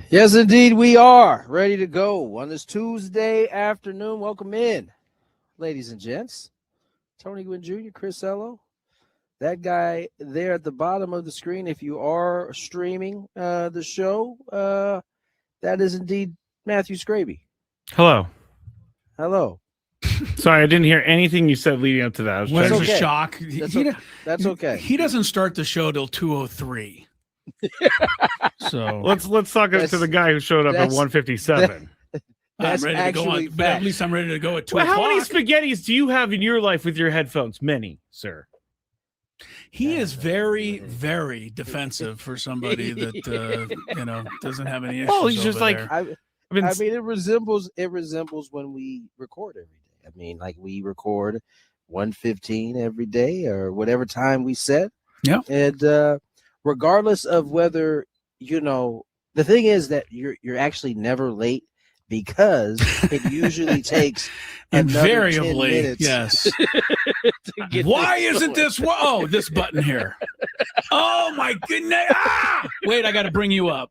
Yes, indeed, we are ready to go on this Tuesday afternoon. Welcome in, ladies and gents. Tony Gwynn Jr., Chris Ello, that guy there at the bottom of the screen. If you are streaming the show, that is indeed Matthew Scraby. Hello. Hello. Sorry, I didn't hear anything you said leading up to that. What is okay. a shock? That's okay. He doesn't start the show till 2:03. So let's talk to the guy who showed up at 1:57. I'm ready to go on, but at least I'm ready to go at 2 Well, o'clock. how many spaghettis do you have in your life with your headphones? Many, sir. He is very, very defensive for somebody that doesn't have any issues. Well, he's just like there. I mean, it resembles when we record every day. I mean, like we record 1:15 every day or whatever time we set. Yeah. And regardless of whether, the thing is that you're actually never late because it usually takes invariably 10 minutes. Yes. Why isn't this? Oh, this button here. Oh my goodness! Wait, I got to bring you up.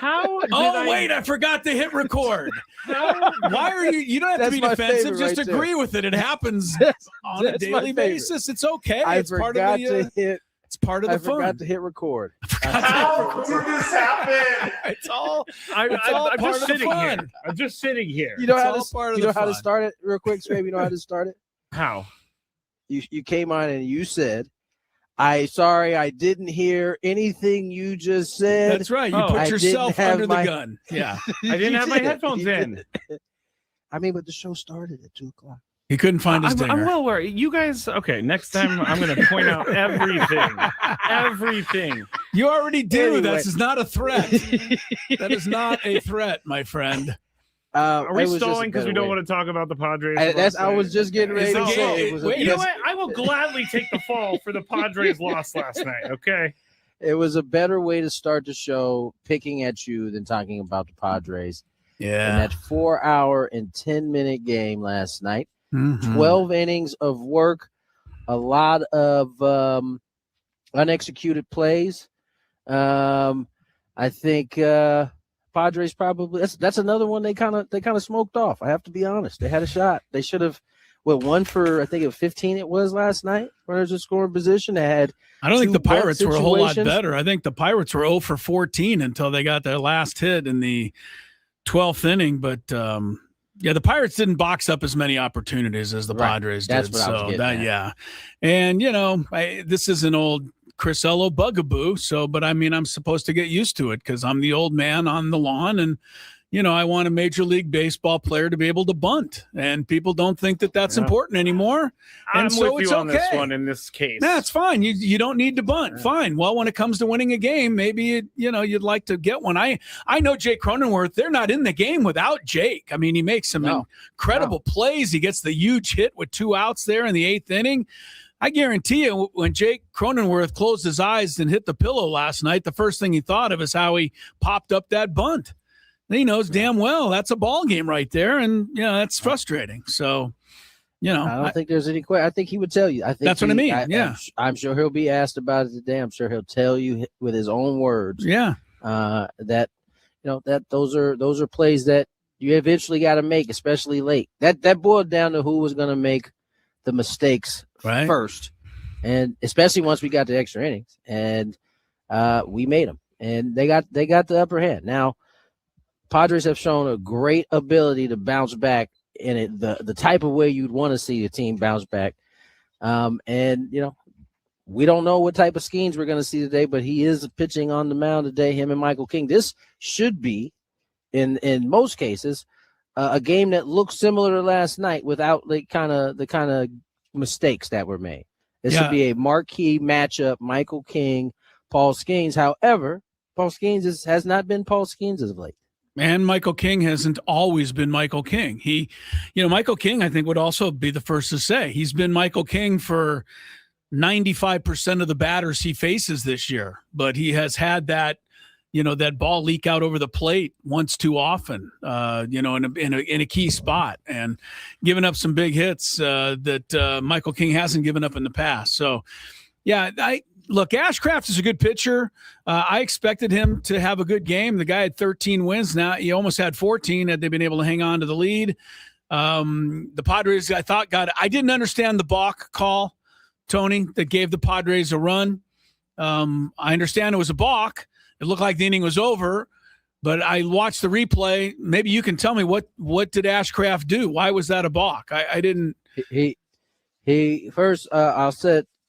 Wait, I forgot to hit record. Why are you? You don't have to be defensive. Just agree with it. It happens on a daily basis. It's okay. It's part of the. It's part of the fun. I forgot to hit record. How did this happen? It's all. I'm part just of the sitting fun. here. I'm just sitting here. You know It's how to start it real quick, Scrape? You know how to start it? How? You came on and you said, sorry, I didn't hear anything you just said. That's right. You put yourself under the gun. Yeah. I didn't have my headphones in. I mean, but the show started at 2 o'clock. He couldn't find his dinger. I'm well aware. You guys, okay, next time I'm going to point out everything. Everything. You already do. Anyway. That is not a threat. That is not a threat, my friend. Are we stalling because we don't want to talk about the Padres? I was just getting ready to say. You know what? I will gladly take the fall for the Padres loss last night, okay? It was a better way to start the show picking at you than talking about the Padres. Yeah. In that 4-hour and 10-minute game last night. Mm-hmm. 12 innings of work, a lot of unexecuted plays. I think Padres probably that's another one they kind of smoked off. I have to be honest. They had a shot. They should have one for I think 15 it was last night. Runners in scoring position. They had. I don't think the Pirates were a whole lot better. I think the Pirates were 0 for 14 until they got their last hit in the 12th inning, but yeah, the Pirates didn't box up as many opportunities as the Padres did. That's what I was getting at. Yeah. And, this is an old Chris Ello bugaboo. But I mean, I'm supposed to get used to it because I'm the old man on the lawn and, I want a Major League Baseball player to be able to bunt. And people don't think that that's important anymore. I'm and so with it's you on okay. this one in this case. That's fine. You don't need to bunt. Fine. Well, when it comes to winning a game, maybe you'd like to get one. I know Jake Cronenworth. They're not in the game without Jake. I mean, he makes some incredible plays. He gets the huge hit with 2 outs there in the 8th inning. I guarantee you, when Jake Cronenworth closed his eyes and hit the pillow last night, the first thing he thought of is how he popped up that bunt. And he knows damn well that's a ball game right there, and that's frustrating. So. I don't think there's any question. I think he would tell you. I think that's what I mean. I'm sure he'll be asked about it today. I'm sure he'll tell you with his own words. Yeah. That those are plays that you eventually got to make, especially late. That boiled down to who was going to make the mistakes first, and especially once we got to extra innings, and we made them, and they got the upper hand. Now, Padres have shown a great ability to bounce back. In it, the type of way you'd want to see a team bounce back. And we don't know what type of schemes we're going to see today, but he is pitching on the mound today, him and Michael King. This should be, in most cases, a game that looks similar to last night without the kind of mistakes that were made. This should be a marquee matchup, Michael King, Paul Skeens. However, Paul Skeens has not been Paul Skeens as of late. And Michael King hasn't always been Michael King. Michael King, I think, would also be the first to say he's been Michael King for 95% of the batters he faces this year. But he has had that, that ball leak out over the plate once too often, in a key spot and giving up some big hits that Michael King hasn't given up in the past. So, yeah, look, Ashcraft is a good pitcher. I expected him to have a good game. The guy had 13 wins. Now he almost had 14 had they been able to hang on to the lead. The Padres, I thought, I didn't understand the balk call, Tony, that gave the Padres a run. I understand it was a balk. It looked like the inning was over, but I watched the replay. Maybe you can tell me what did Ashcraft do? Why was that a balk? I didn't. He first. I'll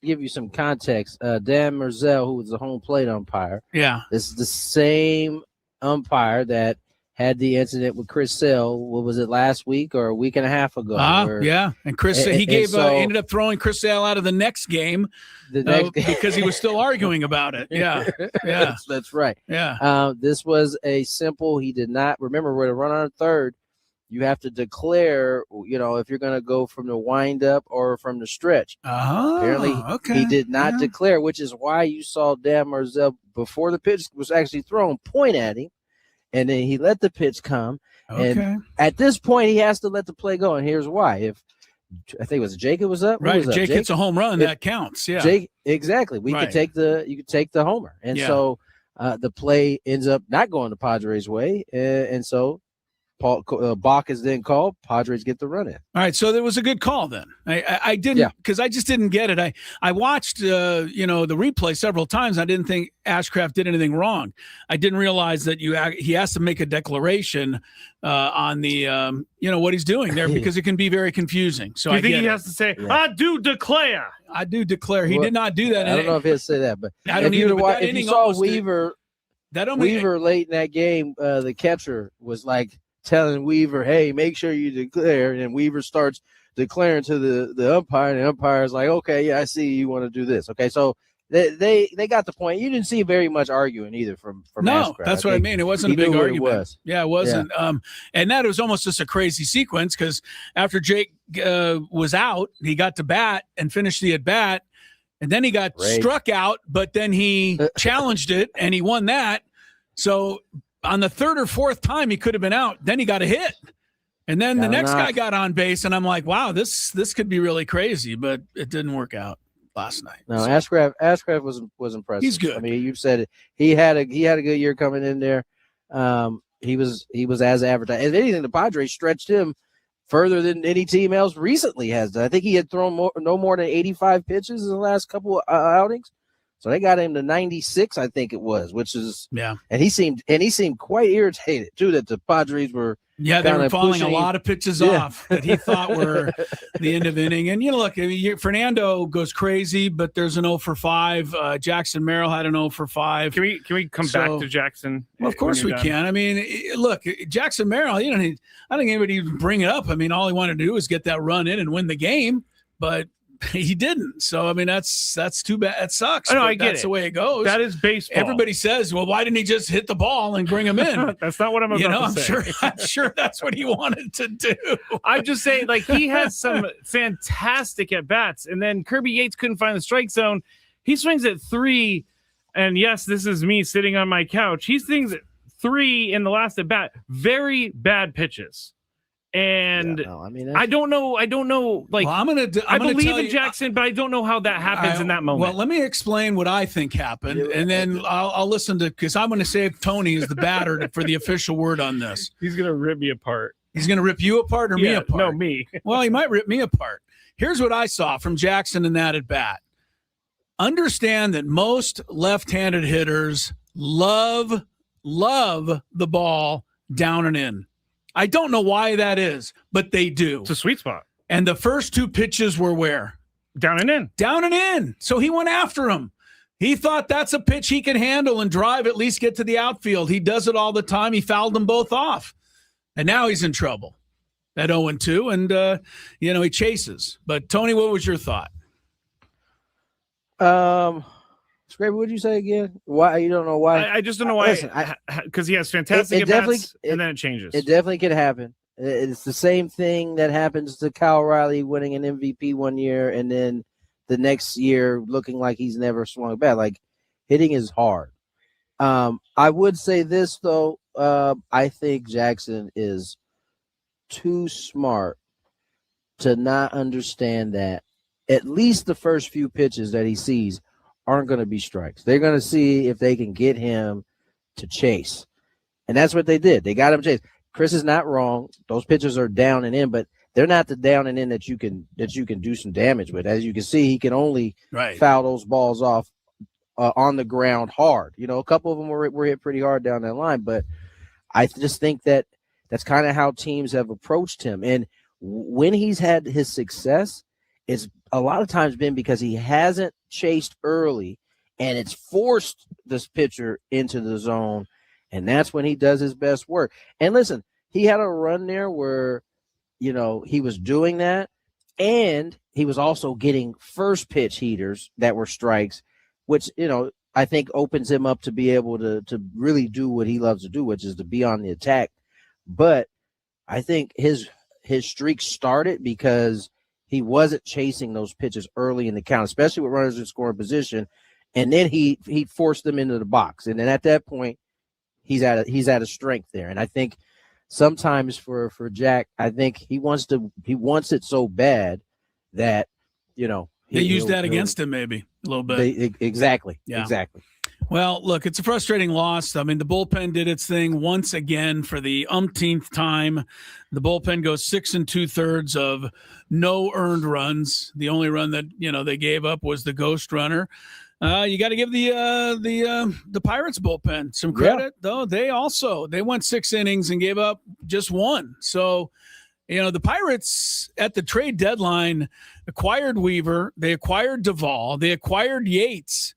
give you some context. Dan Merzel, who was the home plate umpire. Yeah, this is the same umpire that had the incident with Chris Sale. What was it, last week or a week and a half ago? Yeah. And Chris, ended up throwing Chris Sale out of the next game because he was still arguing about it. Yeah. Yeah. That's right. Yeah. This was a simple, he did not remember with a run on third. You have to declare, if you're going to go from the wind up or from the stretch. Apparently, he did not declare, which is why you saw Dan Merzel before the pitch was actually thrown, point at him. And then he let the pitch come. Okay. And at this point, he has to let the play go. And here's why. If I think it was Jake, it was up. Right. Jake hits a home run. That counts. Yeah. Jake, exactly. You could take the homer. And so the play ends up not going the Padres' way. And so Bach is then called. Padres get the run in. All right, so there was a good call then. I didn't because I just didn't get it. I watched the replay several times. I didn't think Ashcraft did anything wrong. I didn't realize that he has to make a declaration on the what he's doing there because it can be very confusing. So I think he has to say, "I do declare." I do declare. He did not do that. I don't know if he'll say that, but I don't either. If you saw Weaver, Weaver late in that game, the catcher was like telling Weaver, hey, make sure you declare. And Weaver starts declaring to the umpire, and the umpire is like, okay, yeah, I see you want to do this. Okay, so they got the point. You didn't see very much arguing either from No, Ashcraft. that's what I mean. It wasn't a big argument. It wasn't. Yeah. And that was almost just a crazy sequence because after Jake was out, he got to bat and finished the at-bat, and then he got struck out, but then he challenged it, and he won that. So on the third or fourth time he could have been out, then he got a hit. And then the next guy got on base, and I'm like, wow, this could be really crazy, but it didn't work out last night. No, so. Ashcraft was impressive. He's good. I mean, you said it. He had a good year coming in there. He was as advertised. If anything, the Padres stretched him further than any team else recently has done. I think he had thrown no more than 85 pitches in the last couple of outings. So they got him to 96, I think it was, which is And he seemed quite irritated too that the Padres were they were falling a lot of pitches off that he thought were the end of inning. And look, Fernando goes crazy, but there's an 0 for 5. Jackson Merrill had an 0 for 5. Can we come back to Jackson? Well, of course we can. I mean, look, Jackson Merrill. I don't think anybody even bring it up. I mean, all he wanted to do was get that run in and win the game, but he didn't. So I mean, that's too bad. It sucks. I get that's the way it goes. That is baseball. Everybody says, "Well, why didn't he just hit the ball and bring him in?" That's not what I'm about to say. I'm sure that's what he wanted to do. I'm just saying, like, he has some fantastic at bats, and then Kirby Yates couldn't find the strike zone. He swings at 3, and yes, this is me sitting on my couch. He swings at 3 in the last at bat. Very bad pitches. And I don't know. Like, well, I believe in Jackson, but I don't know how that happens in that moment. Well, let me explain what I think happened, and then I'll listen to because I'm going to save Tony as the batter for the official word on this. He's going to rip me apart. He's going to rip you apart or me apart? No, me. Well, he might rip me apart. Here's what I saw from Jackson in that at bat. Understand that most left-handed hitters love the ball down and in. I don't know why that is, but they do. It's a sweet spot. And the first 2 pitches were where? Down and in. Down and in. So he went after him. He thought that's a pitch he can handle and drive, at least get to the outfield. He does it all the time. He fouled them both off. And now he's in trouble at 0-2, and, he chases. But, Tony, what was your thought? Scraper, what did you say again? Why you don't know why? I just don't know why. Because he has fantastic at-bats, and then it changes. It definitely could happen. It's the same thing that happens to Kyle Riley winning an MVP one year, and then the next year looking like he's never swung a bat. Like, hitting is hard. I would say this though. I think Jackson is too smart to not understand that at least the first few pitches that he sees aren't going to be strikes. They're going to see if they can get him to chase. And that's what they did. They got him chase. Chris is not wrong. Those pitches are down and in, but they're not the down and in that you can do some damage with. As you can see, he can only foul those balls off on the ground hard. A couple of them were hit pretty hard down that line, but I just think that's kind of how teams have approached him. And when he's had his success, it's a lot of times been because he hasn't chased early, and it's forced this pitcher into the zone, and that's when he does his best work. And listen, he had a run there where, he was doing that, and he was also getting first pitch heaters that were strikes, which, I think opens him up to be able to really do what he loves to do, which is to be on the attack. But I think his streak started because he wasn't chasing those pitches early in the count, especially with runners in scoring position. And then he forced them into the box. And then at that point, he's at a strength there. And I think sometimes for Jack, I think he wants it so bad that, they use that against him maybe a little bit. Exactly. Yeah. Exactly. Well, look, it's a frustrating loss. I mean, the bullpen did its thing once again for the umpteenth time. The bullpen goes 6 2/3 of no earned runs. The only run that they gave up was the ghost runner. You got to give the Pirates bullpen some credit, though. They went 6 innings and gave up just 1. So, the Pirates at the trade deadline acquired Weaver, they acquired Duvall, they acquired Yates.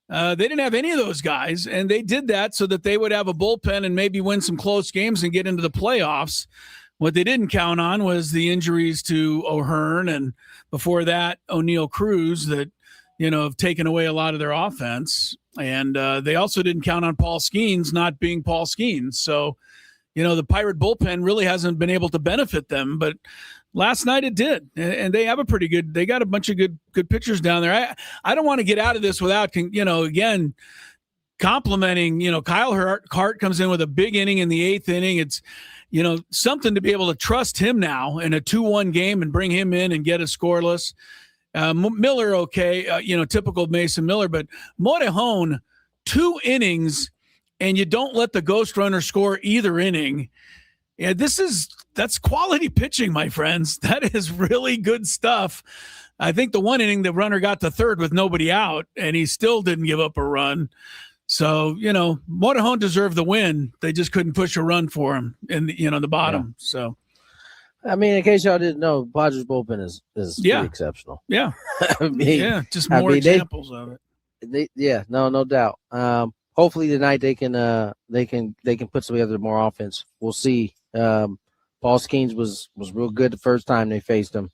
They didn't have any of those guys, and they did that so that they would have a bullpen and maybe win some close games and get into the playoffs. What they didn't count on was the injuries to O'Hearn and before that O'Neal Cruz that have taken away a lot of their offense. And they also didn't count on Paul Skeens not being Paul Skeens. So, the Pirate bullpen really hasn't been able to benefit them, but last night it did. And they have they got a bunch of good pitchers down there. I don't want to get out of this without, again, complimenting, Kyle Hart comes in with a big inning in the 8th inning. It's, something to be able to trust him now in a 2-1 game and bring him in and get a scoreless. Miller, okay, typical Mason Miller, but Morejon, 2 innings, and you don't let the ghost runner score either inning. Yeah, that's quality pitching, my friends. That is really good stuff. I think the 1 inning, the runner got to third with nobody out, and he still didn't give up a run. So, Morejon deserved the win. They just couldn't push a run for him in the bottom. Yeah. So, I mean, in case y'all didn't know, Padres bullpen is pretty exceptional. Yeah. Just more examples of it. No doubt. Hopefully tonight they can put together more offense. We'll see. Paul Skeens was real good the first time they faced him.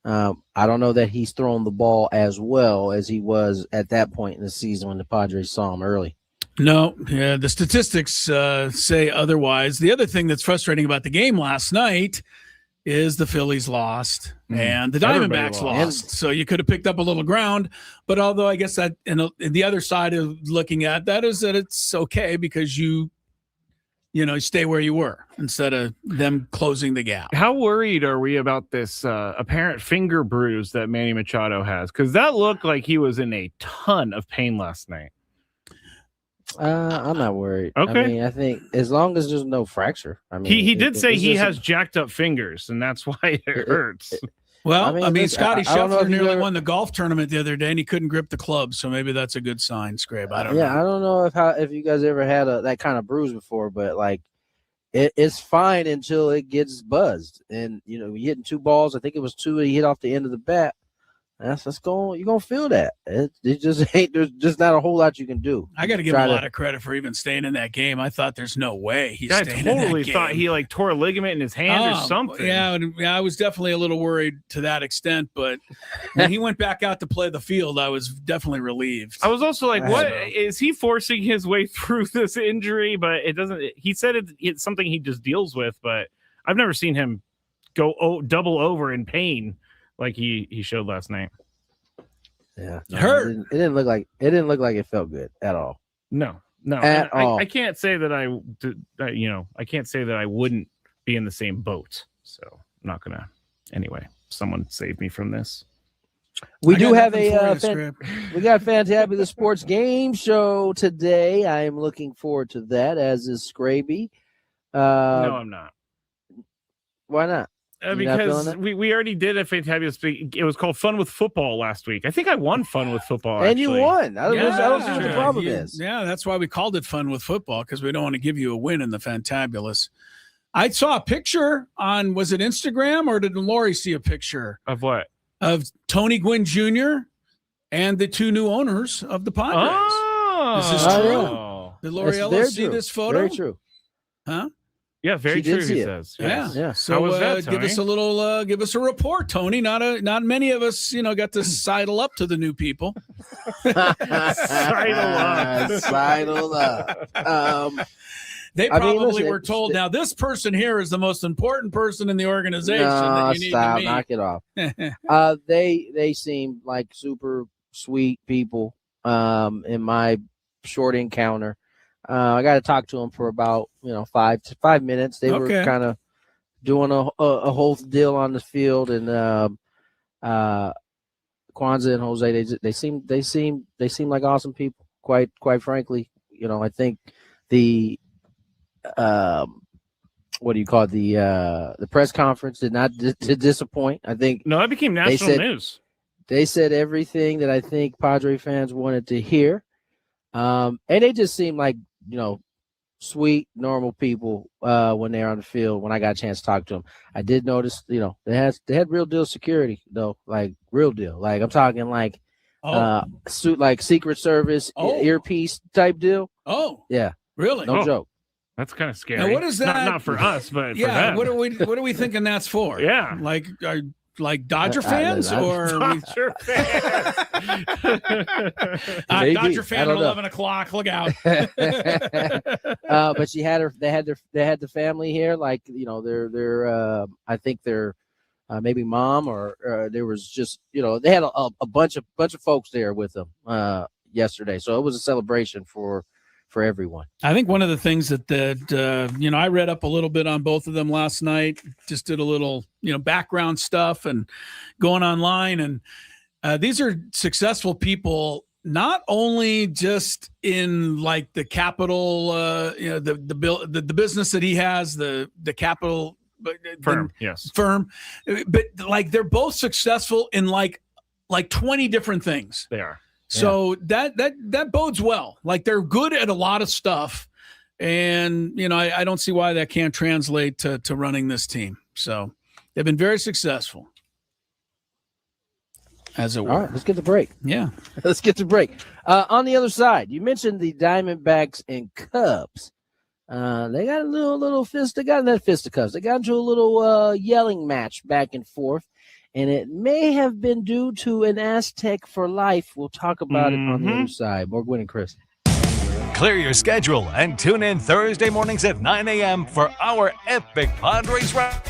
I don't know that he's thrown the ball as well as he was at that point in the season when the Padres saw him early. No, yeah, the statistics say otherwise. The other thing that's frustrating about the game last night is the Phillies lost and the Diamondbacks lost. So you could have picked up a little ground. But although I guess that in the other side of looking at that is that it's okay because you stay where you were instead of them closing the gap. How worried are we about this apparent finger bruise that Manny Machado has? Because that looked like he was in a ton of pain last night. I'm not worried. Okay. I mean, I think as long as there's no fracture. I mean, he did say he has jacked up fingers, and that's why it hurts. Well, I mean Scotty Scheffler nearly won the golf tournament the other day, and he couldn't grip the club, so maybe that's a good sign, Scrape. I don't know. Yeah, I don't know if you guys ever had that kind of bruise before, but like it's fine until it gets buzzed, and you're hitting 2 balls. I think it was 2 he hit off the end of the bat. You're gonna feel that. It just ain't. There's just not a whole lot you can do. I got to give him a lot of credit for even staying in that game. I thought there's no way he's staying in that game. I totally thought he tore a ligament in his hand or something. Yeah, I was definitely a little worried to that extent, but when he went back out to play the field, I was definitely relieved. I was also like, what is he forcing his way through this injury? But it doesn't. He said it's something he just deals with, but I've never seen him go double over in pain like he showed last night. Yeah, it hurt. It didn't look like it felt good at all. No, at all. I can't say that I can't say that I wouldn't be in the same boat. So I'm not gonna. Anyway, someone save me from this. We I do got have nothing for a you, Script. we got Fantabulous Sports Game Show today. I am looking forward to that, as is Scraby. No, I'm not. Why not? You're not feeling Because it? we already did a Fantabulous. It was called Fun with Football last week. I think I won Fun with Football. And you actually. won. I don't see what the Yeah, problem is. Yeah, that's why we called it Fun with Football, because we don't want to give you a win in the Fantabulous. I saw a picture on, was it Instagram, or did Lori see a picture Of what? of Tony Gwynn Jr. and the two new owners of the Padres? Oh, Is this true? Did That's Loriella very see true. this photo? Very true. Huh? Yeah, very She did true. see He it. says. Yeah. Yes. Yeah. So How was that, give us a Tony? little, give us a report, Tony. Not many of us, got to sidle up to the new people. Sidle up. They I mean, probably listen, were told, now this person here is the most important person in the organization No, that you need stop. to meet. Knock it off. They seem like super sweet people. In my short encounter, I got to talk to them for about 5 minutes. They were Okay. kind of doing a whole deal on the field, and Kwanzaa and Jose, they seem like awesome people. Quite frankly, I think the what do you call it? The press conference did not disappoint. I think No, that became national news. they said everything that I think Padre fans wanted to hear. And they just seem like, sweet, normal people when they're on the field. When I got a chance to talk to them, I did notice, they had real deal security though, like real deal. Like I'm talking like suit, like Secret Service earpiece type deal. Oh, Yeah, really? no joke. That's kind of scary. Now, what is that? Not for us, but Yeah. for them. What are we thinking that's for? Yeah. Like Dodger fans or Dodger fan. Maybe. Dodger I fan at don't know. 11:00. Look out! But she had they had the family here, like their I think their maybe mom or there was just they had a bunch of folks there with them yesterday, so it was a celebration for everyone. I think one of the things that I read up a little bit on both of them last night, just did a little background stuff and going online, and these are successful people, not only just in like the capital, the business that he has, the capital Firm, yes. firm, but like they're both successful in like 20 different things. They are. So that bodes well. Like they're good at a lot of stuff, and I don't see why that can't translate to running this team. So they've been very successful. As it were. All right, let's get the break. Yeah. Let's get to break. On the other side, you mentioned the Diamondbacks and Cubs. They got a little fist. They got that fisticuffs. They got into a little yelling match back and forth, and it may have been due to an Aztec for life. We'll talk about it on the other side. More Gwynn and Chris. Clear your schedule and tune in Thursday mornings at 9 a.m. for our epic Padres round.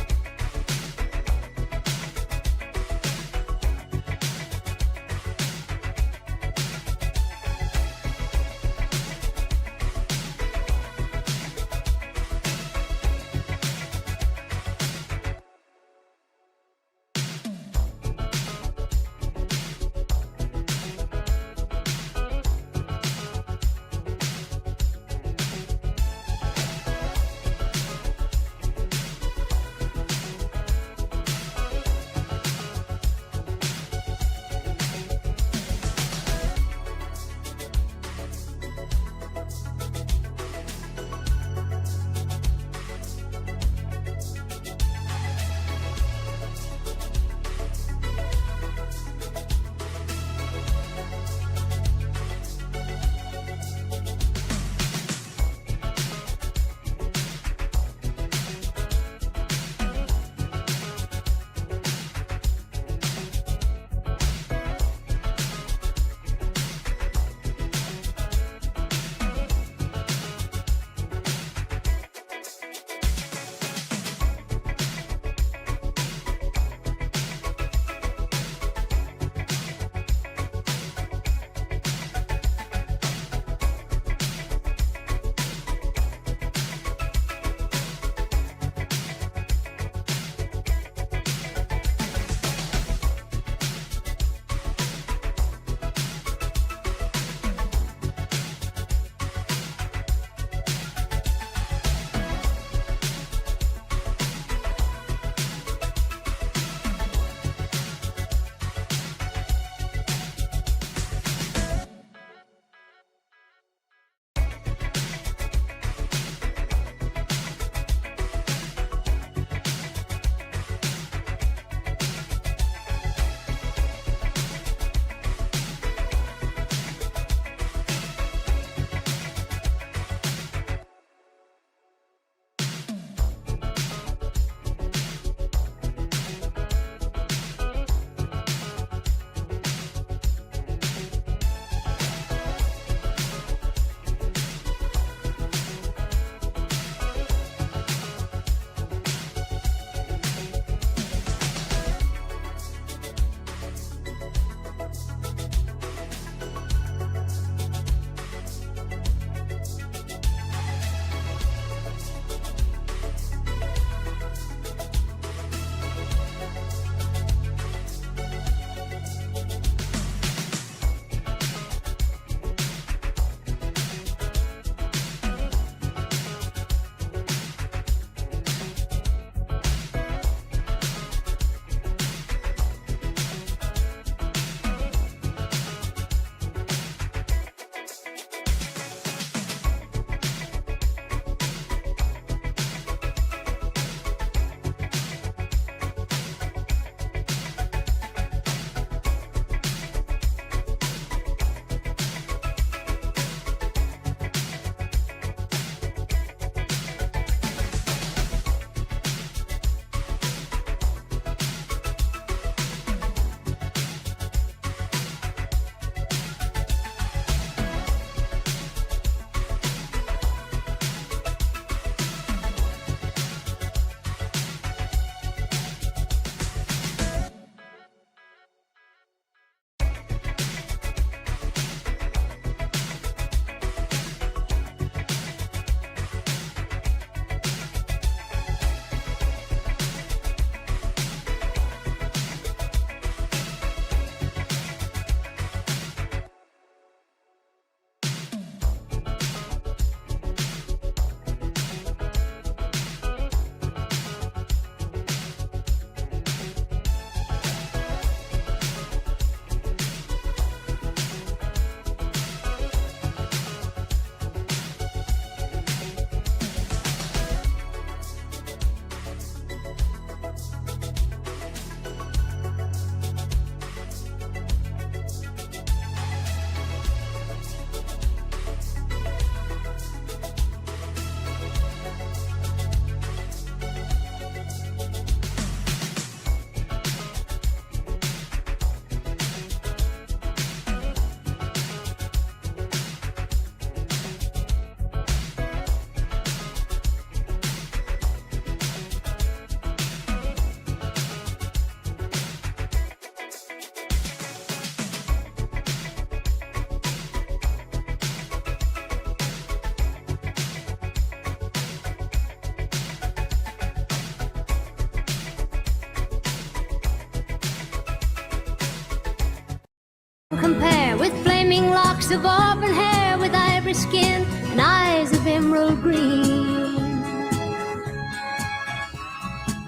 Locks of auburn hair with ivory skin and eyes of emerald green.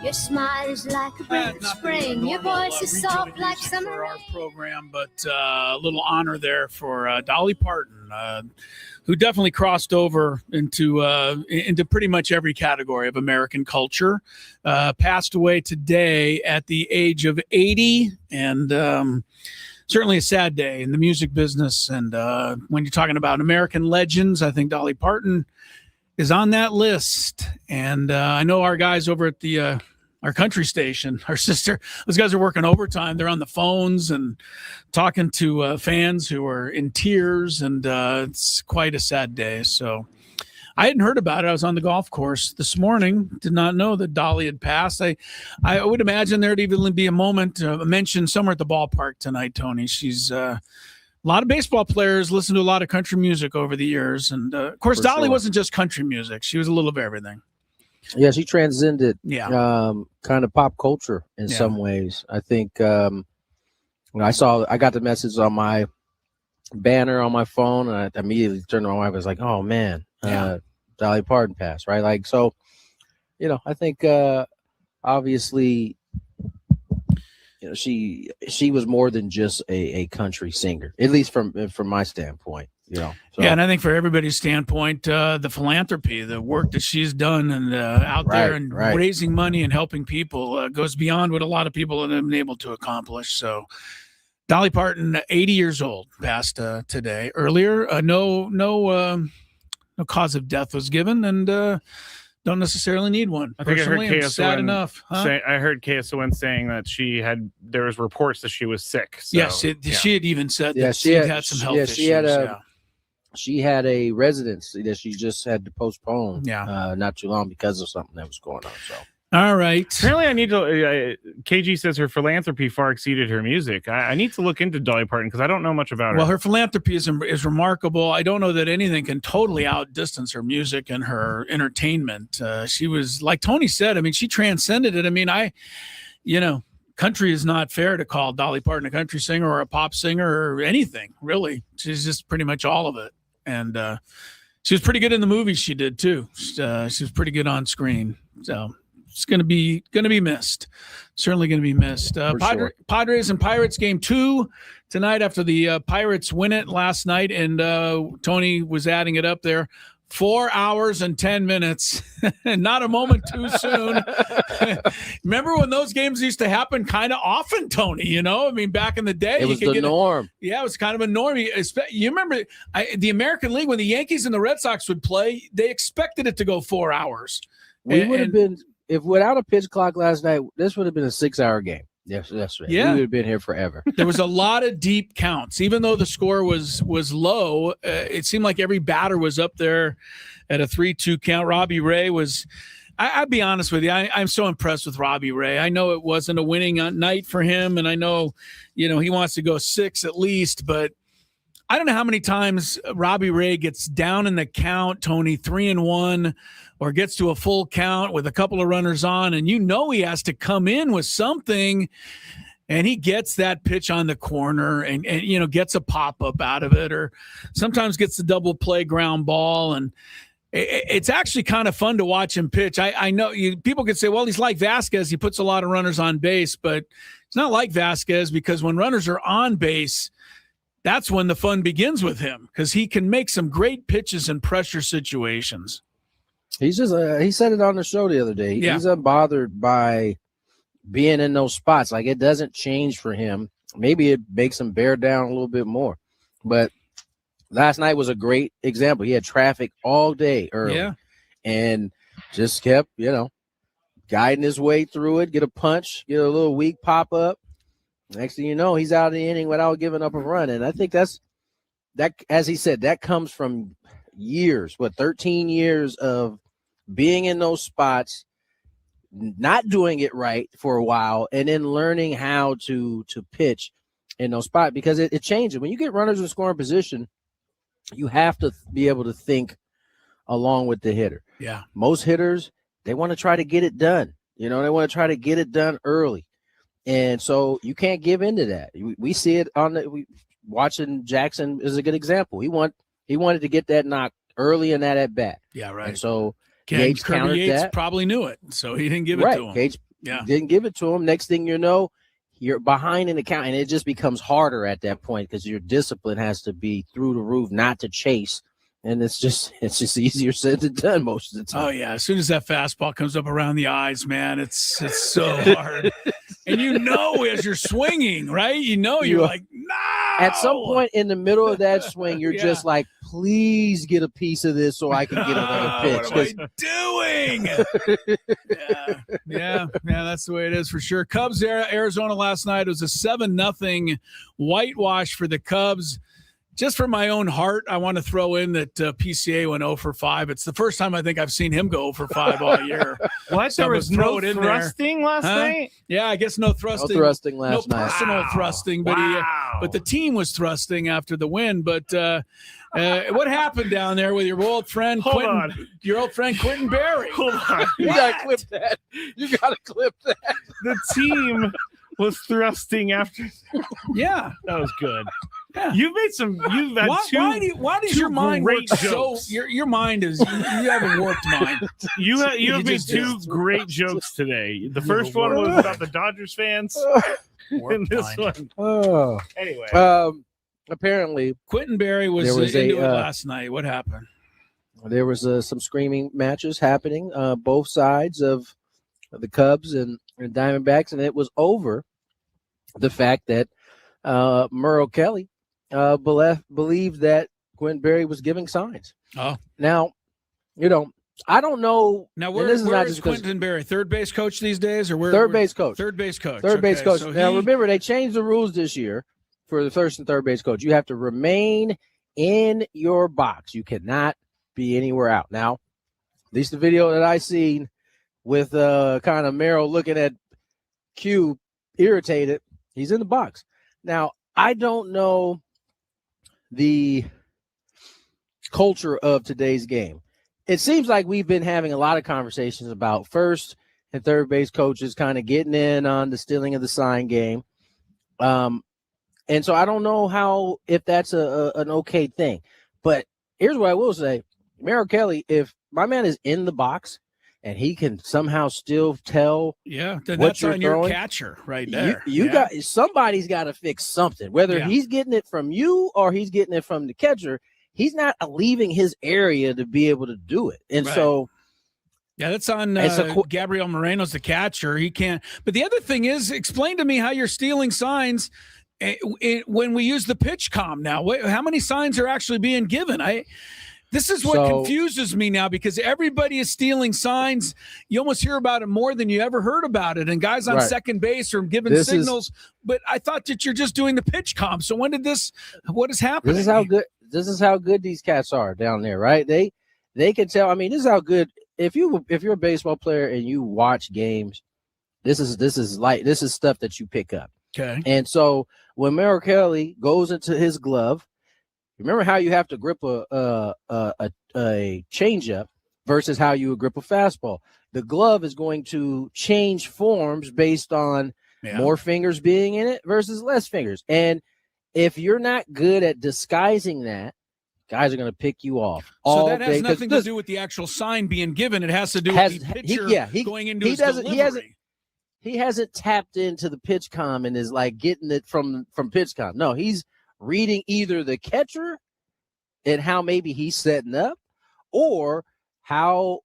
Your smile is like a breath of spring. Your voice is soft like summer for our rain. program, but a little honor there for Dolly Parton, who definitely crossed over into pretty much every category of American culture. Passed away today at the age of 80, and certainly a sad day in the music business. And when you're talking about American legends, I think Dolly Parton is on that list. And I know our guys over at the our country station, our sister, those guys are working overtime. They're on the phones and talking to fans who are in tears, and it's quite a sad day. So I hadn't heard about it. I was on the golf course this morning. Did not know that Dolly had passed. I would imagine there'd even be a moment, a mention somewhere at the ballpark tonight, Tony. She's a lot of baseball players listen to a lot of country music over the years. And, of course, Dolly wasn't just country music. She was a little of everything. Yeah, she transcended kind of pop culture in some ways. I think I got the message on my banner on my phone, and I immediately turned to my wife. I was like, "Oh man, Dolly Parton passed." Right, like so. I think obviously, she was more than just a country singer, at least from my standpoint. So. Yeah, and I think for everybody's standpoint, the philanthropy, the work that she's done and out there and raising money and helping people goes beyond what a lot of people have been able to accomplish. So Dolly Parton, 80 years old, passed today. Earlier, no cause of death was given, and don't necessarily need one. I think personally, I heard I'm sad enough. Huh? I heard KSON saying that there was reports that she was sick. So, yes, she had even said that she had some health issues. She had a residency that she just had to postpone not too long because of something that was going on. So, all right. Apparently, I need to. KG says her philanthropy far exceeded her music. I need to look into Dolly Parton because I don't know much about her. Well, her philanthropy is remarkable. I don't know that anything can totally outdistance her music and her entertainment. She was, like Tony said, I mean, she transcended it. I mean, country is not fair to call Dolly Parton a country singer or a pop singer or anything, really. She's just pretty much all of it. And she was pretty good in the movies she did, too. She was pretty good on screen. So it's going to be missed. Certainly going to be missed. Padres and Pirates game 2 tonight after the Pirates win it last night. And Tony was adding it up there. 4 hours and 10 minutes. Not a moment too soon. Remember when those games used to happen kind of often, Tony? I mean, back in the day. It was the norm. It was kind of a norm. You remember the American League, when the Yankees and the Red Sox would play, they expected it to go 4 hours. We would have been, if without a pitch clock last night, this would have been a 6-hour game. Yes, that's right. Yeah. We would have been here forever. There was a lot of deep counts. Even though the score was low, it seemed like every batter was up there at a 3-2 count. Robbie Ray was – I'll be honest with you. I'm so impressed with Robbie Ray. I know it wasn't a winning night for him, and I know, he wants to go 6 at least, but I don't know how many times Robbie Ray gets down in the count, Tony, 3-1, or gets to a full count with a couple of runners on, and he has to come in with something, and he gets that pitch on the corner and gets a pop-up out of it, or sometimes gets the double play ground ball, and it's actually kind of fun to watch him pitch. I know people could say, well, he's like Vasquez. He puts a lot of runners on base, but it's not like Vasquez, because when runners are on base, that's when the fun begins with him, because he can make some great pitches in pressure situations. He's just he said it on the show the other day. He's unbothered by being in those spots. Like, it doesn't change for him. Maybe it makes him bear down a little bit more. But last night was a great example. He had traffic all day early and just kept, guiding his way through it, get a punch, get a little weak pop up. Next thing you know, he's out of the inning without giving up a run. And I think that, as he said, that comes from years, 13 years of being in those spots, not doing it right for a while, and then learning how to pitch in those spots, because it changes. When you get runners in scoring position, you have to be able to think along with the hitter. Yeah. Most hitters, they want to try to get it done. They want to try to get it done early. And so you can't give into that. We see it watching Jackson is a good example. He wanted to get that knock early in that at bat. Yeah, right. And so Gage Kirby countered Yates that. Probably knew it, so he didn't give it to him. Gage didn't give it to him. Next thing you know, you're behind in the count, and it just becomes harder at that point because your discipline has to be through the roof, not to chase. And it's just easier said than done most of the time. Oh yeah, as soon as that fastball comes up around the eyes, man, it's so hard. And as you're swinging, right? You're like, no. At some point in the middle of that swing, you're just like, please get a piece of this so I can get another pitch. What am I doing? yeah, that's the way it is for sure. Cubs, Arizona last night. It was a 7-0 whitewash for the Cubs. Just for my own heart, I want to throw in that PCA went 0 for 5. It's the first time I think I've seen him go 0 for 5 all year. What? So there was no thrusting last night? Yeah, I guess no thrusting. No thrusting last night. No personal thrusting, but but the team was thrusting after the win. But what happened down there with your old friend Quentin Berry? Hold on. You got to clip that. The team was thrusting after. Yeah, that was good. Yeah. You've had why does your mind work so? Your mind is you have a warped mind. You have made two great jokes today. The first one was about the Dodgers fans, and this one. Oh, anyway. Apparently, Quentin Berry was into it last night. What happened? There was some screaming matches happening, both sides of the Cubs and Diamondbacks, and it was over the fact that Merle Kelly believed that Quentin Berry was giving signs. Oh, now, I don't know. Now, where is Quentin Berry? Third base coach these days, or third base coach? Third base coach. Third base coach. So now, remember, they changed the rules this year for the first and third base coach. You have to remain in your box. You cannot be anywhere out. Now, at least the video that I seen with kind of Merrill looking at Q irritated, he's in the box. Now, I don't know the culture of today's game. It seems like we've been having a lot of conversations about first and third base coaches kind of getting in on the stealing of the sign game. And so I don't know if that's an okay thing. But here's what I will say. Merrill Kelly, if my man is in the box and he can somehow still tell then what that's you're on throwing, your catcher right there. Somebody's got to fix something. Whether he's getting it from you or he's getting it from the catcher, he's not leaving his area to be able to do it. And so that's on Gabriel Moreno's the catcher. He can't. But the other thing is, explain to me how you're stealing signs when we use the pitch comm now. How many signs are actually being given? This is what confuses me now, because everybody is stealing signs. You almost hear about it more than you ever heard about it. And guys on second base are giving signals. But I thought that you're just doing the pitch comm. So what is happening? This is how good these cats are down there, right? They can tell. I mean, this is how good. If you're a baseball player and you watch games, this is stuff that you pick up. Okay. And so when Merrill Kelly goes into his glove, remember how you have to grip a changeup versus how you would grip a fastball. The glove is going to change forms based on more fingers being in it versus less fingers. And if you're not good at disguising that, guys are going to pick you off. So that has nothing to do with the actual sign being given. It has to do with the pitcher going into his delivery. He hasn't tapped into the pitch comm and is like getting it from pitch comm. No, he's reading either the catcher and how maybe he's setting up, or how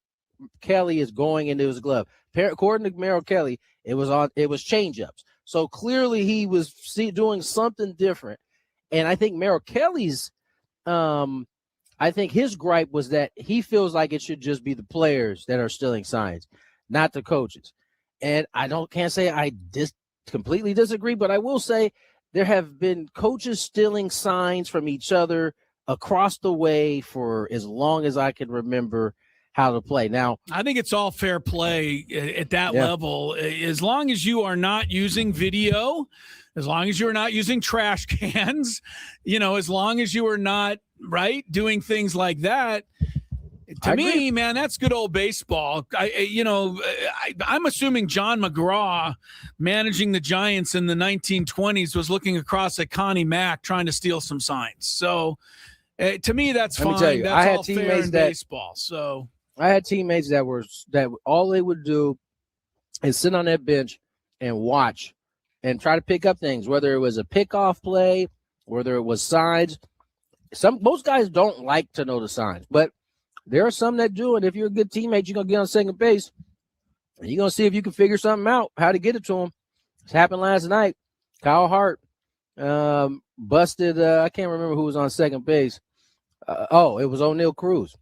Kelly is going into his glove. According to Merrill Kelly, it was changeups. So clearly he was doing something different. And I think Merrill Kelly's I think his gripe was that he feels like it should just be the players that are stealing signs, not the coaches. And can't say I completely disagree, but I will say there have been coaches stealing signs from each other across the way for as long as I can remember how to play. Now, I think it's all fair play at that level. As long as you are not using video, as long as you're not using trash cans, as long as you are not doing things like that, To me, man, that's good old baseball. I'm assuming John McGraw, managing the Giants in the 1920s, was looking across at Connie Mack trying to steal some signs. So, to me, that's fine. Tell you, that's I had all fair teammates in that baseball. So, I had teammates that all they would do is sit on that bench and watch and try to pick up things, whether it was a pickoff play, whether it was signs. Most guys don't like to know the signs, but there are some that do. And if you're a good teammate, you're gonna get on second base and you're gonna see if you can figure something out, how to get it to him. This happened last night. Kyle Hart busted. I can't remember who was on second base. It was O'Neal Cruz.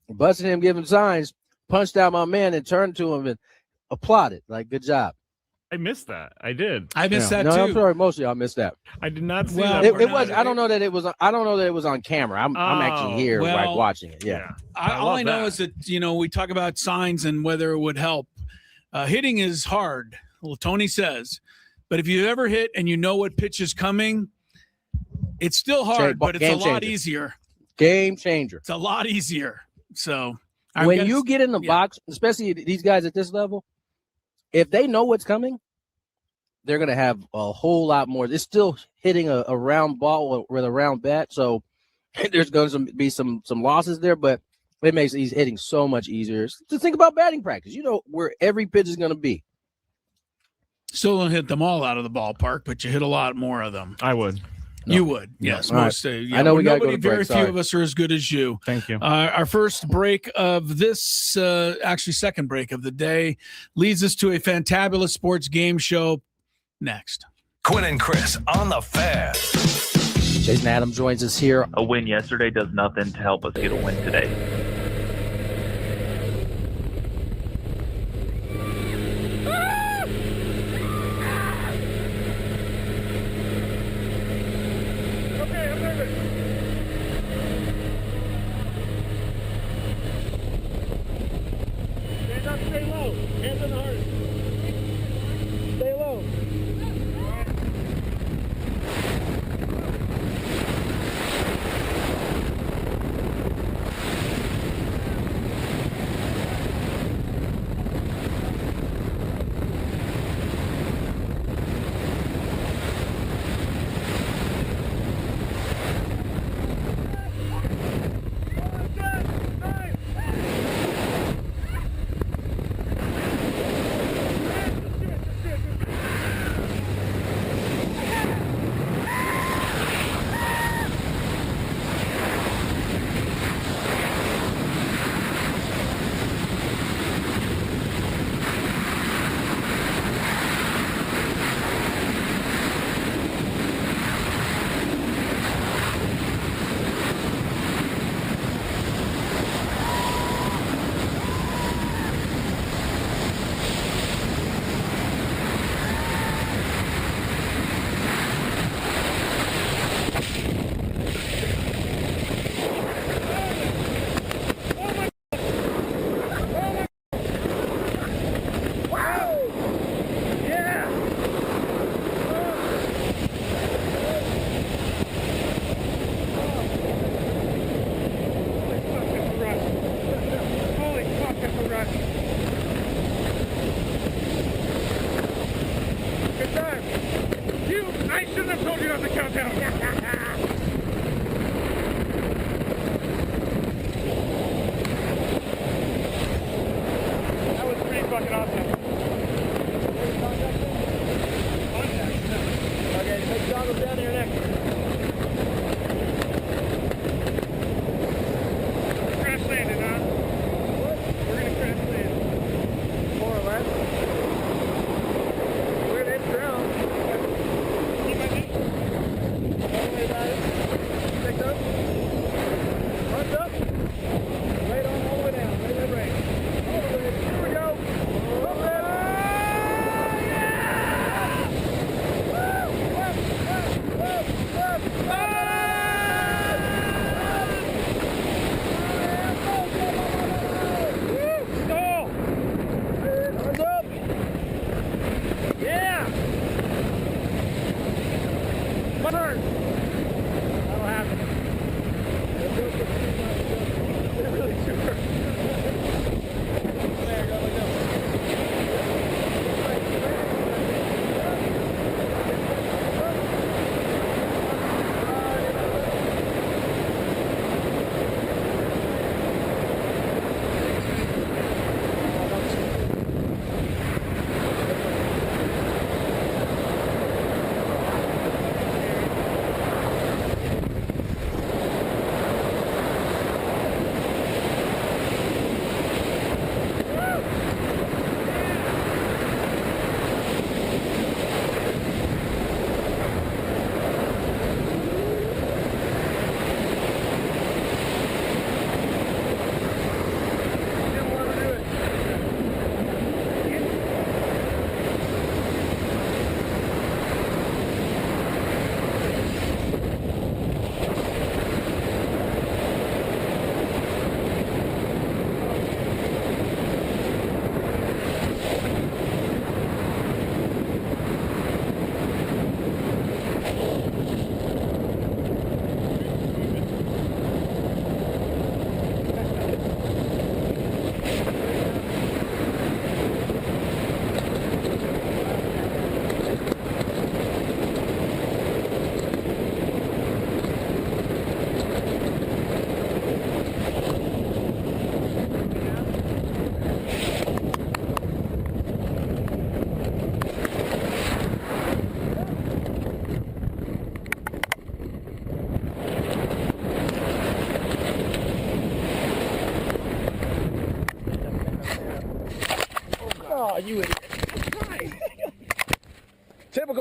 Busted him, giving signs, punched out my man, and turned to him and applauded. Like, good job. I missed that. I did. I missed that too. I'm sorry, most of y'all missed that. I did not see Well, that. It was. I don't know that it was. I don't know that it was on camera. I'm actually here, like, well, watching it. Yeah. all I know is that we talk about signs and whether it would help. Hitting is hard. Well, Tony says, but if you ever hit and you know what pitch is coming, it's still hard, but it's a lot easier. Game changer. It's a lot easier. So when you get in the box, especially these guys at this level, if they know what's coming, they're going to have a whole lot more. It's still hitting a round ball with a round bat, so there's going to be some losses there, but it makes these hitting so much easier. Just think about batting practice. You know where every pitch is going to be. Still don't hit them all out of the ballpark, but you hit a lot more of them. I would. No. You would, yes. No. Most. I know we got to go to break. Very few of us are as good as you. Thank you. Our first break of this, actually second break of the day, leads us to a fantabulous sports game show next. Gwynn and Chris on the Fan. Jason Adams joins us here. A win yesterday does nothing to help us get a win today.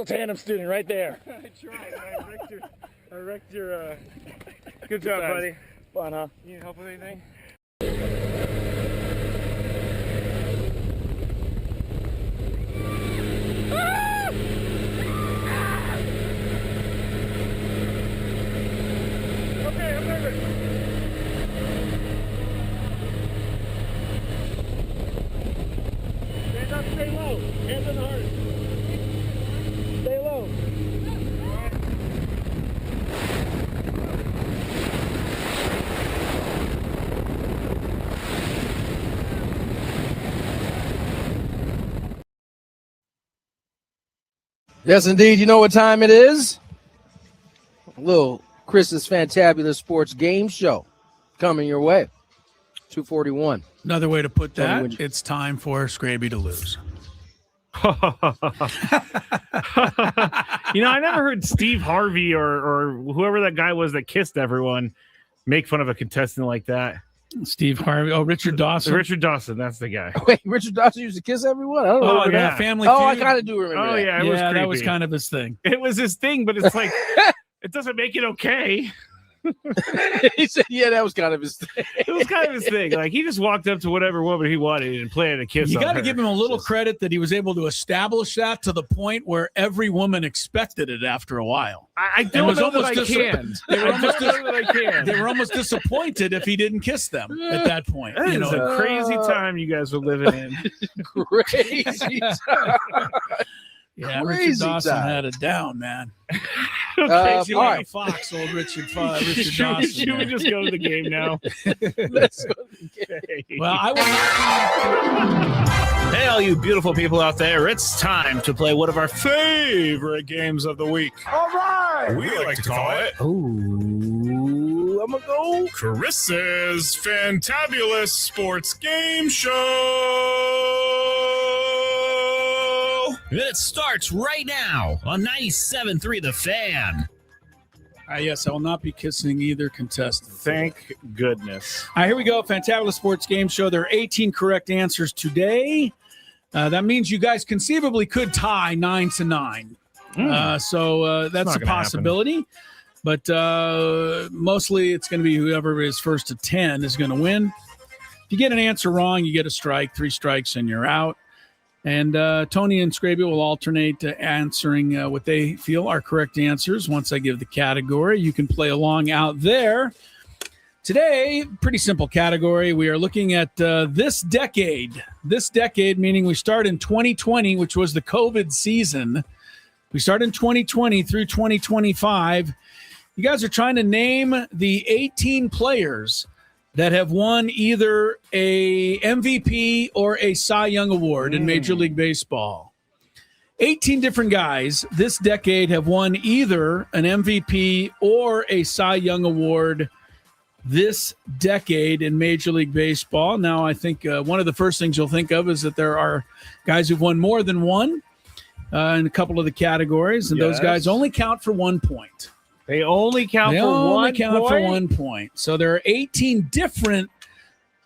real tandem student right there. I tried. I wrecked your good job, buddy. Fun, huh? You need help with anything? Okay, I'm nervous. Stand up, stay low. Hands on the heart. Stay low. Yes, indeed. You know what time it is? A little Chris's Fantabulous Sports Game Show coming your way. 241. Another way to put Tell me that, when you- it's time for Scraby to lose. I never heard Steve Harvey or whoever that guy was that kissed everyone make fun of a contestant like that. Steve Harvey. Oh, Richard Dawson. Richard Dawson, that's the guy. Wait, Richard Dawson used to kiss everyone? I don't know. Oh, yeah. that. Family Oh, I Feud. kind of do remember Oh, that. yeah, it was creepy. That was kind of his thing. It was his thing, but it's like, it doesn't make it okay. He said, yeah, that was kind of his thing. It was kind of his thing. Like, he just walked up to whatever woman he wanted and planted a kiss You on got to her. give him a little credit that he was able to establish that to the point where every woman expected it after a while. I don't was know that almost I can. They were I don't know that I can. They were almost disappointed if he didn't kiss them at that point. That is a crazy time you guys were living in. Crazy time. Yeah, Crazy Richard Dawson time. had it down, man. Crazy All all like right. a fox, old Richard should Dawson. should we man. just go to the game now? Let's go. Well, I will not. Hey, all you beautiful people out there, it's time to play one of our favorite games of the week. All right. We like to call it Ooh, I'm going to go. Chris's Fantabulous Sports Game Show. And it starts right now on 97.3 The Fan. Yes, I will not be kissing either contestant. Thank goodness. All right, here we go. Fantabulous Sports Game Show. There are 18 correct answers today. That means you guys conceivably could tie 9-9. So that's not a gonna possibility. But mostly it's going to be whoever is first to 10 is going to win. If you get an answer wrong, you get a strike. 3 strikes and you're out. And Tony and Scraby will alternate answering what they feel are correct answers. Once I give the category, you can play along out there. Today, pretty simple category. We are looking at this decade. This decade, meaning we start in 2020, which was the COVID season. We start in 2020 through 2025. You guys are trying to name the 18 players that have won either a MVP or a Cy Young Award in Major League Baseball. 18 different guys this decade have won either an MVP or a Cy Young Award this decade in Major League Baseball. Now, I think one of the first things you'll think of is that there are guys who've won more than one in a couple of the categories, and those guys only count for 1 point. They only count They for only one count point? for 1 point. So there are 18 different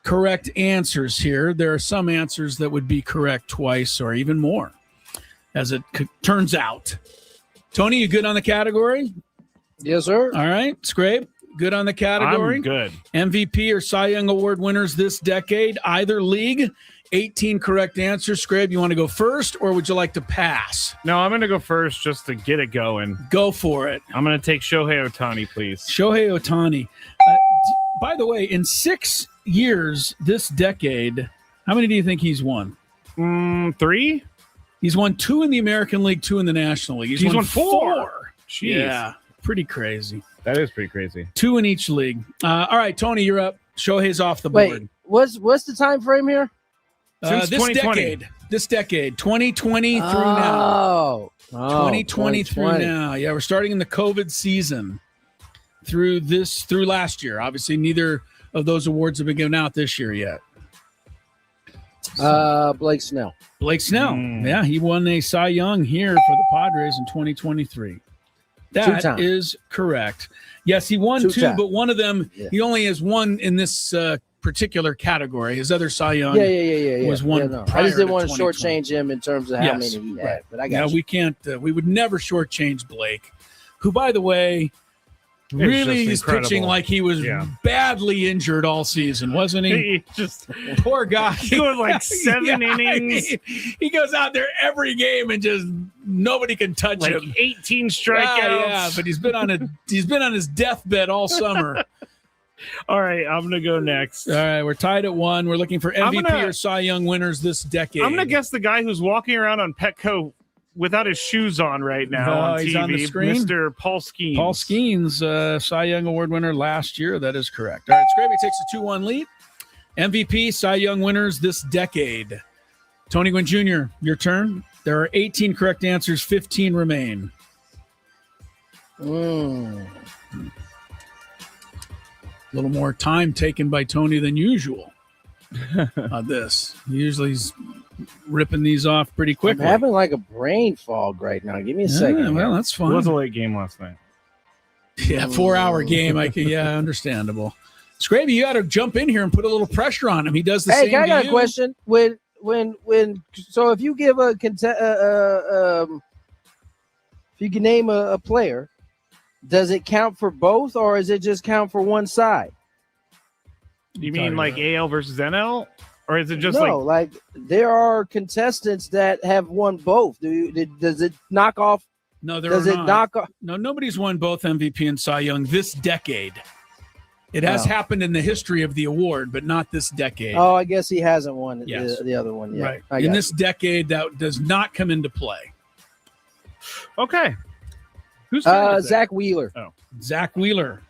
correct answers here. There are some answers that would be correct twice or even more, as it turns out. Tony, you good on the category? Yes, sir. All right. Scrape, good on the category? I'm good. MVP or Cy Young Award winners this decade, either league. 18 correct answers. Scrape, you want to go first, or would you like to pass? No, I'm going to go first just to get it going. Go for it. I'm going to take Shohei Ohtani, please. Shohei Ohtani. By the way, in 6 years this decade, how many do you think he's won? 3? He's won 2 in the American League, 2 in the National League. He's won 4. Jeez. Yeah, pretty crazy. That is pretty crazy. 2 in each league. All right, Tony, you're up. Shohei's off the board. Wait, what's the time frame here? Since This 2020. decade, 2020 through now. 2020 through now. Yeah, we're starting in the COVID season through last year. Obviously, neither of those awards have been given out this year yet. Blake Snell. Blake Snell. Yeah, he won a Cy Young here for the Padres in 2023. That Two-time. is correct. Yes, he won 2, Two-time. but one of them, Yeah. he only has one in this particular category. His other Cy Young Yeah. was one. No. I prior just didn't to want to 2020. shortchange him in terms of how many he had. But I got we can't. We would never shortchange Blake, who, by the way, really is pitching like he was badly injured all season, wasn't he? Just poor guy. He's going like 7 innings. I mean, he goes out there every game and just nobody can touch like him. 18 strikeouts. Yeah, but he's been on his deathbed all summer. All right, I'm gonna go next. All right, we're tied at 1. We're looking for MVP or Cy Young winners this decade. I'm gonna guess the guy who's walking around on Petco without his shoes on right now on he's TV, on the screen. Mr. Paul Skeens. Paul Skeens, Cy Young Award winner last year. That is correct. All right, Scrappy takes a 2-1 lead. MVP, Cy Young winners this decade. Tony Gwynn Jr., your turn. There are 18 correct answers. 15 remain. A little more time taken by Tony than usual on this. Usually he's ripping these off pretty quickly. I'm having like a brain fog right now. Give me a second. Well, that's fine. It was a late game last night. Yeah, 4-hour game. Understandable. Scrappy, you got to jump in here and put a little pressure on him. He does the same. Hey, I got to a you. question. So if you give if you can name a player, does it count for both, or is it just count for one side? You mean like AL versus NL, or is it just like there are contestants that have won both? Does it knock off? No, there does are it not. knock off? No, nobody's won both MVP and Cy Young this decade. It has happened in the history of the award, but not this decade. Oh, I guess he hasn't won Yes. the other one yet. Right. In this decade, that does not come into play. Okay. Who's Zach Wheeler? Oh, Zach Wheeler.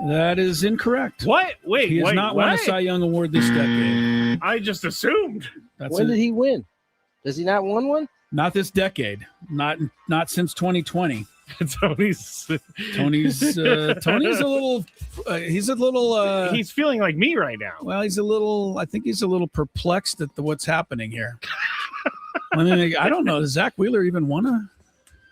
That is incorrect. What? Wait, he has not won a Cy Young Award this decade. I just assumed. When did he win? Does he not won one? Not this decade. Not since 2020. Tony's a little. He's a little. He's feeling like me right now. Well, I think he's a little perplexed at what's happening here. I don't know. Does Zach Wheeler even won a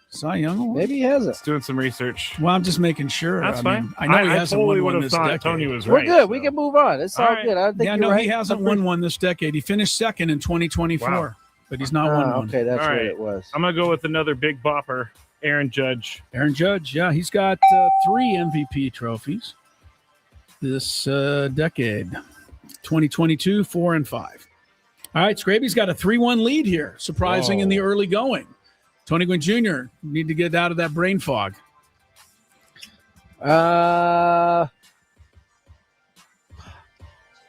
Cy Young Award? Maybe he hasn't. Just doing some research. Well, I'm just making sure. That's fine. I know he hasn't totally won would one have this thought decade. Tony was We're right. good. We can move on. It's all right. good. I think you're right. he hasn't won one this decade. He finished second in 2024, Wow. but he's not won one. Okay, that's All what right. it was. I'm gonna go with another big bopper, Aaron Judge. Aaron Judge, yeah, he's got 3 MVP trophies this decade. 2022, 4 and 5. All right, Scraby's got a 3-1 lead here. Surprising in the early going. Tony Gwynn Jr., need to get out of that brain fog.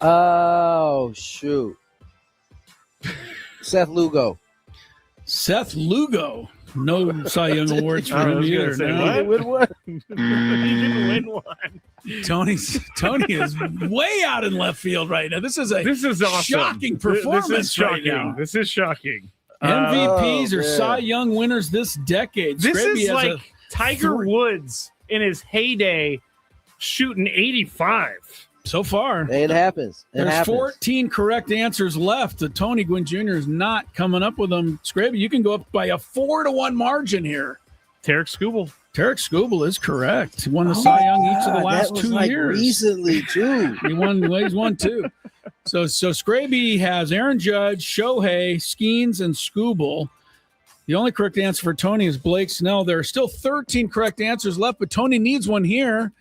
Oh, shoot. Seth Lugo. Seth Lugo. No Cy Young Awards for him either. No. What? He didn't win one. Tony is way out in left field right now. This is awesome. Shocking performance This is shocking. right now. This is shocking. MVPs or Cy Young winners this decade. This Scrappy is has like Tiger Woods in his heyday shooting 85. So far. It happens. There's 14 correct answers left. Tony Gwynn Jr. is not coming up with them. Scrappy, you can go up by a 4-1 margin here. Tarek Skubal. Tarek Skubal is correct. He won the Cy Young each of the last 2 years. Recently, too. He's won 2. So Scraby has Aaron Judge, Shohei, Skeens, and Skubal. The only correct answer for Tony is Blake Snell. There are still 13 correct answers left, but Tony needs one here,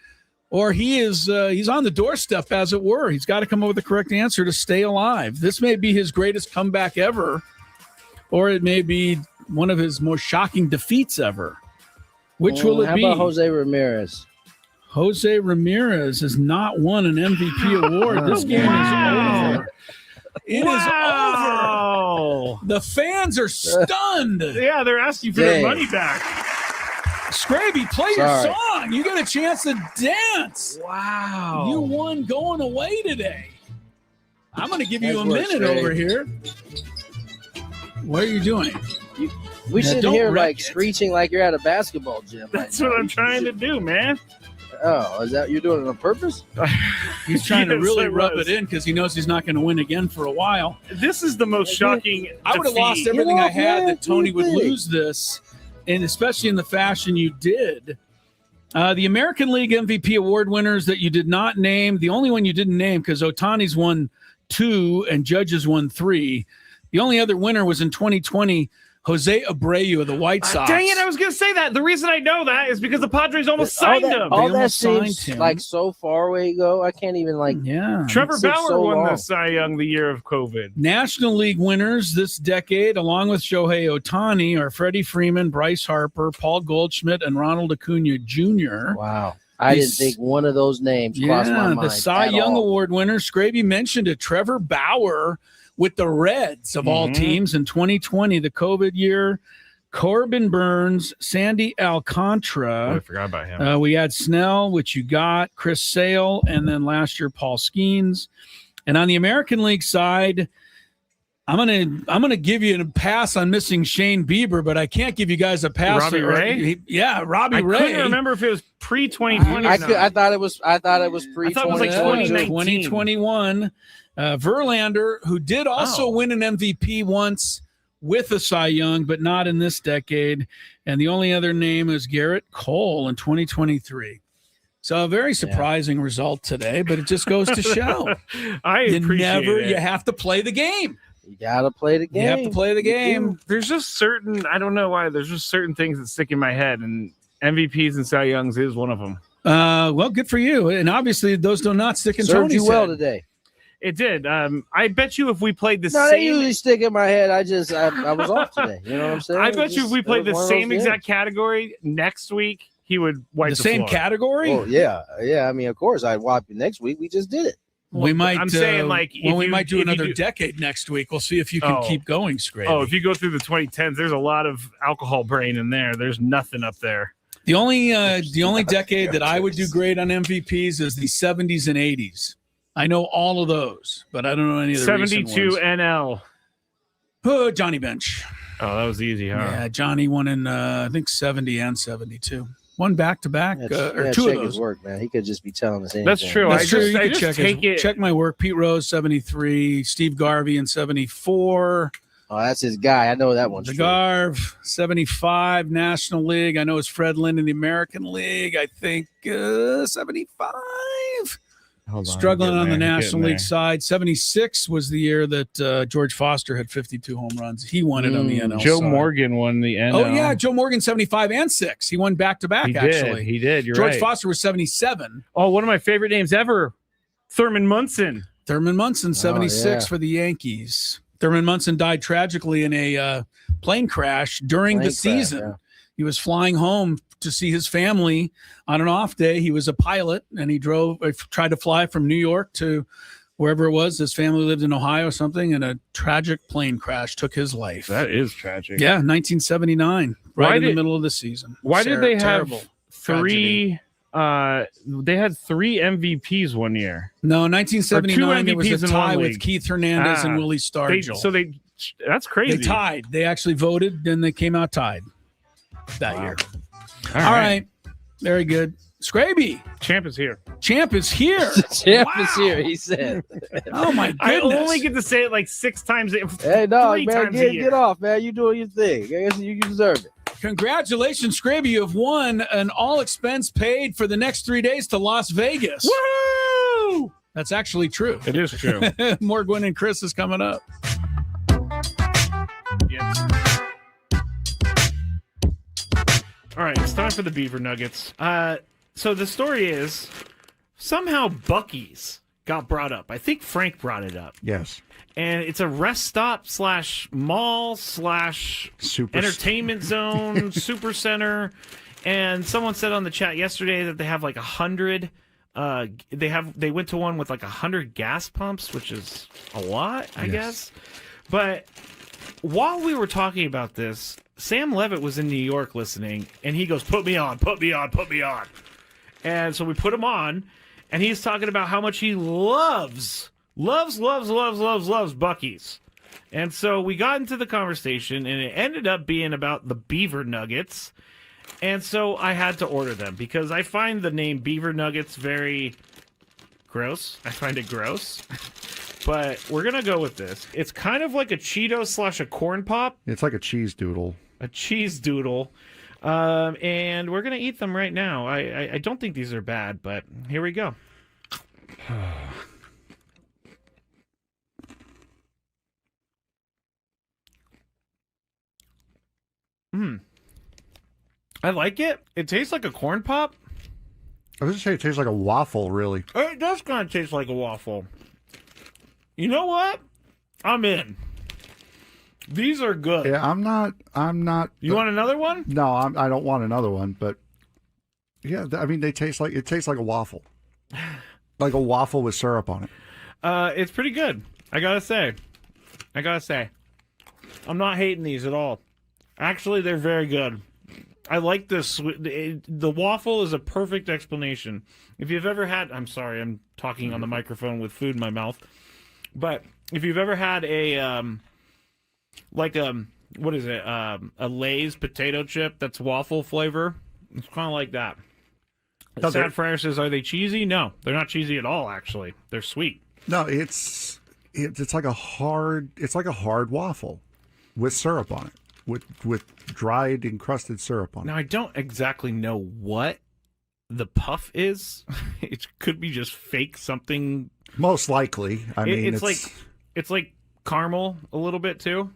or he's on the doorstep, as it were. He's got to come up with the correct answer to stay alive. This may be his greatest comeback ever, or it may be one of his most shocking defeats ever. Which will it be? How about Jose Ramirez? Jose Ramirez has not won an MVP award. This game is over. It is over. The fans are stunned. Yeah, they're asking for their money back. Scraby, play your song. You got a chance to dance. Wow. You won going away today. I'm going to give you a minute over here. What are you doing? We should hear like screeching like you're at a basketball gym. That's what I'm trying to do, man. Oh, is that you're doing it on purpose? He's trying to really rub it in because he knows he's not going to win again for a while. This is the most shocking. I would have lost everything I had that Tony would lose this, and especially in the fashion you did. The American League MVP award winners that you did not name, the only one you didn't name because Ohtani's won 2 and Judge's won 3. The only other winner was in 2020, Jose Abreu of the White Sox. Dang it, I was going to say that. The reason I know that is because the Padres almost signed him. All that seems like so far away ago. I can't even Trevor Bauer won the Cy Young the year of COVID. National League winners this decade, along with Shohei Ohtani, are Freddie Freeman, Bryce Harper, Paul Goldschmidt, and Ronald Acuna Jr. Wow. I didn't think one of those names crossed my mind. The Cy Young Award winner, Scraby mentioned it, Trevor Bauer with the Reds of all teams in 2020, the COVID year. Corbin Burns, Sandy Alcantara. I forgot about him. We had Snell, which you got, Chris Sale, and then last year Paul Skeens. And on the American League side, I'm gonna give you a pass on missing Shane Bieber, but I can't give you guys a pass. Robbie Ray? Robbie Ray. I couldn't remember if it was pre-2020. I thought it was pre-2020. I thought it was like 2021. Verlander, who did also win an MVP once with a Cy Young, but not in this decade. And the only other name is Garrett Cole in 2023. So a very surprising result today, but it just goes to show. You have to play the game. You got to play the game. You have to play the game. There's just I don't know why, there's just certain things that stick in my head, and MVPs and Cy Youngs is one of them. Well, good for you. And obviously those do not stick in Tony's head. Served you well today. It did. I bet you if we played the same... they usually stick in my head. I was off today. You know what I'm saying? I bet you if we played the same exact category next week, he would wipe the same floor. Category? Oh, yeah. I mean, of course, I'd wipe it next week. We just did it. We might. I'm saying, like, we might do another decade next week. We'll see if you can keep going straight. Oh, if you go through the 2010s, there's a lot of alcohol brain in there. There's nothing up there. The only decade that I would do great on MVPs is the 70s and 80s. I know all of those, but I don't know any of the 72 NL. Oh, Johnny Bench. Oh, that was easy, huh? Yeah, Johnny won in I think 70 and 72. One back to back, or two of those. His work, man. He could just be telling us anything. That's true. That's true. You I can just check my work. Pete Rose 73, Steve Garvey in 74. Oh, that's his guy. I know that one. DeGarve 75, National League. I know it's Fred Lynn in the American League. I think 75. Struggling on the National League side. 76 was the year that George Foster had 52 home runs. He won it on the NL Joe side. Morgan won the NL. Oh, yeah. Joe Morgan, 75 and 6. He won back-to-back, actually. He did. You're George right. Foster was 77. Oh, one of my favorite names ever, Thurman Munson. Thurman Munson, 76 for the Yankees. Thurman Munson died tragically in a plane crash during the season. Yeah. He was flying home to see his family on an off day. He was a pilot, and he tried to fly from New York to wherever it was. His family lived in Ohio or something, and a tragic plane crash took his life. That is tragic. Yeah, 1979, in the middle of the season. Why did they have three? They had 3 MVPs one year. No, 1979 there was a tie with league. Keith Hernandez and Willie Stargell. That's crazy. They tied. They actually voted, and they came out tied that year. All right. Very good. Scraby. Champ is here. Champ is here. Champ is here, he said. Oh, my goodness. I only get to say it like 6 times. Hey, no, man, get off, man. You doing your thing. I guess you deserve it. Congratulations, Scraby. You have won an all-expense paid for the next 3 days to Las Vegas. Woo! That's actually true. It is true. More Gwynn and Chris is coming up. Yes. All right, it's time for the Beaver Nuggets. So the story is somehow Buc-ee's got brought up. I think Frank brought it up. Yes. And it's a rest stop / mall / entertainment zone, super center. And someone said on the chat yesterday that they have like 100. They went to one with like 100 gas pumps, which is a lot, I guess. But while we were talking about this, Sam Levitt was in New York listening, and he goes, put me on. And so we put him on, and he's talking about how much he loves Buc-ee's. And so we got into the conversation, and it ended up being about the Beaver Nuggets. And so I had to order them because I find the name Beaver Nuggets very gross. I find it gross. But we're going to go with this. It's kind of like a Cheeto / a corn pop. It's like a cheese doodle. A cheese doodle. And we're gonna eat them right now. I don't think these are bad, but here we go. I like it. It tastes like a corn pop. I was just saying it tastes like a waffle, really. It does kind of taste like a waffle. You know what? I'm in. These are good. Yeah, I'm not. You want another one? No, I don't want another one. But yeah, I mean, it tastes like a waffle, like a waffle with syrup on it. It's pretty good. I gotta say, I'm not hating these at all. Actually, they're very good. I like this. The waffle is a perfect explanation. If you've ever had, I'm sorry, I'm talking on the microphone with food in my mouth, but if you've ever had a what is it? A Lay's potato chip that's waffle flavor. It's kind of like that. Sad Fryer says, "Are they cheesy?" No, they're not cheesy at all. Actually, they're sweet. No, it's like a hard waffle with syrup on it, with dried encrusted syrup on it. Now I don't exactly know what the puff is. It could be just fake something. Most likely. I mean, it's like caramel a little bit too.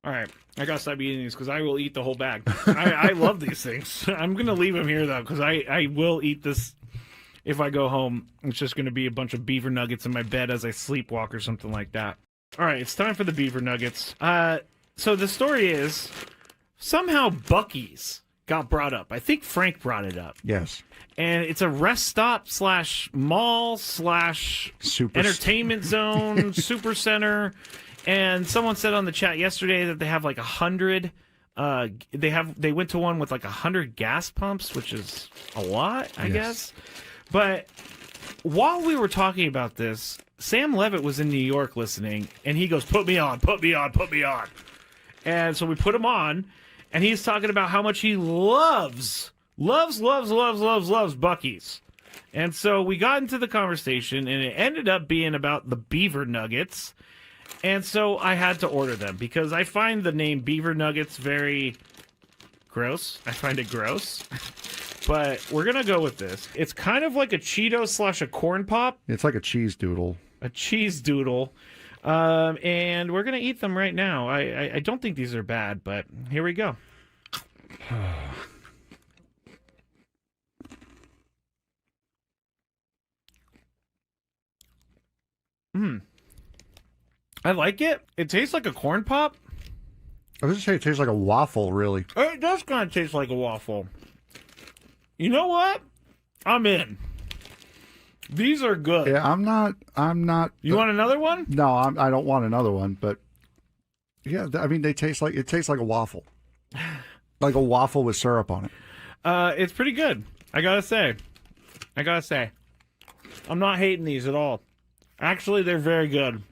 All right, I gotta stop eating these because I will eat the whole bag. I love these things. I'm gonna leave them here though because I will eat this if I go home. It's just gonna be a bunch of beaver nuggets in my bed as I sleepwalk or something like that. All right, it's time for the beaver nuggets. So the story is somehow Buc-ee's got brought up. I think Frank brought it up. Yes. And it's a rest stop / mall / entertainment zone, super center. And someone said on the chat yesterday that they have like 100. They went to one with like 100 gas pumps, which is a lot, I guess. But while we were talking about this, Sam Levitt was in New York listening, and he goes, "Put me on, put me on, put me on." And so we put him on, and he's talking about how much he loves Buc-ee's. And so we got into the conversation, and it ended up being about the beaver nuggets. And so I had to order them because I find the name Beaver Nuggets very gross. I find it gross. But we're going to go with this. It's kind of like a Cheeto / a corn pop. It's like a cheese doodle. A cheese doodle. And we're going to eat them right now. I don't think these are bad, but here we go. I like it. It tastes like a corn pop. I was just saying it tastes like a waffle, really. It does kind of taste like a waffle. You know what? I'm in. These are good. Yeah, I'm not. You want another one? No, I don't want another one. But yeah, I mean, it tastes like a waffle, like a waffle with syrup on it. It's pretty good. I gotta say, I'm not hating these at all. Actually, they're very good.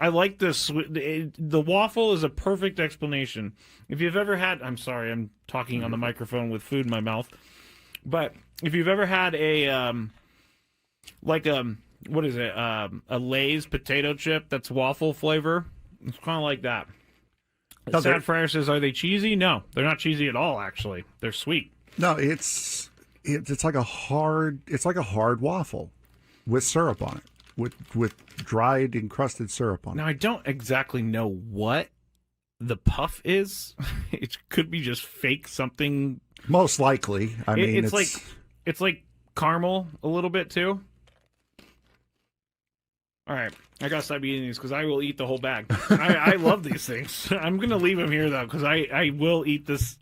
I like this. The waffle is a perfect explanation. If you've ever had, I'm sorry, I'm talking on the microphone with food in my mouth. But if you've ever had a what is it? A Lay's potato chip that's waffle flavor. It's kind of like that. Sad Fryer says, "Are they cheesy?" No, they're not cheesy at all. Actually, they're sweet. No, it's like a hard waffle with syrup on it, with dried encrusted syrup on it. Now I don't exactly know what the puff is. It could be just fake something. Most likely. I mean, it's like caramel a little bit too. All right, I gotta stop eating these because I will eat the whole bag. I love these things. I'm gonna leave them here though because I will eat this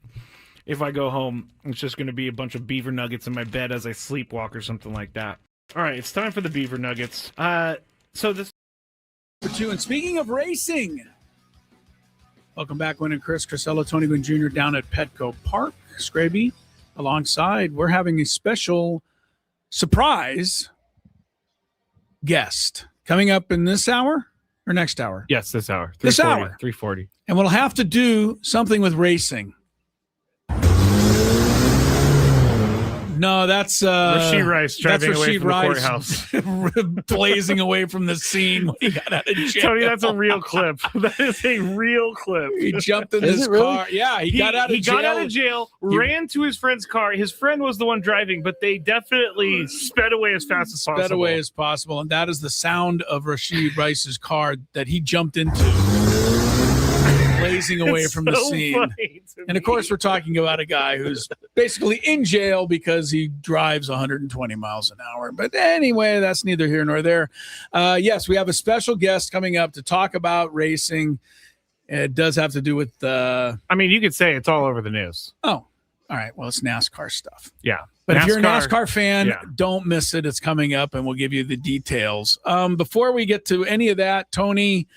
if I go home. It's just gonna be a bunch of beaver nuggets in my bed as I sleepwalk or something like that. All right, it's time for the beaver nuggets. So this. And speaking of racing, welcome back, Gwynn and Chris. Crisello, Tony Gwynn Jr. down at Petco Park. Scraby alongside. We're having a special surprise guest coming up in this hour or next hour? Yes, this hour. This hour. 3:40. And we'll have to do something with racing. No, that's Rasheed Rice driving away from the courthouse, blazing away from the scene when he got out of jail. Tony, that's a real clip. That is a real clip. He jumped in his car. Yeah, he got out of jail. Got out of jail, ran to his friend's car. His friend was the one driving, but they definitely sped away as fast as possible. Sped away as possible, and that is the sound of Rasheed Rice's car that he jumped into. Blazing away from the scene. And of course, we're talking about a guy who's basically in jail because he drives 120 miles an hour. But anyway, that's neither here nor there. Yes, we have a special guest coming up to talk about racing. It does have to do with I mean, you could say it's all over the news. Oh, all right. Well, it's NASCAR stuff. Yeah. But if you're a NASCAR fan, don't miss it. It's coming up, and we'll give you the details. Before we get to any of that, Tony,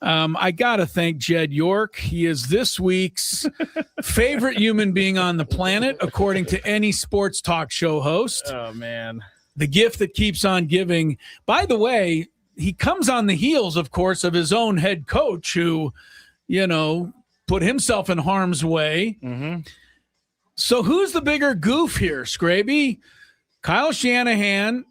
I got to thank Jed York. He is this week's favorite human being on the planet, according to any sports talk show host. Oh, man. The gift that keeps on giving. By the way, he comes on the heels, of course, of his own head coach who, put himself in harm's way. Mm-hmm. So who's the bigger goof here, Scraby? Kyle Shanahan,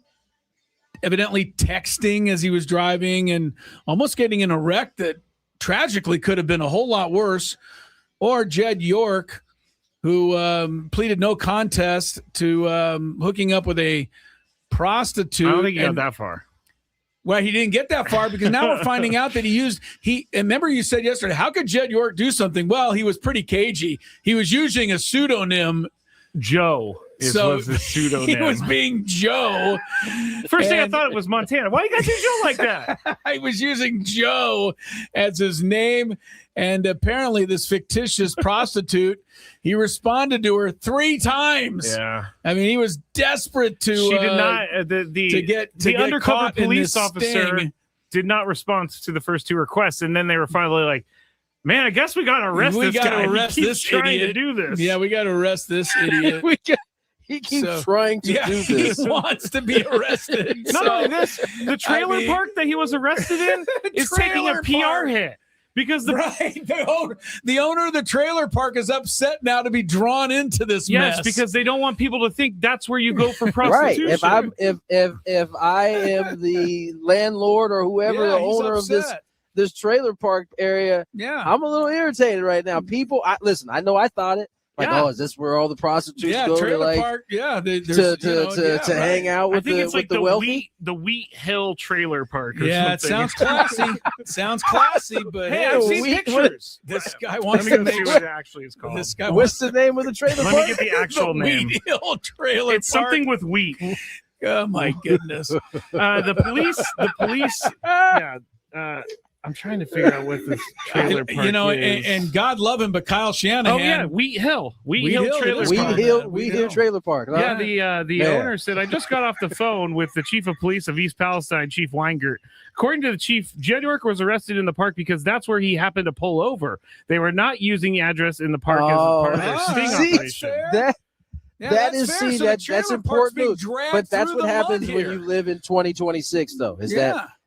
evidently texting as he was driving and almost getting in a wreck that tragically could have been a whole lot worse, or Jed York, who pleaded no contest to hooking up with a prostitute. I don't think he got that far. Well, he didn't get that far because now we're finding out that remember you said yesterday, how could Jed York do something? Well, he was pretty cagey. He was using a pseudonym. Joe. Was his pseudonym. He was being Joe. First thing I thought it was Montana. Why you got to do Joe like that? I was using Joe as his name, and apparently this fictitious prostitute, he responded to her 3 times. Yeah. I mean, he was desperate to. She did not. The undercover police officer did not respond to the first 2 requests, and then they were finally like, "Man, I guess we got to arrest this guy. Arrest he keeps this trying idiot. to do this. Yeah, we got to arrest this idiot." He keeps trying to do this. He wants to be arrested. Not only this, the trailer park that he was arrested in is taking a PR hit because the owner of the trailer park is upset now to be drawn into this mess. Yes, because they don't want people to think that's where you go for prostitution. Right. If I am the landlord or whoever the owner of this trailer park area, I'm a little irritated right now. People, listen, I know I thought it. Like, is this where all the prostitutes go trailer to park? Yeah, to hang out with the wealthy? The Wheat Hill Trailer Park. It sounds classy. But hey, I've seen pictures. This guy wants to make see what it actually is called. This guy What's the name of the trailer park? Let me get the actual name. Wheat Hill Trailer It's Park. something with wheat. Oh my goodness. The police. I'm trying to figure out what this trailer park is. And God love him, but Kyle Shanahan. Oh yeah, Wheat Hill Trailer Park. Wheat Hill Trailer Park. Yeah, the owner said, I just got off the phone with the chief of police of East Palestine, Chief Weingart. According to the chief, Jed York was arrested in the park because that's where he happened to pull over. They were not using the address in the park as part of their sting operation. That's important news. But that's what happens when you live in 2026, though.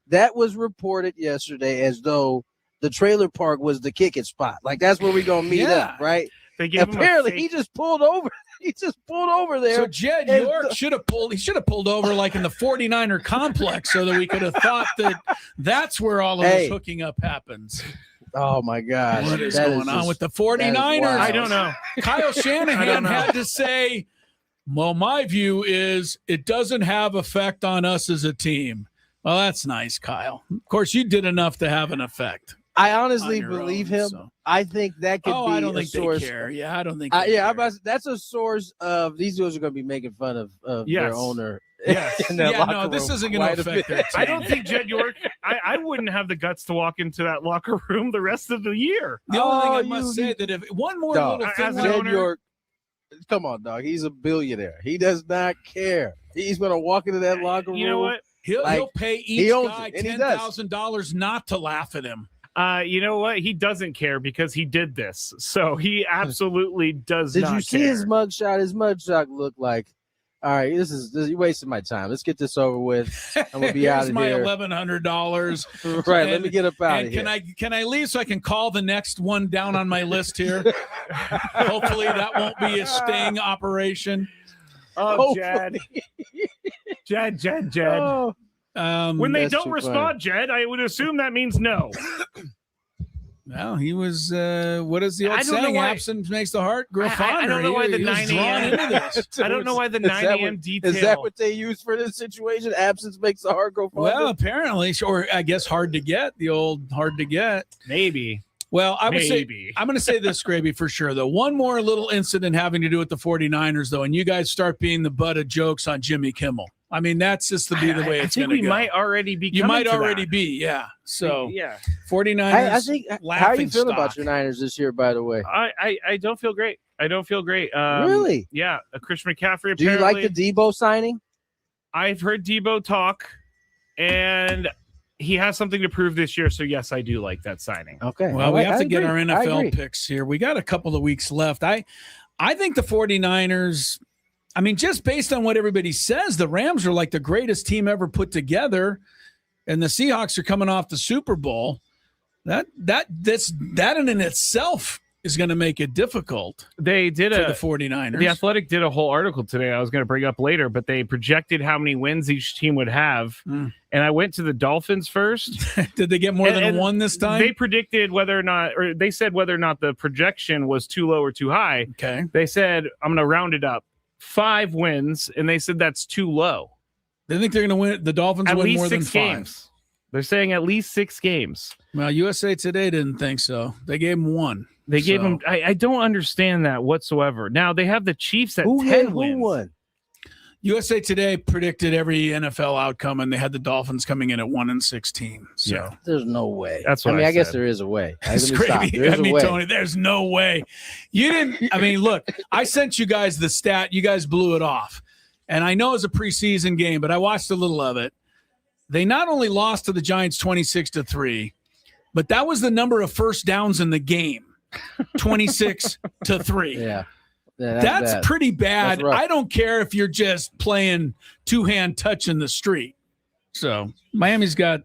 That was reported yesterday as though the trailer park was the kicking spot. Like, that's where we're going to meet up, right? Apparently, he just pulled over. He just pulled over there. So Jed York should have pulled over like in the 49er complex so that we could have thought that that's where all of this hooking up happens. Oh, my gosh. What is going on with the 49ers? I don't know. Kyle Shanahan had to say, well, my view is it doesn't have effect on us as a team. Well, that's nice, Kyle. Of course, you did enough to have an effect. I honestly believe him. So. I think that could be I don't a think source. They care. Yeah, I don't think. That's a source of these guys are going to be making fun of their owner. Yes. This isn't going to affect their team. I don't think Jed York. I wouldn't have the guts to walk into that locker room the rest of the year. The only thing I must say that if one more little thing, as an Jed owner, York, come on, dog. He's a billionaire. He does not care. He's going to walk into that locker room. You know what? He'll pay each guy $10,000 not to laugh at him. You know what? He doesn't care because he did this. So he absolutely does not care. Did you see his mugshot? His mugshot looked like, all right, you're wasting my time. Let's get this over with. I'm gonna be out of here. Here's my $1,100. Right, let me get up out of here. Can I leave so I can call the next one down on my list here? Hopefully that won't be a sting operation. Oh, Jed. Jed. Oh, When they That's don't too respond, Jed, I would assume that means no. Well, he was. What is the I old don't know saying? why- Absence makes the heart grow fonder. I don't know why the He was 9 drawn a.m. into this. I don't know why the 9 a.m. detail. Is that what they use for this situation? Absence makes the heart go fonder? Well, apparently, or I guess hard to get. The old hard to get. Maybe. Well, I would say Maybe. I'm going to say this, Gravy, for sure, though. One more little incident having to do with the 49ers, though, and you guys start being the butt of jokes on Jimmy Kimmel. I mean, that's just to be the way it's going to go. we might already be. You might coming to already that. be, yeah. So, Yeah. 49ers. I think. How are you laughing feeling about stock. your Niners this year? By the way, I don't feel great. Really? Yeah. Christian McCaffrey. Do you like the apparently- Debo signing? I've heard Debo talk, and he has something to prove this year. So yes, I do like that signing. Okay. Well, we have to get our I NFL agree. picks here. We got a couple of weeks left. I think the 49ers, I mean, just based on what everybody says, the Rams are like the greatest team ever put together, and the Seahawks are coming off the Super Bowl. That in itself is going to make it difficult They did for the 49ers. The Athletic did a whole article today I was going to bring up later, but they projected how many wins each team would have. Mm. And I went to the Dolphins first. Did they get more than And one this time? They predicted whether or not, or they said whether or not the projection was too low or too high. Okay. They said, I'm going to round it up. 5 wins, and they said that's too low. They think they're going to win. The Dolphins At win least more than 6 5. games. They're saying at least 6 games. Well, USA Today didn't think so. They gave him 1. They gave So- them. I don't understand that whatsoever. Now they have the Chiefs at Who 10 won? wins. Who won? USA Today predicted every NFL outcome, and they had the Dolphins coming in at 1-16. So Yeah. There's no way. That's what I mean. I I guess said. there is a way. it's Let me stop. crazy. There is I a mean, way. Tony, there's no way. You didn't. I mean, look, I sent you guys the stat. You guys blew it off. And I know it was a preseason game, but I watched a little of it. They not only lost to the Giants 26-3, but that was the number of first downs in the game, 26-3. Yeah. That's bad. pretty bad. That's rough. I don't care if you're just playing two-hand touch in the street. So Miami's got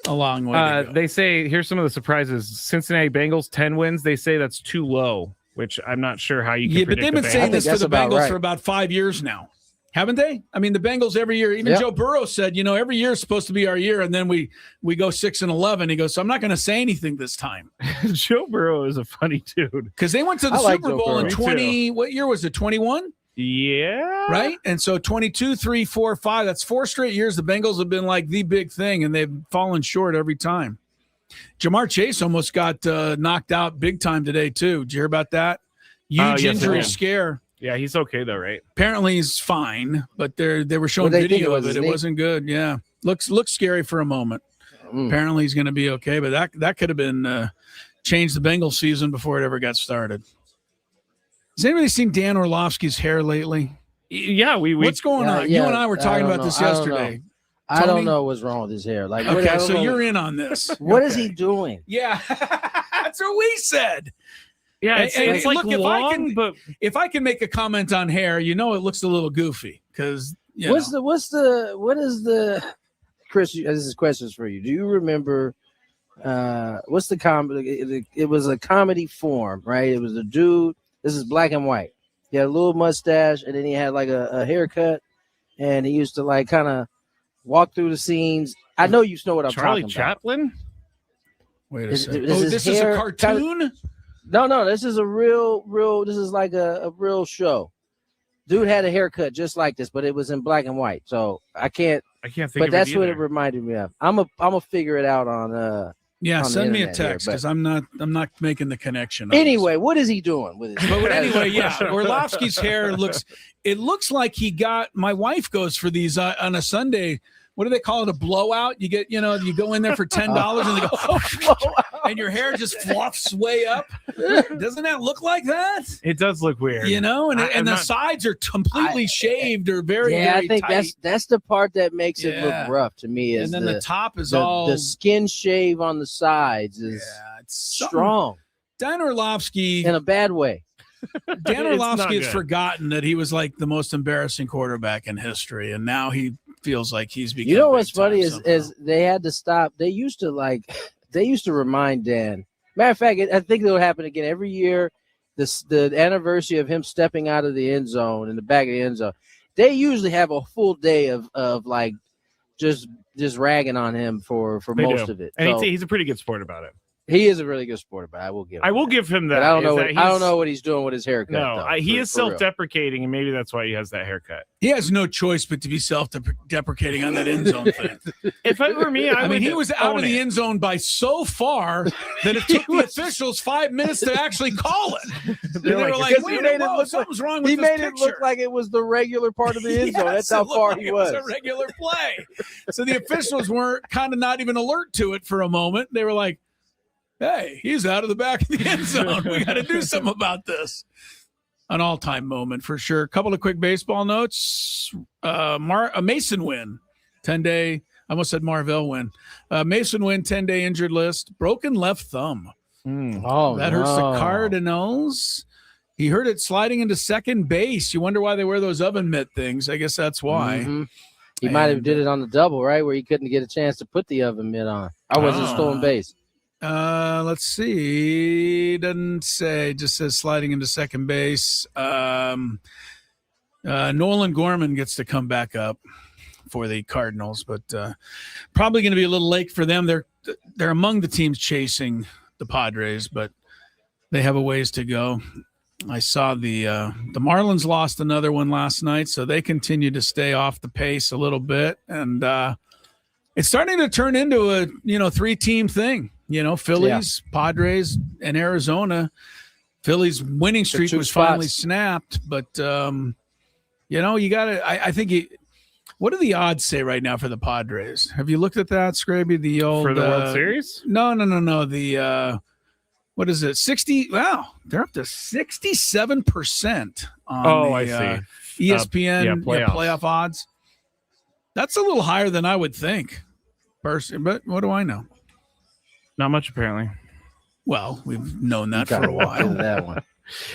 a long way to go. They say here's some of the surprises. Cincinnati Bengals 10 wins. They say that's too low, which I'm not sure how you can. Yeah, but predict they've been the saying Bengals. this for that's the about Bengals right. for about 5 years now, haven't they? I mean, the Bengals every year. Even Yep. Joe Burrow said, every year is supposed to be our year, and then we go 6-11. He goes, so I'm not going to say anything this time Joe Burrow is a funny dude. because they went to the I like Super Joe Bowl in Burrow. 20. What year was it? 21. Yeah. Right? And so 22, 3, 4, 5, that's 4 straight years the Bengals have been like the big thing, and they've fallen short every time. Jamar Chase almost got knocked out big time today, too. Did you hear about that? Huge yes, I injury did. scare. Yeah, he's okay though, right? Apparently he's fine, but they were showing What'd they think video it of was, it. It his knee? wasn't good. Yeah. Looks scary for a moment. Apparently he's going to be okay, but that could have been changed the Bengals season before it ever got started. Has anybody seen Dan Orlovsky's hair lately? Yeah, we What's going on? You yeah, and I were I talking don't about know. this I don't yesterday. I Tony? don't know what's wrong with his hair. Like, I Okay, don't so know. you're in on this. What is he doing? Yeah, that's what we said. Yeah, it's, And it's like look, if I long, can- but If I can make a comment on hair, it looks a little goofy because What is the Chris? This is questions for you. Do you remember? What's the comedy? It was a comedy form, right? It was a dude. This is black and white. He had a little mustache, and then he had like a haircut, and he used to like kind of walk through the scenes. I know you know what I'm Charlie talking Chaplin. Wait a Is- second. is Oh, his this is a hair cartoon? about. No, this is a real. This is like a real show. Dude had a haircut just like this, but it was in black and white. So I can't. think. But of that's it what either. it reminded me of. I'm a figure it out on. Yeah, on the send me a internet here, text but- because I'm not making the connection. on Anyway, what is he doing with his? this. But anyway, yeah, Orlovsky's hair looks like he got. My wife goes for these on a Sunday. What do they call it? A blowout? You get, you go in there for $10 and they go, and your hair just fluffs way up. Doesn't that look like that? It does look weird. And I'm the not- sides are completely shaved or very, Yeah, very I think tight. that's the part that makes it Yeah. look rough to me. Is And then the top is the, all the skin shave on the sides is it's something- strong Dan Orlovsky. in a bad way. Dan It's Orlovsky not has good. forgotten that he was like the most embarrassing quarterback in history, and now he feels like he's become. You know what's big time funny somehow. is they had to stop. They used to remind Dan. Matter of fact, I think it'll happen again every year. the anniversary of him stepping out of the end zone in the back of the end zone, they usually have a full day of like just ragging on him for most of it. And so, he's a pretty good sport about it. he is a really good sport, but I will give him that. But I don't know what he's doing with his haircut. No, he is self-deprecating, and maybe that's why he has that haircut. He has no choice but to be self-deprecating on that end zone thing. If it were me, I mean, he was out of the end zone by so far that it took the officials 5 minutes to actually call it. They were like, wait, something's wrong with this picture. He made it look like it was the regular part of the end zone. That's how far he was. It was a regular play. So the officials weren't kind of not even alert to it for a moment. They were like, hey, he's out of the back of the end zone. We got to do something about this. An all-time moment for sure. A couple of quick baseball notes. A Mason win, 10-day. I almost said Marvell win. Mason win, 10-day injured list. Broken left thumb. That hurts the Cardinals. He hurt it sliding into second base. You wonder why they wear those oven mitt things. I guess that's why. Mm-hmm. He might have did it on the double, right, where he couldn't get a chance to put the oven mitt on. I wasn't stolen base. Let's see. Doesn't say. Just says sliding into second base. Nolan Gorman gets to come back up for the Cardinals, but probably going to be a little late for them. They're among the teams chasing the Padres, but they have a ways to go. I saw the Marlins lost another one last night, so they continue to stay off the pace a little bit, and it's starting to turn into a 3-team thing. Phillies, Padres, and Arizona. Phillies' winning streak was finally snapped, but you got to. I think. What do the odds say right now for the Padres? Have you looked at that, Scraby? The old for the World Series? No. The what is it? 60. Wow, they're up to 67% on I see. ESPN playoff odds. That's a little higher than I would think, personally. But what do I know? Not much, apparently. Well, we've known that for a while. That one.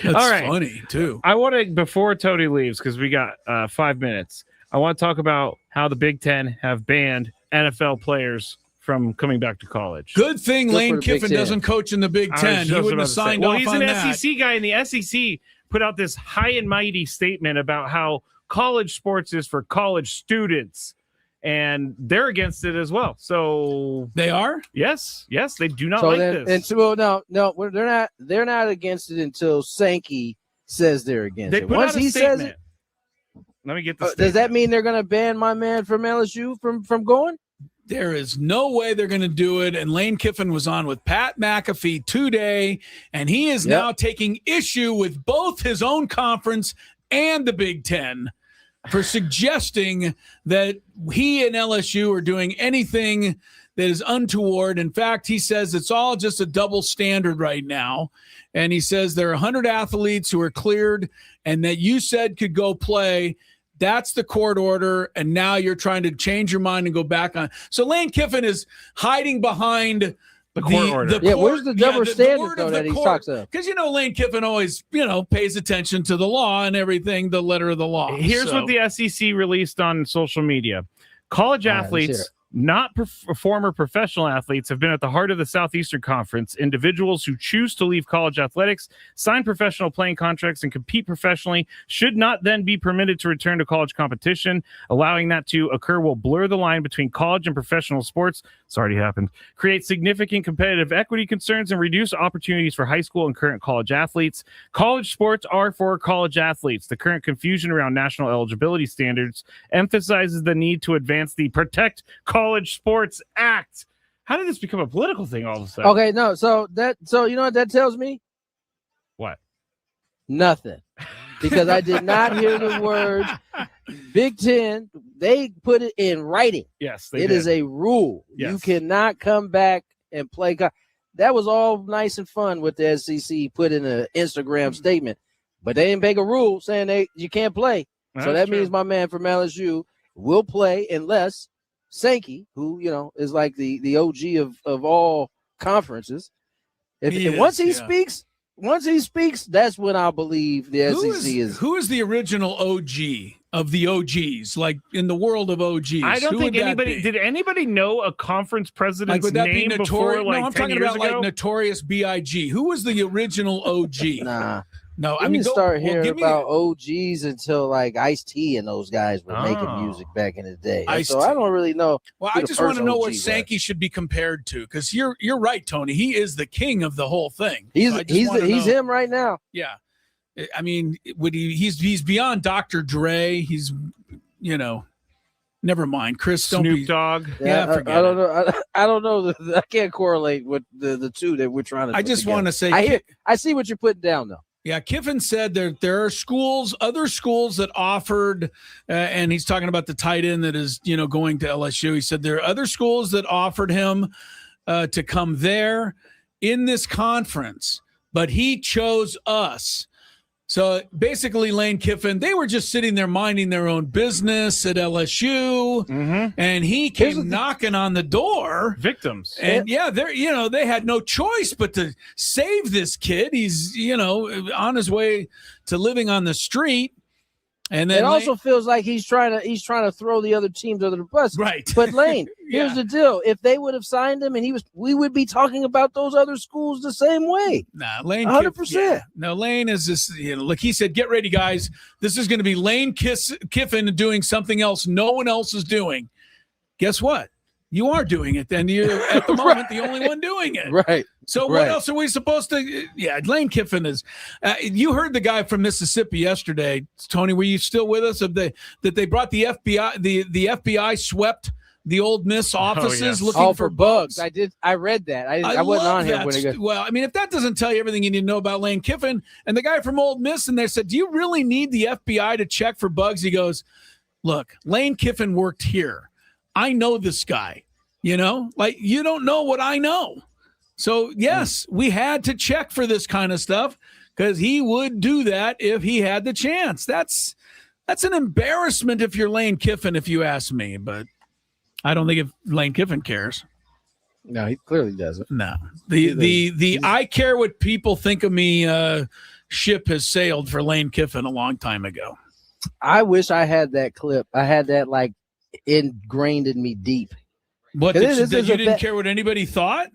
That's all right. Funny, too. I want to, before Tony leaves, because we got 5 minutes, I want to talk about how the Big Ten have banned NFL players from coming back to college. Good thing Lane Kiffin doesn't coach in the Big Ten. He wouldn't have signed off on that. Well, he's an SEC guy, and the SEC put out this high and mighty statement about how college sports is for college students. And they're against it as well. So they are? Yes, they do not like this. And so, no, they're not against it until Sankey says they're against it. Once he says it, let me get this. Does that mean they're going to ban my man from LSU from going? There is no way they're going to do it. And Lane Kiffin was on with Pat McAfee today, and he is now taking issue with both his own conference and the Big Ten for suggesting that he and LSU are doing anything that is untoward. In fact, he says it's all just a double standard right now. And he says there are 100 athletes who are cleared and that you said could go play. That's the court order. And now you're trying to change your mind and go back on. So Lane Kiffin is hiding behind the court order. Where's the double standard though that he talks of? Because Lane Kiffin always pays attention to the law and everything, the letter of the law. Here's what the SEC released on social media: college athletes, not former professional athletes, have been at the heart of the Southeastern Conference. Individuals who choose to leave college athletics, sign professional playing contracts, and compete professionally should not then be permitted to return to college competition. Allowing that to occur will blur the line between college and professional sports. It's already happened. Create significant competitive equity concerns and reduce opportunities for high school and current college athletes. College sports are for college athletes. The current confusion around national eligibility standards emphasizes the need to advance the Protect College Sports Act. How did this become a political thing all of a sudden? Okay, no. So you know what that tells me? What? Nothing. Because I did not hear the words Big Ten. They put it in writing. Yes, it is a rule. Yes. You cannot come back and play. That was all nice and fun with the SEC put in an Instagram statement, but they didn't make a rule saying you can't play. So that means my man from LSU will play unless Sankey, who is like the OG of all conferences, once he speaks, that's when I believe the SEC is. Who is the original OG of the OGs? Like in the world of OGs, I don't think anybody did. Anybody know a conference president's would that name be before? No, I'm talking about like Notorious B.I.G. Who was the original OG? Nah, No, I didn't start hearing about OGs until like Ice-T and those guys were making music back in the day. So I don't really know. Well, I just want to know what Sankey should be compared to, because you're right, Tony. He is the king of the whole thing. He's him right now. Yeah, I mean, he's beyond Dr. Dre. He's, never mind, Chris. Snoop Dogg. Yeah, forget I don't know. I don't know. I can't correlate with the two that we're trying to. I just want to say, I see what you're putting down, though. Yeah, Kiffin said there are other schools that offered, and he's talking about the tight end that is, going to LSU. He said there are other schools that offered him to come there in this conference, but he chose us. So basically, Lane Kiffin, they were just sitting there minding their own business at LSU, and he came knocking on the door. Victims. And they had no choice but to save this kid. He's, on his way to living on the street. And then it also feels like he's trying to throw the other teams under the bus. Right. But Lane, here's the deal. If they would have signed him and we would be talking about those other schools the same way. Nah, Lane 100%. Yeah. No, Lane is this, like he said, get ready, guys. This is going to be Lane Kiffin doing something else no one else is doing. Guess what? You are doing it. Then you're at the moment the only one doing it. Right. So what else are we supposed to? Yeah, Lane Kiffin is. You heard the guy from Mississippi yesterday, Tony. Were you still with us? That they brought the FBI. The FBI swept the Old Miss offices looking for bugs. I did. I read that. I wasn't on here when it got. Well, I mean, if that doesn't tell you everything you need to know about Lane Kiffin and the guy from Old Miss, and they said, "Do you really need the FBI to check for bugs?" He goes, "Look, Lane Kiffin worked here. I know this guy. You don't know what I know." So, yes, we had to check for this kind of stuff because he would do that if he had the chance. That's an embarrassment if you're Lane Kiffin, if you ask me. But I don't think if Lane Kiffin cares. No, he clearly doesn't. No. The I care what people think of me ship has sailed for Lane Kiffin a long time ago. I wish I had that clip. I had that, ingrained in me deep. What, you didn't care what anybody thought?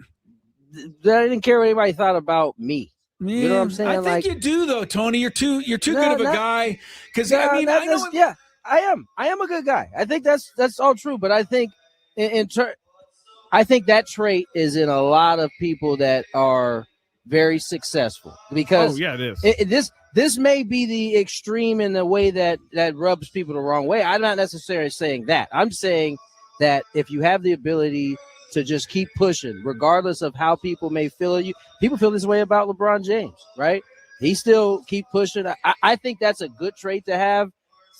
I didn't care what anybody thought about me. Yeah, you know what I'm saying? I think you do, though, Tony. You're too good of a guy. Because I am a good guy. I think that's all true. But I think I think that trait is in a lot of people that are very successful. Because it is. This may be the extreme in the way that rubs people the wrong way. I'm not necessarily saying that. I'm saying that if you have the ability to just keep pushing, regardless of how people may feel you. People feel this way about LeBron James, right? He still keep pushing. I think that's a good trait to have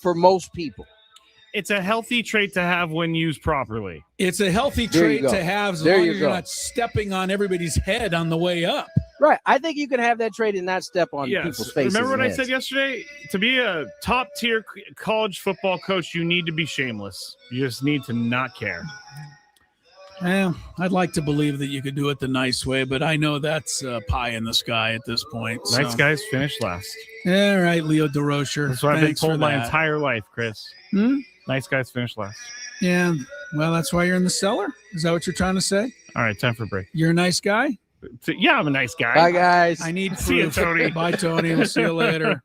for most people. It's a healthy trait to have when used properly. It's a healthy trait to have as long as you're not stepping on everybody's head on the way up. Right. I think you can have that trait and not step on people's faces. Remember what I said yesterday? To be a top-tier college football coach, you need to be shameless. You just need to not care. Well, I'd like to believe that you could do it the nice way, but I know that's pie in the sky at this point. So. Nice guys finish last. All right, Leo DeRocher. That's what I've been told my entire life, Chris. Nice guys finish last. Yeah, well, that's why you're in the cellar? Is that what you're trying to say? All right, time for a break. You're a nice guy? Yeah, I'm a nice guy. Bye, guys. I need proof. See you, Tony. Bye, Tony. We'll see you later.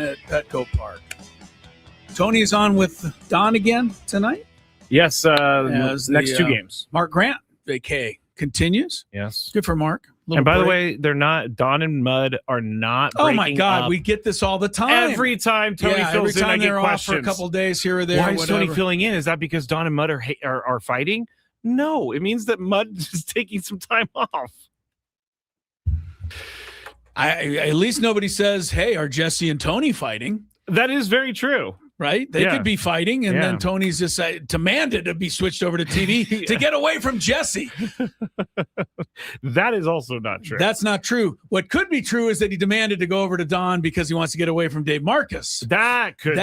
at Petco Park. Tony is on with Don again tonight. Yes, next 2 games. Mark Grant vacay continues. Yes. Good for Mark. And by the way, they're not. Don and Mud are not. Oh my God, up. we get this all the time. Every time Tony fills every time in, I get they're questions. off for a couple days here or there. Why is Tony filling in? Is that because Don and Mud are fighting? No, it means that Mud is taking some time off. At least nobody says, "Hey, are Jesse and Tony fighting?" That is very true. Right? They could be fighting, and then Tony's just demanded to be switched over to TV to get away from Jesse. That is also not true. That's not true. What could be true is that he demanded to go over to Don because he wants to get away from Dave Marcus. That could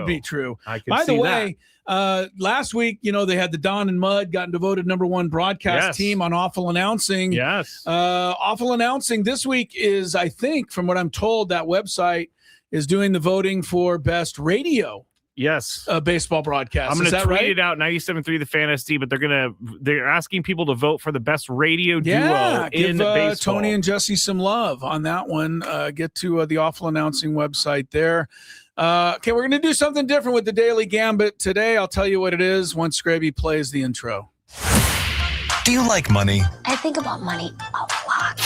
be true. By the way, last week, they had the Don and Mud gotten devoted #1 broadcast team on Awful Announcing. Yes. Awful Announcing this week is, I think, from what I'm told, that website is doing the voting for best radio. Yes. Baseball broadcast. I'm going to tweet it out, 97.3 the Fan SD, but they're asking people to vote for the best radio duo in baseball. Tony and Jesse some love on that one. Get to the Awful Announcing website there. Okay, we're going to do something different with the Daily Gambit today. I'll tell you what it is once Scraby plays the intro. Do you like money? I think about money a lot.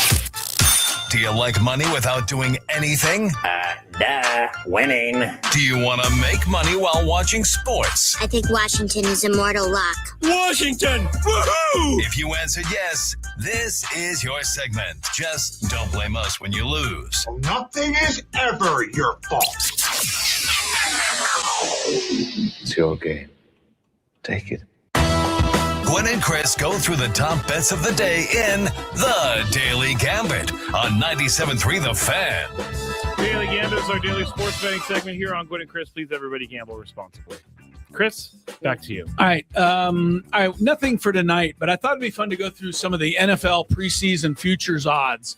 Do you like money without doing anything? Winning. Do you want to make money while watching sports? I think Washington is a mortal lock. Washington! Woohoo! If you answered yes, this is your segment. Just don't blame us when you lose. Nothing is ever your fault. It's your game. Take it. Gwynn and Chris go through the top bets of the day in The Daily Gambit on 97.3 The Fan. Daily Gambit is our daily sports betting segment here on Gwynn and Chris. Please, everybody, gamble responsibly. Chris, back to you. All right. Nothing for tonight, but I thought it'd be fun to go through some of the NFL preseason futures odds.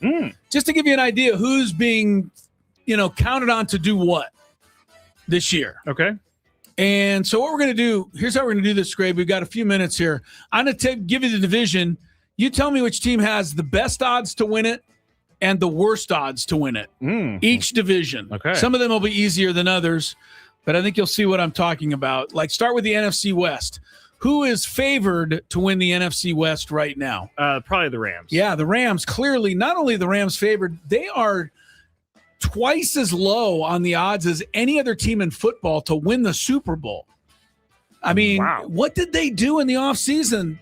Just to give you an idea who's being, counted on to do what this year. Okay. And so what we're going to do, here's how we're going to do this, Greg. We've got a few minutes here. I'm going to give you the division. You tell me which team has the best odds to win it and the worst odds to win it. Each division. Okay. Some of them will be easier than others, but I think you'll see what I'm talking about. Like, start with the NFC West. Who is favored to win the NFC West right now? Probably the Rams. Yeah, the Rams. Clearly, not only the Rams favored, they are twice as low on the odds as any other team in football to win the Super Bowl. I mean, What did they do in the offseason?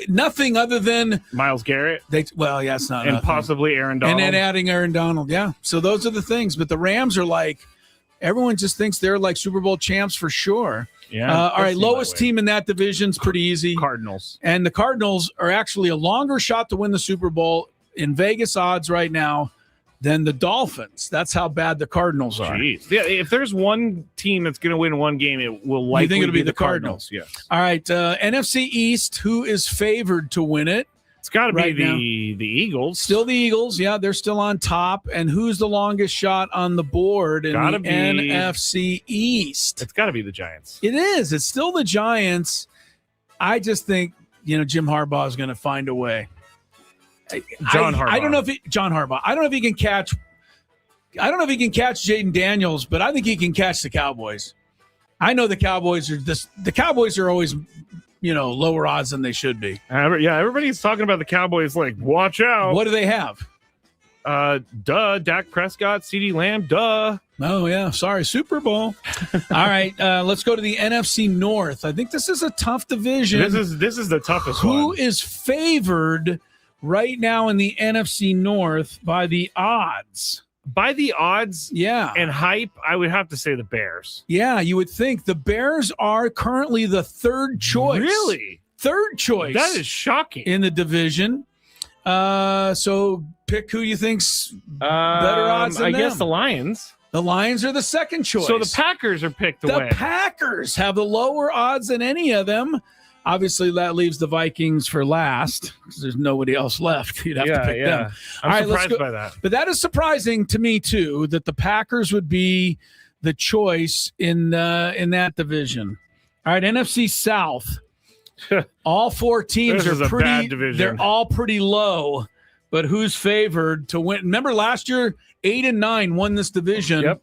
Nothing other than Myles Garrett. It's not and nothing. Possibly Aaron Donald. And then adding Aaron Donald. Yeah. So those are the things. But the Rams are like, everyone just thinks they're like Super Bowl champs for sure. Yeah. All right. Lowest team in that division's pretty easy. Cardinals. And the Cardinals are actually a longer shot to win the Super Bowl in Vegas odds right now than the Dolphins. That's how bad the Cardinals are. Jeez. Yeah, if there's one team that's going to win one game, it will likely you think it'll be the Cardinals. Yes. All right, NFC East, who is favored to win it? It's got to be the Eagles. Still the Eagles. Yeah, they're still on top. And who's the longest shot on the board in the NFC East? It's got to be the Giants. It is. It's still the Giants. I just think, Jim Harbaugh is going to find a way. John Harbaugh. I don't know if John Harbaugh. I don't know if he can catch. I don't know if he can catch Jaden Daniels, but I think he can catch the Cowboys. I know the Cowboys are the Cowboys are always, lower odds than they should be. Everybody's talking about the Cowboys. Like, watch out. What do they have? Dak Prescott, CeeDee Lamb. Oh yeah, sorry, Super Bowl. All right, let's go to the NFC North. I think this is a tough division. This is the toughest one. Who is favored right now in the NFC North by the odds? By the odds, yeah, and hype, I would have to say the Bears. Yeah, you would think the Bears are currently the third choice. Really? Third choice. That is shocking. In the division. So pick who you think's better odds than I them. guess the Lions. The Lions are the second choice. So the Packers are picked to win. The Packers have the lower odds than any of them. Obviously, that leaves the Vikings for last because there's nobody else left. You'd have to pick them. I'm surprised by that. But that is surprising to me, too, that the Packers would be the choice in that division. All right, NFC South. All four teams are pretty bad division. They're all pretty low, but who's favored to win? Remember last year, 8 and 9 won this division. Yep.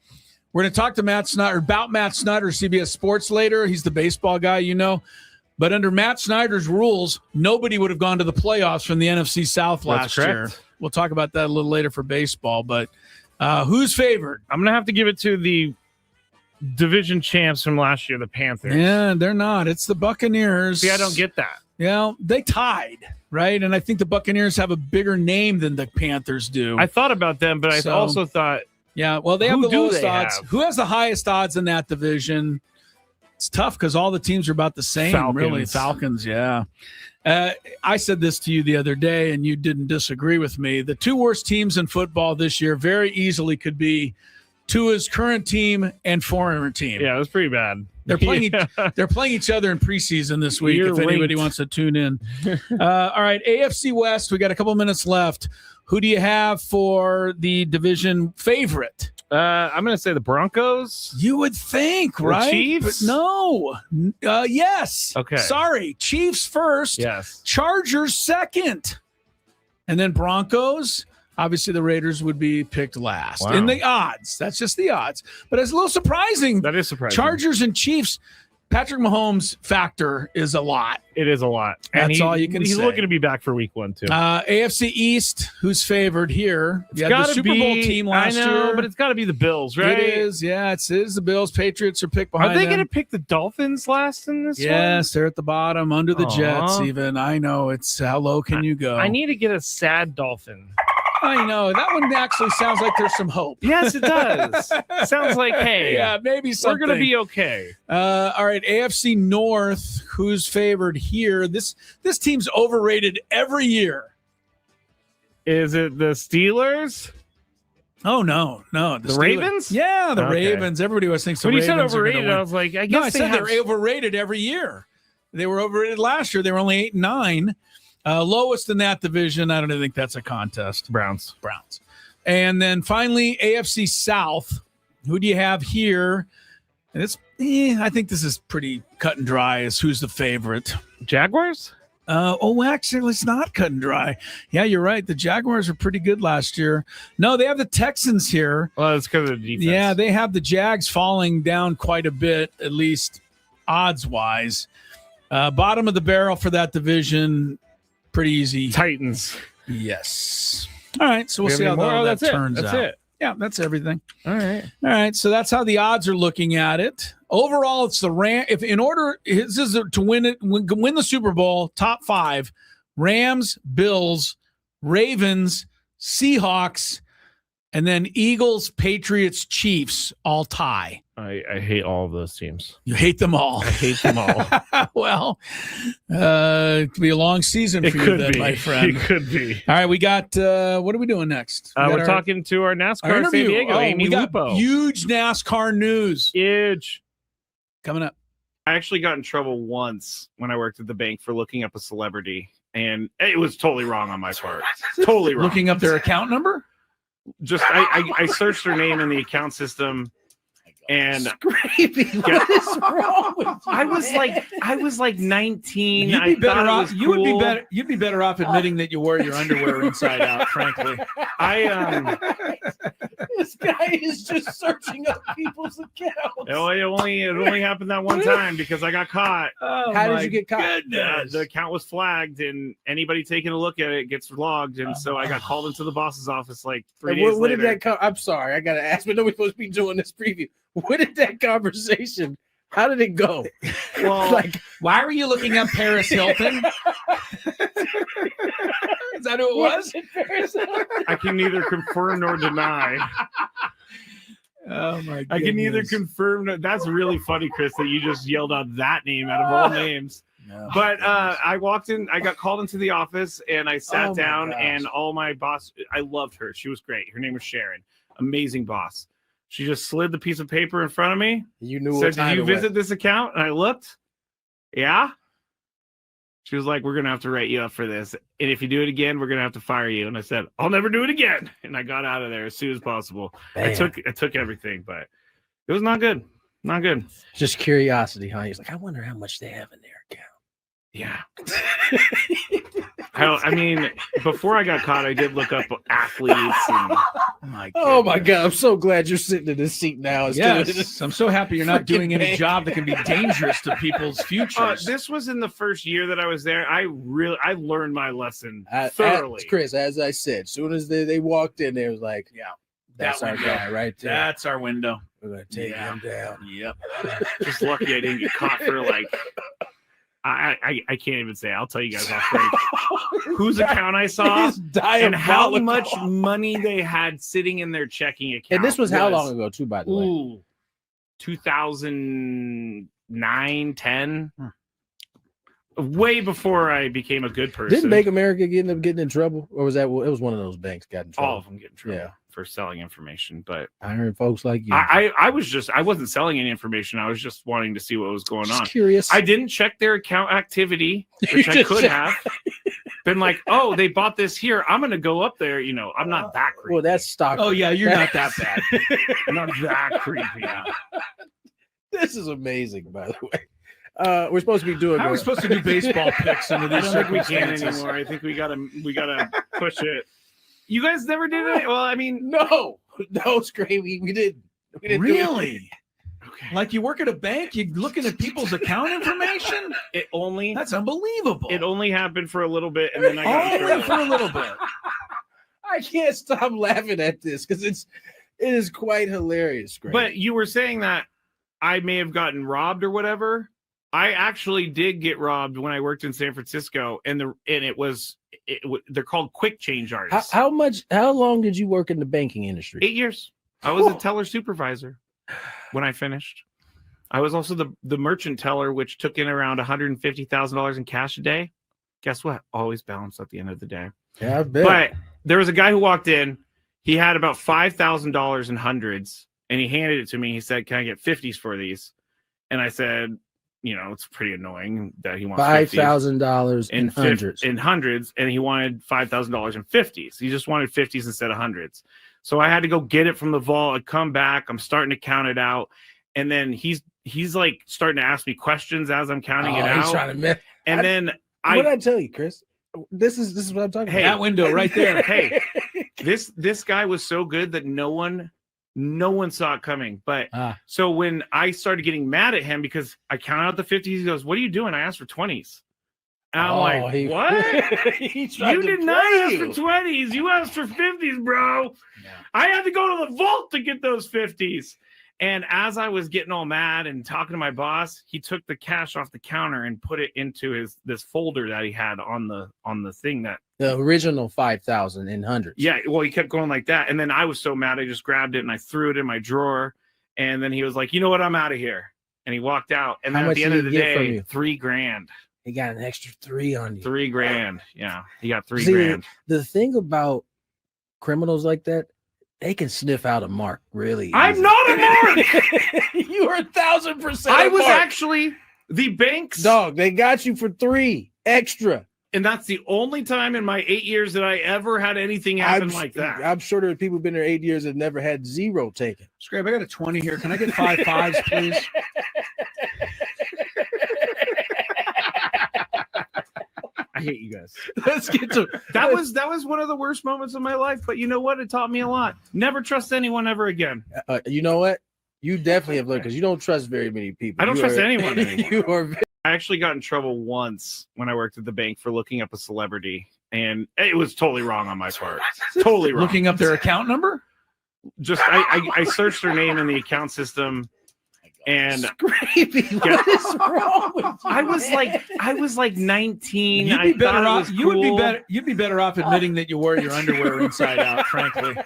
We're going to talk to Matt Snyder about Matt Snyder, CBS Sports later. He's the baseball guy, you know. But under Matt Snyder's rules, nobody would have gone to the playoffs from the NFC South last year. We'll talk about that a little later for baseball. But who's favored? I'm going to have to give it to the division champs from last year, the Panthers. Yeah, they're not. It's the Buccaneers. See, I don't get that. Yeah, they tied, right? And I think the Buccaneers have a bigger name than the Panthers do. I thought about them, but I also thought, yeah, well, they have the lowest odds. Have? Who has the highest odds in that division? It's tough because all the teams are about the same, Falcons. really. Falcons, yeah. I said this to you the other day, and you didn't disagree with me. The two worst teams in football this year very easily could be Tua's current team and former team. Yeah, it was pretty bad. They're playing. They're playing each other in preseason this week. If anybody wants to tune in. All right, AFC West. We got a couple minutes left. Who do you have for the division favorite? I'm going to say the Broncos. You would think, right? Chiefs? But no. Yes. Okay. Sorry. Chiefs first. Yes. Chargers second. And then Broncos. Obviously, the Raiders would be picked last. Wow. In the odds. That's just the odds. But it's a little surprising. That is surprising. Chargers and Chiefs. Patrick Mahomes' factor is a lot. It is a lot. That's all you can he's say. He's looking to be back for week 1, too. AFC East, who's favored here? It's got got the Super Bowl team last year. But it's got to be the Bills, right? It is. Yeah, it is the Bills. Patriots are picked behind Are they them. going to pick the Dolphins last in this one? Yes, they're at the bottom, under the Jets even. I know. It's how low can you go? I need to get a sad Dolphin. I know. That one actually sounds like there's some hope. Yes, it does. Sounds like, hey, yeah, maybe something. We're going to be okay. All right, AFC North, who's favored here? This team's overrated every year. Is it the Steelers? Oh, no. The Ravens? Yeah, the Okay. Ravens. Everybody always thinks the When you Ravens said overrated, are gonna I win. was like, I guess No, I said they're overrated every year. They were overrated last year. They were only 8-9. Lowest in that division. I don't even think that's a contest. Browns. And then finally, AFC South. Who do you have here? And it's, I think this is pretty cut and dry as who's the favorite. Jaguars? Actually, it's not cut and dry. Yeah, you're right. The Jaguars are pretty good last year. No, they have the Texans here. Well, it's because of the defense. Yeah, they have the Jags falling down quite a bit, at least odds-wise. Bottom of the barrel for that division, pretty easy. Titans. Yes. All right, so we'll see how that turns out. That's it. Yeah, that's everything. All right. So that's how the odds are looking at it. Overall, it's the Rams. If in order, this is to win the Super Bowl, top 5: Rams, Bills, Ravens, Seahawks, and then Eagles, Patriots, Chiefs, all tie. I hate all of those teams. You hate them all. I hate them all. Well, it could be a long season for you then, my friend. It could be. All right, we got what are we doing next? We're talking to our NASCAR San Diego, Amy we got Lupo. huge NASCAR news. Huge. Coming up. I actually got in trouble once when I worked at the bank for looking up a celebrity, and it was totally wrong on my part. Totally wrong. Looking up their account number? Just I searched their name in the account system. And Gravy, what is wrong with you? I was like 19. You'd be better off. You would be better. You'd be better off admitting that you wore your underwear inside out. Frankly, This guy is just searching up people's accounts. It only happened that one time because I got caught. How did you get caught? The account was flagged, and anybody taking a look at it gets logged. And so I got called into the boss's office like 3 days What later. did that come? I'm sorry, I gotta ask, but nobody's supposed to be doing this preview. What did that conversation? How did it go? Well, why were you looking up Paris Hilton? Is that who it was? I can neither confirm nor deny. Oh my goodness. I can neither confirm. That's really funny, Chris, that you just yelled out that name out of all names. No. But I walked in, I got called into the office, and I sat down, gosh. and all my boss, I loved her. She was great. Her name was Sharon. Amazing boss. She just slid the piece of paper in front of me. You knew. Said, "Did you visit this account?" And I looked. Yeah. She was like, "We're gonna have to write you up for this, and if you do it again, we're gonna have to fire you." And I said, "I'll never do it again." And I got out of there as soon as possible. I took everything, but it was not good. Not good. Just curiosity, huh? He's like, I wonder how much they have in their account. Yeah. I mean, before I got caught, I did look up athletes. And, oh my God! I'm so glad you're sitting in this seat now. Yes, I'm so happy you're not doing any job that can be dangerous to people's futures. This was in the first year that I was there. I learned my lesson thoroughly. Chris, as I said, as soon as they walked in, they was like, yeah, that's our guy right there. That's our window. We're gonna take him down. Yep. Just lucky I didn't get caught for like. I can't even say. I'll tell you guys off break whose account I saw and how much money they had sitting in their checking account. And this was how long ago, too, by the way? 2009, 10. Way before I became a good person. Didn't Bank America end up getting in trouble? Or was that it was one of those banks got in trouble? All of them get in trouble for selling information. But I heard folks like you. I wasn't selling any information. I was just wanting to see what was going on. Curious. I didn't check their account activity, which I could have. Been like, oh, they bought this here. I'm going to go up there. You know, I'm not that creepy. Well, that's stock. Oh, yeah, you're not that bad. I'm not that creepy. This is amazing, by the way. We're supposed to be doing. How are we supposed to do baseball picks under these circumstances? We can't anymore. I think we gotta push it. You guys never did it? Well, I mean, no, it's great. We didn't. Really? Okay. Like you work at a bank, you're looking at people's account information. That's unbelievable. It only happened for a little bit, and then I got only for a little bit. I can't stop laughing at this because it is quite hilarious. Greg. But you were saying that I may have gotten robbed or whatever. I actually did get robbed when I worked in San Francisco, and they're called quick change artists. How long did you work in the banking industry? 8 years. I was a teller supervisor when I finished. I was also the merchant teller, which took in around $150,000 in cash a day. Guess what? Always balanced at the end of the day. Yeah, I bet. But there was a guy who walked in. He had about $5,000 in hundreds, and he handed it to me. He said, "Can I get 50s for these?" And I said, you know, it's pretty annoying that he wants $5,000 in hundreds. And he wanted $5,000 in 50s. He just wanted 50s instead of hundreds. So I had to go get it from the vault. I come back. I'm starting to count it out, and then he's like starting to ask me questions as I'm counting it out. He's trying to what did I tell you, Chris? This is what I'm talking about. That window right there. Hey, this guy was so good that no one saw it coming. But so when I started getting mad at him because I counted out the 50s, he goes, "What are you doing?" I asked for 20s. And I'm like, what? You did not ask for 20s. You asked for 50s, bro. Yeah. I had to go to the vault to get those 50s. And as I was getting all mad and talking to my boss, he took the cash off the counter and put it into this folder that he had on the thing that the original 5,000 in hundreds. Yeah, well, he kept going like that, and then I was so mad, I just grabbed it and I threw it in my drawer. And then he was like, "You know what? I'm out of here." And he walked out. And then at the end of the day, $3,000. He got an extra 3 on you. $3,000. Yeah, he got $3,000. The thing about criminals like that, they can sniff out a mark really easy. I'm not a mark. You are 1,000%. I was actually the bank's dog. They got you for 3 extra. And that's the only time in my 8 years that I ever had anything happen like that. I'm sure there are people who've been there 8 years that never had 0 taken. Scrape, I got a 20 here. Can I get 5 5s, please? I hate you guys. Let's get to that was one of the worst moments of my life. But you know what? It taught me a lot. Never trust anyone ever again. You know what? You definitely have learned because you don't trust very many people. I don't trust anyone anymore. You are. I actually got in trouble once when I worked at the bank for looking up a celebrity, and it was totally wrong on my part. Totally wrong. Looking up their account number? Just I searched their name in the account system, and what is wrong with you? I was like 19. You'd be better off. You'd be better off admitting that you wore your underwear inside out. Frankly,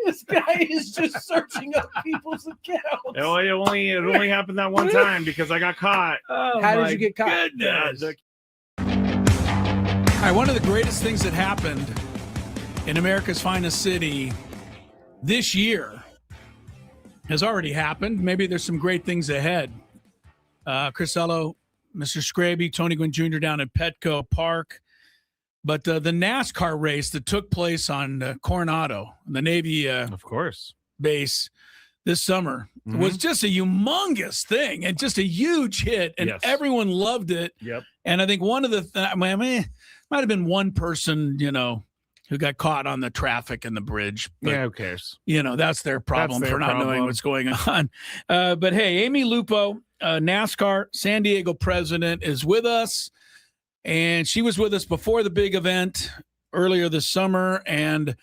This guy is just searching up people's accounts. It only happened that one time because I got caught. How did you get caught? All right, one of the greatest things that happened in America's finest city this year has already happened. Maybe there's some great things ahead. Chris Ello, Mr. Scraby, Tony Gwynn Jr. down at Petco Park. But the NASCAR race that took place on Coronado, the Navy of course base, this summer was just a humongous thing and just a huge hit, and everyone loved it. Yep. And I think one of the might have been one person, who got caught on the traffic and the bridge. But, who cares? That's their problem for not knowing what's going on. But hey, Amy Lupo, NASCAR San Diego president, is with us. And she was with us before the big event earlier this summer. And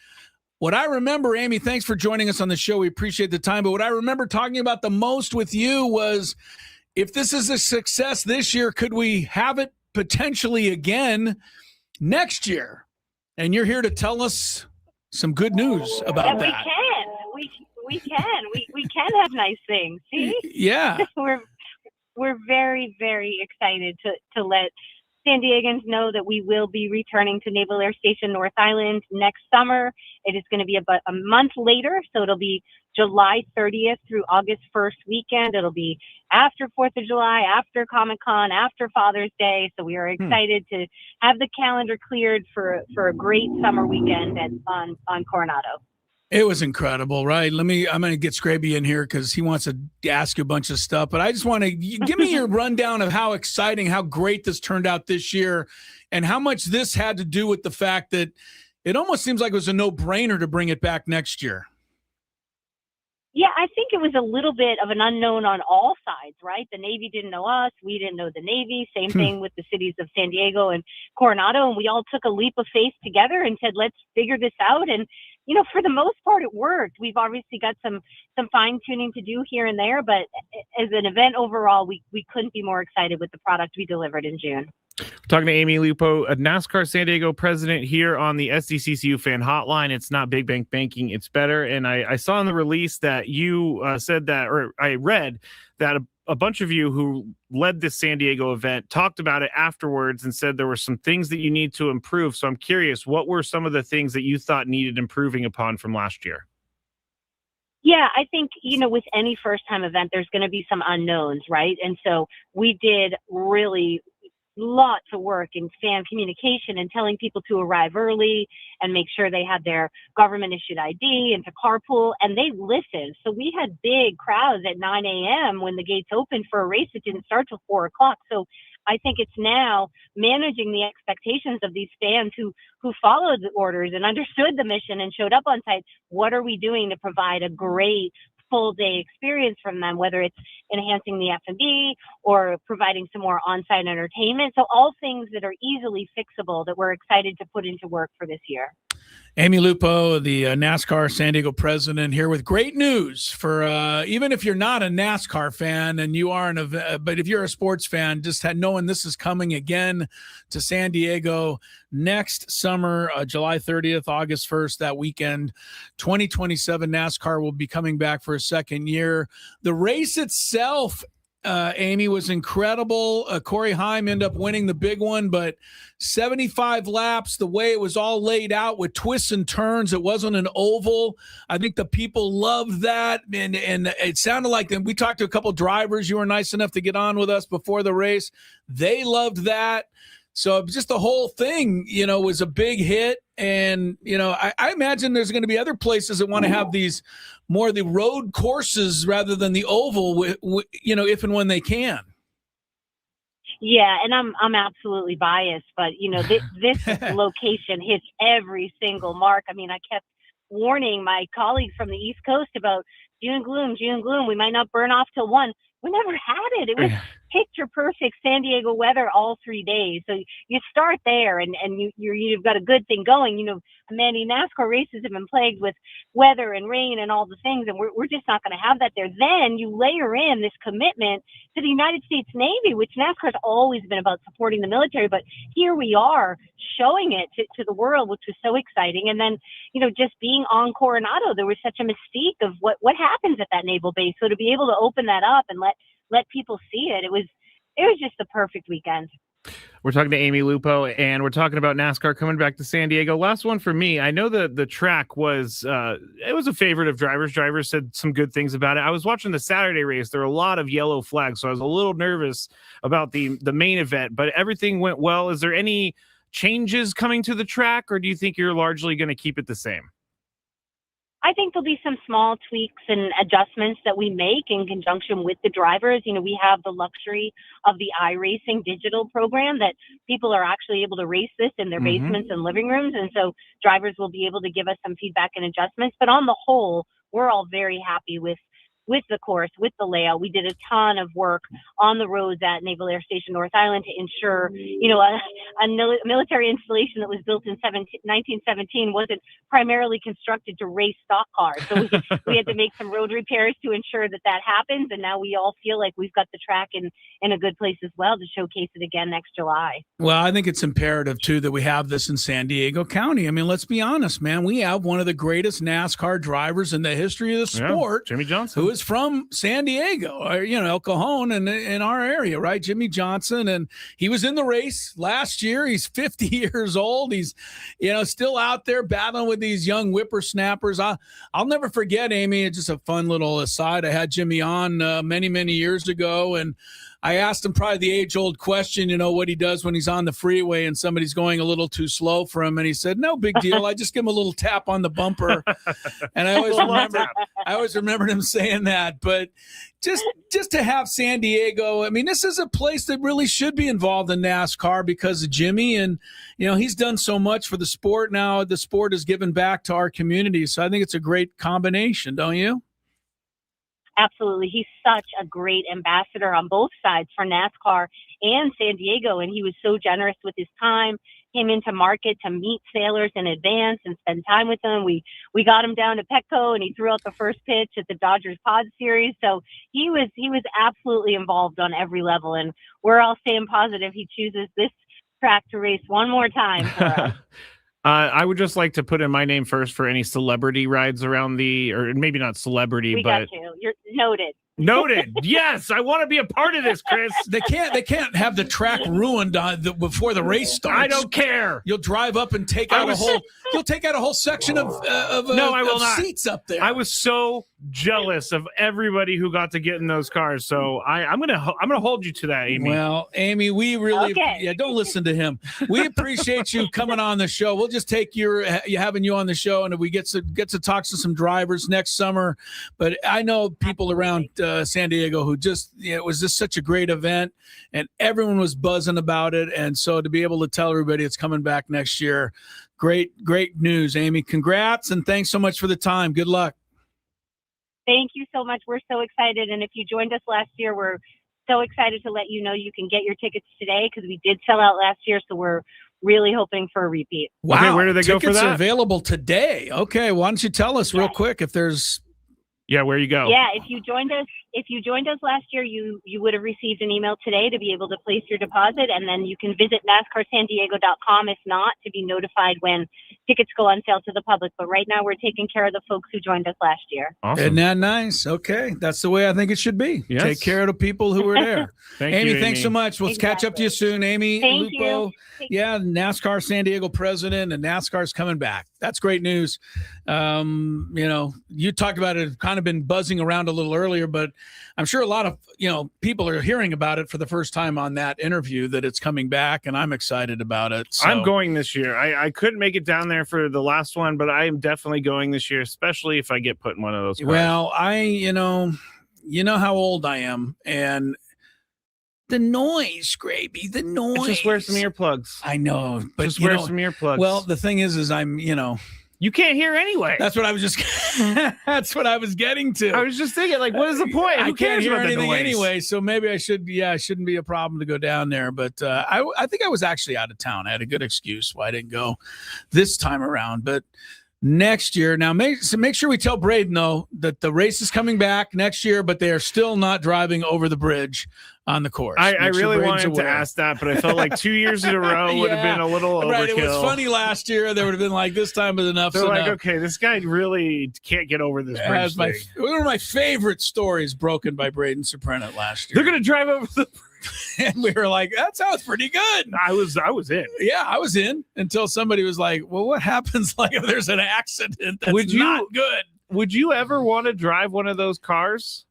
what I remember, Amy, thanks for joining us on the show. We appreciate the time. But what I remember talking about the most with you was, if this is a success this year, could we have it potentially again next year? And you're here to tell us some good news about that. We can. We can have nice things. See? Yeah. We're very, very excited to let San Diegans know that we will be returning to Naval Air Station North Island next summer. It is going to be about a month later, so it'll be July 30th through August 1st weekend. It'll be after 4th of July, after Comic-Con, after Father's Day. So we are excited to have the calendar cleared for a great summer weekend on Coronado. It was incredible, right? I'm going to get Scraby in here because he wants to ask you a bunch of stuff. But I just want to give me your rundown of how exciting, how great this turned out this year, and how much this had to do with the fact that it almost seems like it was a no-brainer to bring it back next year. Yeah, I think it was a little bit of an unknown on all sides, right? The Navy didn't know us. We didn't know the Navy. Same thing with the cities of San Diego and Coronado. And we all took a leap of faith together and said, let's figure this out. And, for the most part, it worked. We've obviously got some fine tuning to do here and there. But as an event overall, we couldn't be more excited with the product we delivered in June. Talking to Amy Lupo, a NASCAR San Diego president, here on the SDCCU fan hotline. It's not big bank banking, it's better. And I saw in the release that you said that, or I read that a bunch of you who led this San Diego event talked about it afterwards and said there were some things that you need to improve. So I'm curious, what were some of the things that you thought needed improving upon from last year? Yeah, I think, with any first time event, there's going to be some unknowns, right? And so we did really lots of work in fan communication and telling people to arrive early and make sure they had their government issued ID and to carpool, and they listened. So we had big crowds at 9 a.m. when the gates opened for a race that didn't start till 4 o'clock. So I think it's now managing the expectations of these fans who followed the orders and understood the mission and showed up on site. What are we doing to provide a great full day experience from them, whether it's enhancing the F&B or providing some more on-site entertainment. So all things that are easily fixable that we're excited to put into work for this year. Amy Lupo, the NASCAR San Diego president, here with great news for even if you're not a NASCAR fan and you are but if you're a sports fan, just knowing this is coming again to San Diego next summer, July 30th, August 1st, that weekend, 2027 NASCAR will be coming back for a second year. The race itself, Amy, was incredible. Corey Haim ended up winning the big one, but 75 laps, the way it was all laid out with twists and turns, it wasn't an oval. I think the people loved that, and it sounded like we talked to a couple drivers. You were nice enough to get on with us before the race. They loved that. So just the whole thing, was a big hit. And, I imagine there's going to be other places that want to have these more the road courses rather than the oval, if and when they can. Yeah, and I'm absolutely biased, but this location hits every single mark. I mean, I kept warning my colleagues from the East Coast about June gloom. We might not burn off till 1. We never had it. It was picture perfect San Diego weather all 3 days. So you start there and you've got a good thing going. Many NASCAR races have been plagued with weather and rain and all the things, and we're just not going to have that there. Then you layer in this commitment to the United States Navy, which NASCAR's always been about supporting the military, but here we are showing it to the world, which was so exciting. And then, just being on Coronado, there was such a mystique of what happens at that naval base. So to be able to open that up and let people see it, it was just the perfect weekend. We're talking to Amy Lupo, and we're talking about NASCAR coming back to San Diego. Last one for me. I know the track was it was a favorite of drivers. Drivers said some good things about it. I was watching the Saturday race. There were a lot of yellow flags, so I was a little nervous about the main event, but everything went well. Is there any changes coming to the track, or do you think you're largely going to keep it the same? I think there'll be some small tweaks and adjustments that we make in conjunction with the drivers. You know, we have the luxury of the iRacing digital program that people are actually able to race this in their basements and living rooms. And so drivers will be able to give us some feedback and adjustments. But on the whole, we're all very happy with the course, with the layout. We did a ton of work on the roads at Naval Air Station North Island to ensure, you know, a military installation that was built in 1917 wasn't primarily constructed to race stock cars. So we had to make some road repairs to ensure that happens. And now we all feel like we've got the track in a good place as well to showcase it again next July. Well, I think it's imperative, too, that we have this in San Diego County. I mean, let's be honest, man. We have one of the greatest NASCAR drivers in the history of the sport. Jimmy Johnson. Who is from San Diego, or, you know, El Cajon and in our area, right? Jimmy Johnson. And he was in the race last year. He's 50 years old. He's, you know, still out there battling with these young whippersnappers. I'll never forget, Amy, it's just a fun little aside. I had Jimmy on many, many years ago, and I asked him probably the age-old question, you know, what he does when he's on the freeway and somebody's going a little too slow for him. And he said, no big deal. I just give him a little tap on the bumper. And I always remembered him saying that. But just to have San Diego, I mean, this is a place that really should be involved in NASCAR because of Jimmy. And, you know, he's done so much for the sport. Now the sport is given back to our community. So I think it's a great combination, don't you? Absolutely. He's such a great ambassador on both sides for NASCAR and San Diego. And he was so generous with his time, came into market to meet sailors in advance and spend time with them. We got him down to Petco and he threw out the first pitch at the Dodgers Pod Series. So he was absolutely involved on every level. And we're all staying positive he chooses this track to race one more time for us. I would just like to put in my name first for any celebrity rides around or maybe not celebrity, we but got you. You're noted. Noted. Yes, I want to be a part of this, Chris. They can't have the track ruined before the race starts. I don't care. You'll drive up and take out you'll take out a whole section of I will not. Seats up there. I was so jealous of everybody who got to get in those cars. So I'm gonna hold you to that, Amy. Well, Amy, we really don't listen to him. We appreciate you coming on the show. We'll just take having you on the show, and if we get to talk to some drivers next summer. But I know people around San Diego who it was just such a great event, and everyone was buzzing about it. And so to be able to tell everybody it's coming back next year, great news, Amy. Congrats, and thanks so much for the time. Good luck. Thank you so much. We're so excited. And if you joined us last year, we're so excited to let you know you can get your tickets today because we did sell out last year. So we're really hoping for a repeat. Wow. Okay, where do they go for that? Tickets are available today. Okay. Why don't you tell us real quick if there's... Yeah, where you go? Yeah, if you joined us last year, you would have received an email today to be able to place your deposit, and then you can visit NASCARSanDiego.com if not to be notified when tickets go on sale to the public. But right now, we're taking care of the folks who joined us last year. Awesome. Isn't that nice? Okay, that's the way I think it should be. Yes. Take care of the people who were there. Amy, thanks so much. We'll catch up to you soon, Amy. Thank Lupo. you. Yeah, NASCAR San Diego president, and NASCAR's coming back. That's great news. You talked about it, kind of been buzzing around a little earlier, but I'm sure a lot of people are hearing about it for the first time on that interview, that it's coming back, and I'm excited about it. So. I'm going this year. I couldn't make it down there for the last one, but I am definitely going this year, especially if I get put in one of those cars. Well, you know how old I am, and the noise, Gravy, the noise. Just wear some earplugs. I know, but just wear some earplugs. Well, the thing is I'm, you can't hear anyway. That's what I was that's what I was getting to. I was just thinking, like, what is the point? I Who can't cares hear about the anything noise? anyway, so maybe I shouldn't be a problem to go down there. But I think I was actually out of town. I had a good excuse why I didn't go this time around. But next year, now make sure we tell Braden though that the race is coming back next year, but they are still not driving over the bridge on the course. I really wanted to ask that, but I felt like 2 years in a row would have been a little overkill. Right, it was funny last year. They would have been like, this time is enough. They're like, okay, this guy really can't get over this bridge thing. One of my favorite stories broken by Braden Soprano last year. They're going to drive over the and we were like, that sounds pretty good. I was in. Yeah, I was in until somebody was like, well, what happens like if there's an accident that's not good? Would you ever want to drive one of those cars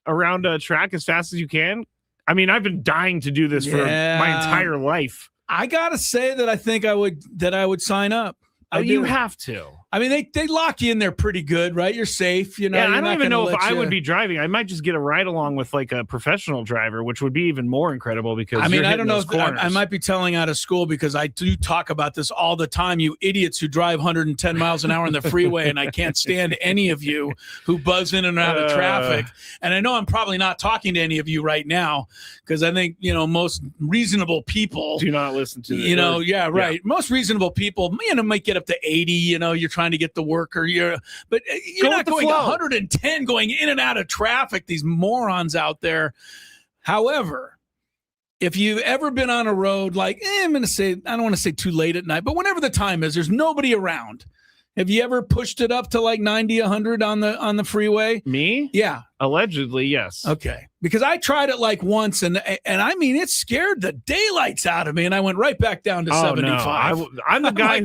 around a track as fast as you can? I mean, I've been dying to do this for my entire life. I got to say that I think I would sign up. You have to. I mean, they lock you in there pretty good, right? You're safe. You know, I don't even know if I would be driving. I might just get a ride along with like a professional driver, which would be even more incredible because I mean, I don't know if I might be telling out of school because I do talk about this all the time. You idiots who drive 110 miles an hour on the freeway, and I can't stand any of you who buzz in and out of traffic. And I know I'm probably not talking to any of you right now because I think, you know, most reasonable people do not listen to this. You know, right. Yeah. Most reasonable people, you know, might get up to 80, you know, you're trying to get to work but you're not going 110 going in and out of traffic, these morons out there. However, if you've ever been on a road like, I don't want to say too late at night, but whenever the time is, there's nobody around. Have you ever pushed it up to like 90, 100 on the freeway? Me? Yeah. Allegedly, yes. Okay. Because I tried it like once, and I mean, it scared the daylights out of me, and I went right back down to 75. No. I'm the guy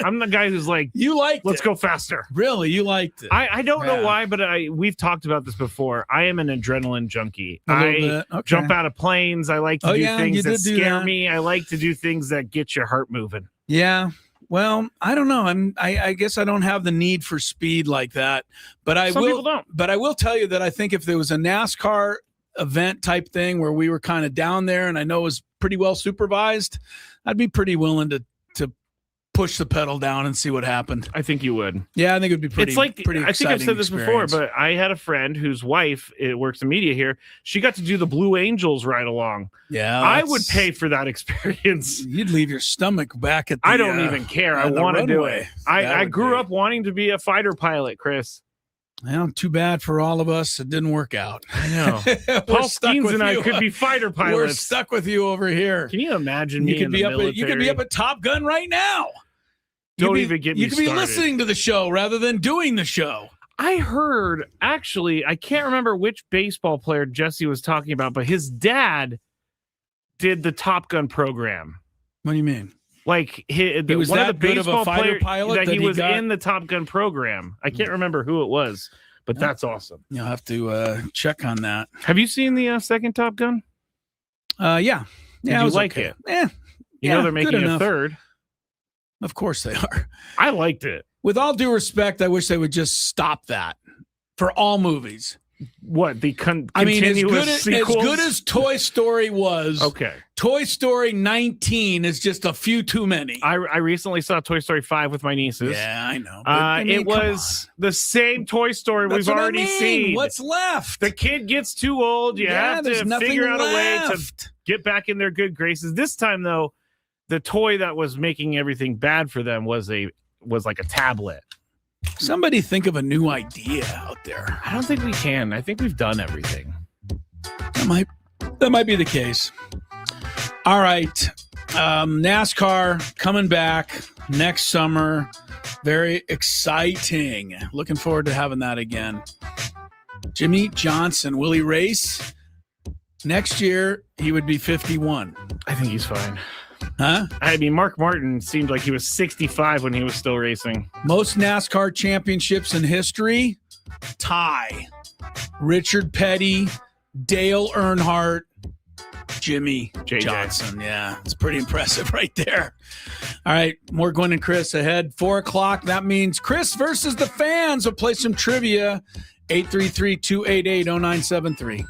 I'm the guy who's like, you liked let's go faster. Really? You liked it? I don't know why, but we've talked about this before. I am an adrenaline junkie. Okay. Jump out of planes. I like to do things that scare me. I like to do things that get your heart moving. Yeah. Well, I don't know. I guess I don't have the need for speed like that, but Some people don't. But I will tell you that I think if there was a NASCAR event type thing where we were kind of down there, and I know it was pretty well supervised, I'd be pretty willing to push the pedal down and see what happened. I think you would. Yeah, I think it would be pretty. It's like pretty I think I've said this before, but I had a friend whose wife works in media here. She got to do the Blue Angels ride along. Yeah, I would pay for that experience. You'd leave your stomach back at the I don't even care. I want to do it. I grew up wanting to be a fighter pilot, Chris. Well, too bad for all of us. It didn't work out. I know. Paul Skeens and I could be fighter pilots. We're stuck with you over here. Can you imagine me in the military? You could be up at Top Gun right now. Don't even get me started. You could be listening to the show rather than doing the show. I heard, actually, I can't remember which baseball player Jesse was talking about, but his dad did the Top Gun program. What do you mean? Like he was one of of the the baseball players pilot that he was in the Top Gun program. I can't remember who it was, but that's awesome. You'll have to check on that. Have you seen the second Top Gun? Yeah. Did you like it? You know they're making a third. Of course they are. I liked it. With all due respect, I wish they would just stop that for all movies. What the I mean, as sequels? good as Toy Story was, okay. Toy Story 19 is just a few too many. I recently saw Toy Story 5 with my nieces. Yeah, I know. But, it was the same Toy Story we've already seen. What's left? The kid gets too old. You have to figure out a way to get back in their good graces. This time, though, the toy that was making everything bad for them was like a tablet. Somebody think of a new idea out there. I don't think we can. I think we've done everything. That might be the case. All right. NASCAR coming back next summer. Very exciting. Looking forward to having that again. Jimmy Johnson, will he race? Next year, he would be 51. I think he's fine. Huh? I mean, Mark Martin seemed like he was 65 when he was still racing. Most NASCAR championships in history, tie. Richard Petty, Dale Earnhardt, Jimmy Johnson. Yeah, it's pretty impressive right there. All right, more Gwynn and Chris ahead. 4 o'clock. That means Chris versus the fans. We'll play some trivia. 833-288-0973.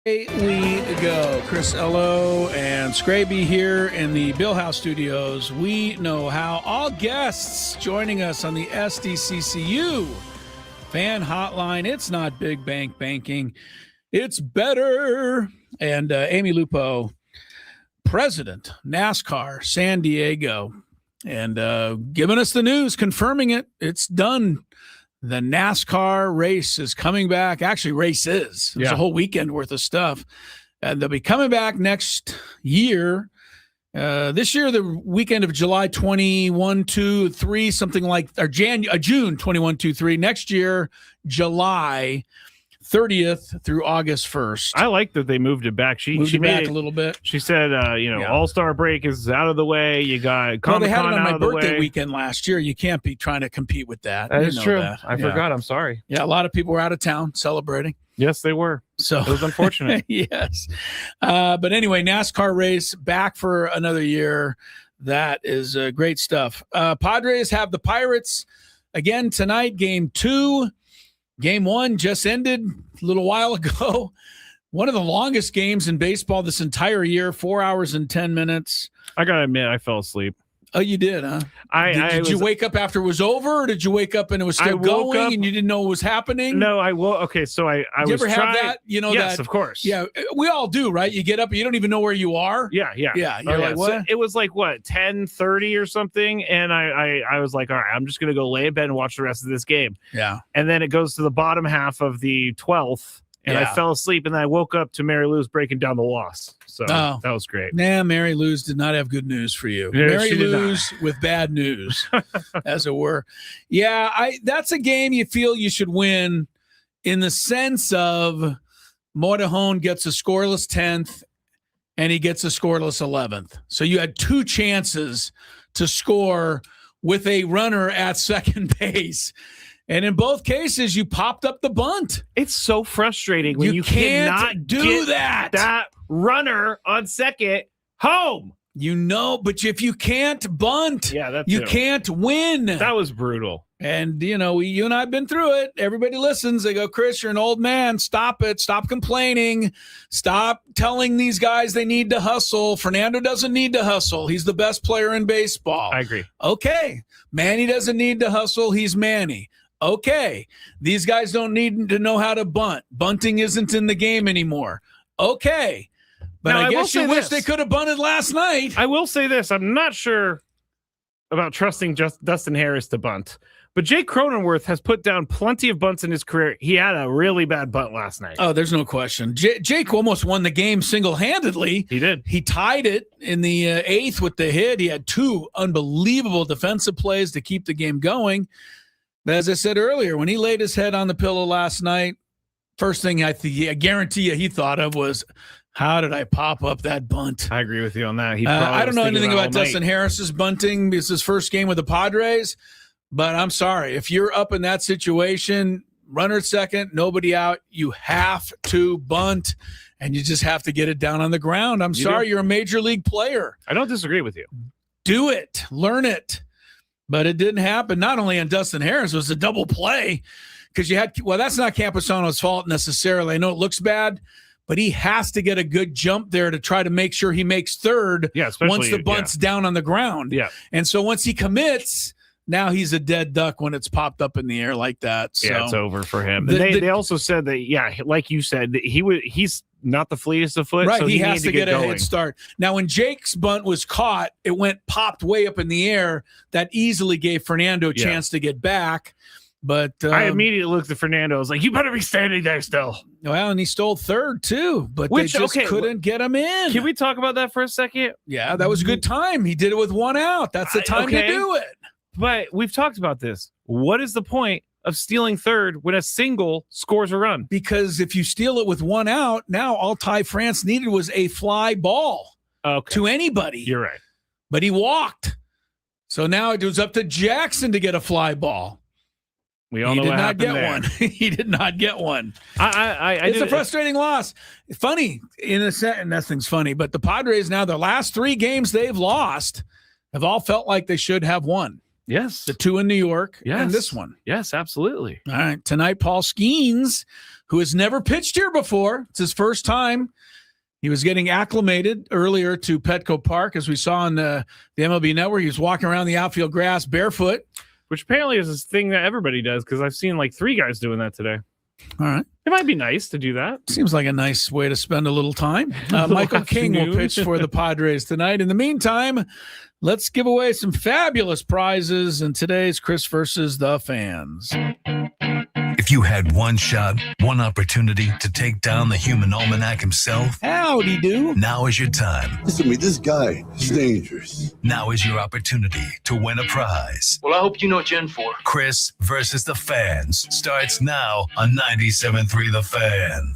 We go. Chris Ello and Scraby here in the Bill House Studios. We know how. All guests joining us on the SDCCU fan hotline. It's not big bank banking. It's better. And Amy Lupo, president, NASCAR San Diego, and giving us the news, confirming it. It's done. The NASCAR race is coming back. Actually, races. There's a whole weekend worth of stuff. And they'll be coming back next year. This year, the weekend of July 21, 2, 3, something like, or June 21, 2, 3. Next year, July 30th through August 1st. I like that they moved it back. She moved it made back a little bit. She said, All-Star break is out of the way. You got Well, they had it Comic-Con on my out of the birthday way. weekend last year. You can't be trying to compete with that. That You is know true. that. I forgot. I'm sorry. Yeah, a lot of people were out of town celebrating. Yes, they were. So it was unfortunate. Yes. But anyway, NASCAR race back for another year. That is great stuff. Padres have the Pirates again tonight, game 2. Game 1 just ended a little while ago. One of the longest games in baseball this entire year, 4 hours and 10 minutes. I got to admit, I fell asleep. Oh, you did, huh? Did you wake up after it was over, or did you wake up and it was still going and you didn't know what was happening? No, I will. Okay, so I Did you was ever trying. have that? You know, yes, that, of course. Yeah, we all do, right? You get up and you don't even know where you are. Yeah. You're like, what? So it was like, what, 10:30 or something? And I was like, all right, I'm just going to go lay in bed and watch the rest of this game. Yeah. And then it goes to the bottom half of the 12th, and I fell asleep, and then I woke up to Mary Lou's breaking down the loss. So that was great. Nah, Mary Lou's did not have good news for you. Yeah, Mary she did not. Lou's with bad news, as it were. Yeah, that's a game you feel you should win in the sense of Morejon gets a scoreless 10th and he gets a scoreless 11th. So you had 2 chances to score with a runner at second base. And in both cases, you popped up the bunt. It's so frustrating when you cannot do get that runner on second home. You know, but if you can't bunt, you can't win. That was brutal. And, you and I have been through it. Everybody listens. They go, Chris, you're an old man. Stop it. Stop complaining. Stop telling these guys they need to hustle. Fernando doesn't need to hustle. He's the best player in baseball. I agree. Okay. Manny doesn't need to hustle. He's Manny. Okay. These guys don't need to know how to bunt. Bunting isn't in the game anymore. Okay. But now, I guess you wish this. they could have bunted last night. I will say this. I'm not sure about trusting Dustin Harris to bunt. But Jake Cronenworth has put down plenty of bunts in his career. He had a really bad bunt last night. Oh, there's no question. Jake almost won the game single-handedly. He did. He tied it in the 8th with the hit. He had 2 unbelievable defensive plays to keep the game going. But as I said earlier, when he laid his head on the pillow last night, first thing I guarantee you he thought of was, how did I pop up that bunt? I agree with you on that. I don't know anything about Dustin Harris's bunting. It's his first game with the Padres. But I'm sorry, if you're up in that situation, runner at second, nobody out, you have to bunt, and you just have to get it down on the ground. I'm sorry, you're a major league player. I don't disagree with you. Do it. Learn it. But it didn't happen. Not only on Dustin Harris, it was a double play because that's not Camposano's fault necessarily. I know it looks bad, but he has to get a good jump there to try to make sure he makes third once the bunt's down on the ground. Yeah. And so once he commits, now he's a dead duck when it's popped up in the air like that. So yeah, it's over for him. They also said that, like you said, that he's not the fleetest of foot. Right, so he has to get a going. head start. Now, when Jake's bunt was caught, it popped way up in the air. That easily gave Fernando a chance to get back. But I immediately looked at Fernando. I was like, you better be standing there still. Well, and he stole third, too. But they just couldn't get him in. Can we talk about that for a second? Yeah, that was a good time. He did it with 1 out. That's the time to do it. But we've talked about this. What is the point of stealing third when a single scores a run? Because if you steal it with 1 out, now all Ty France needed was a fly ball to anybody. You're right. But he walked. So now it was up to Jackson to get a fly ball. We all know what happened there. One. He did not get one. It's a frustrating loss. Funny, and nothing's funny, but the Padres now, their last 3 games they've lost have all felt like they should have won. Yes. The 2 in New York and this one. Yes, absolutely. All right. Tonight, Paul Skeens who has never pitched here before. It's his first time. He was getting acclimated earlier to Petco Park, as we saw on the MLB Network. He was walking around the outfield grass barefoot. Which apparently is a thing that everybody does, because I've seen like 3 guys doing that today. All right. It might be nice to do that. Seems like a nice way to spend a little time. Michael King will pitch for the Padres tonight. In the meantime, let's give away some fabulous prizes in today's Chris versus the Fans. If you had one shot, one opportunity to take down the human almanac himself, howdy do. Now is your time. Listen to me, this guy is dangerous. Now is your opportunity to win a prize. Well, I hope you know what you're in for. Chris versus the Fans starts now on 97.3 The Fan.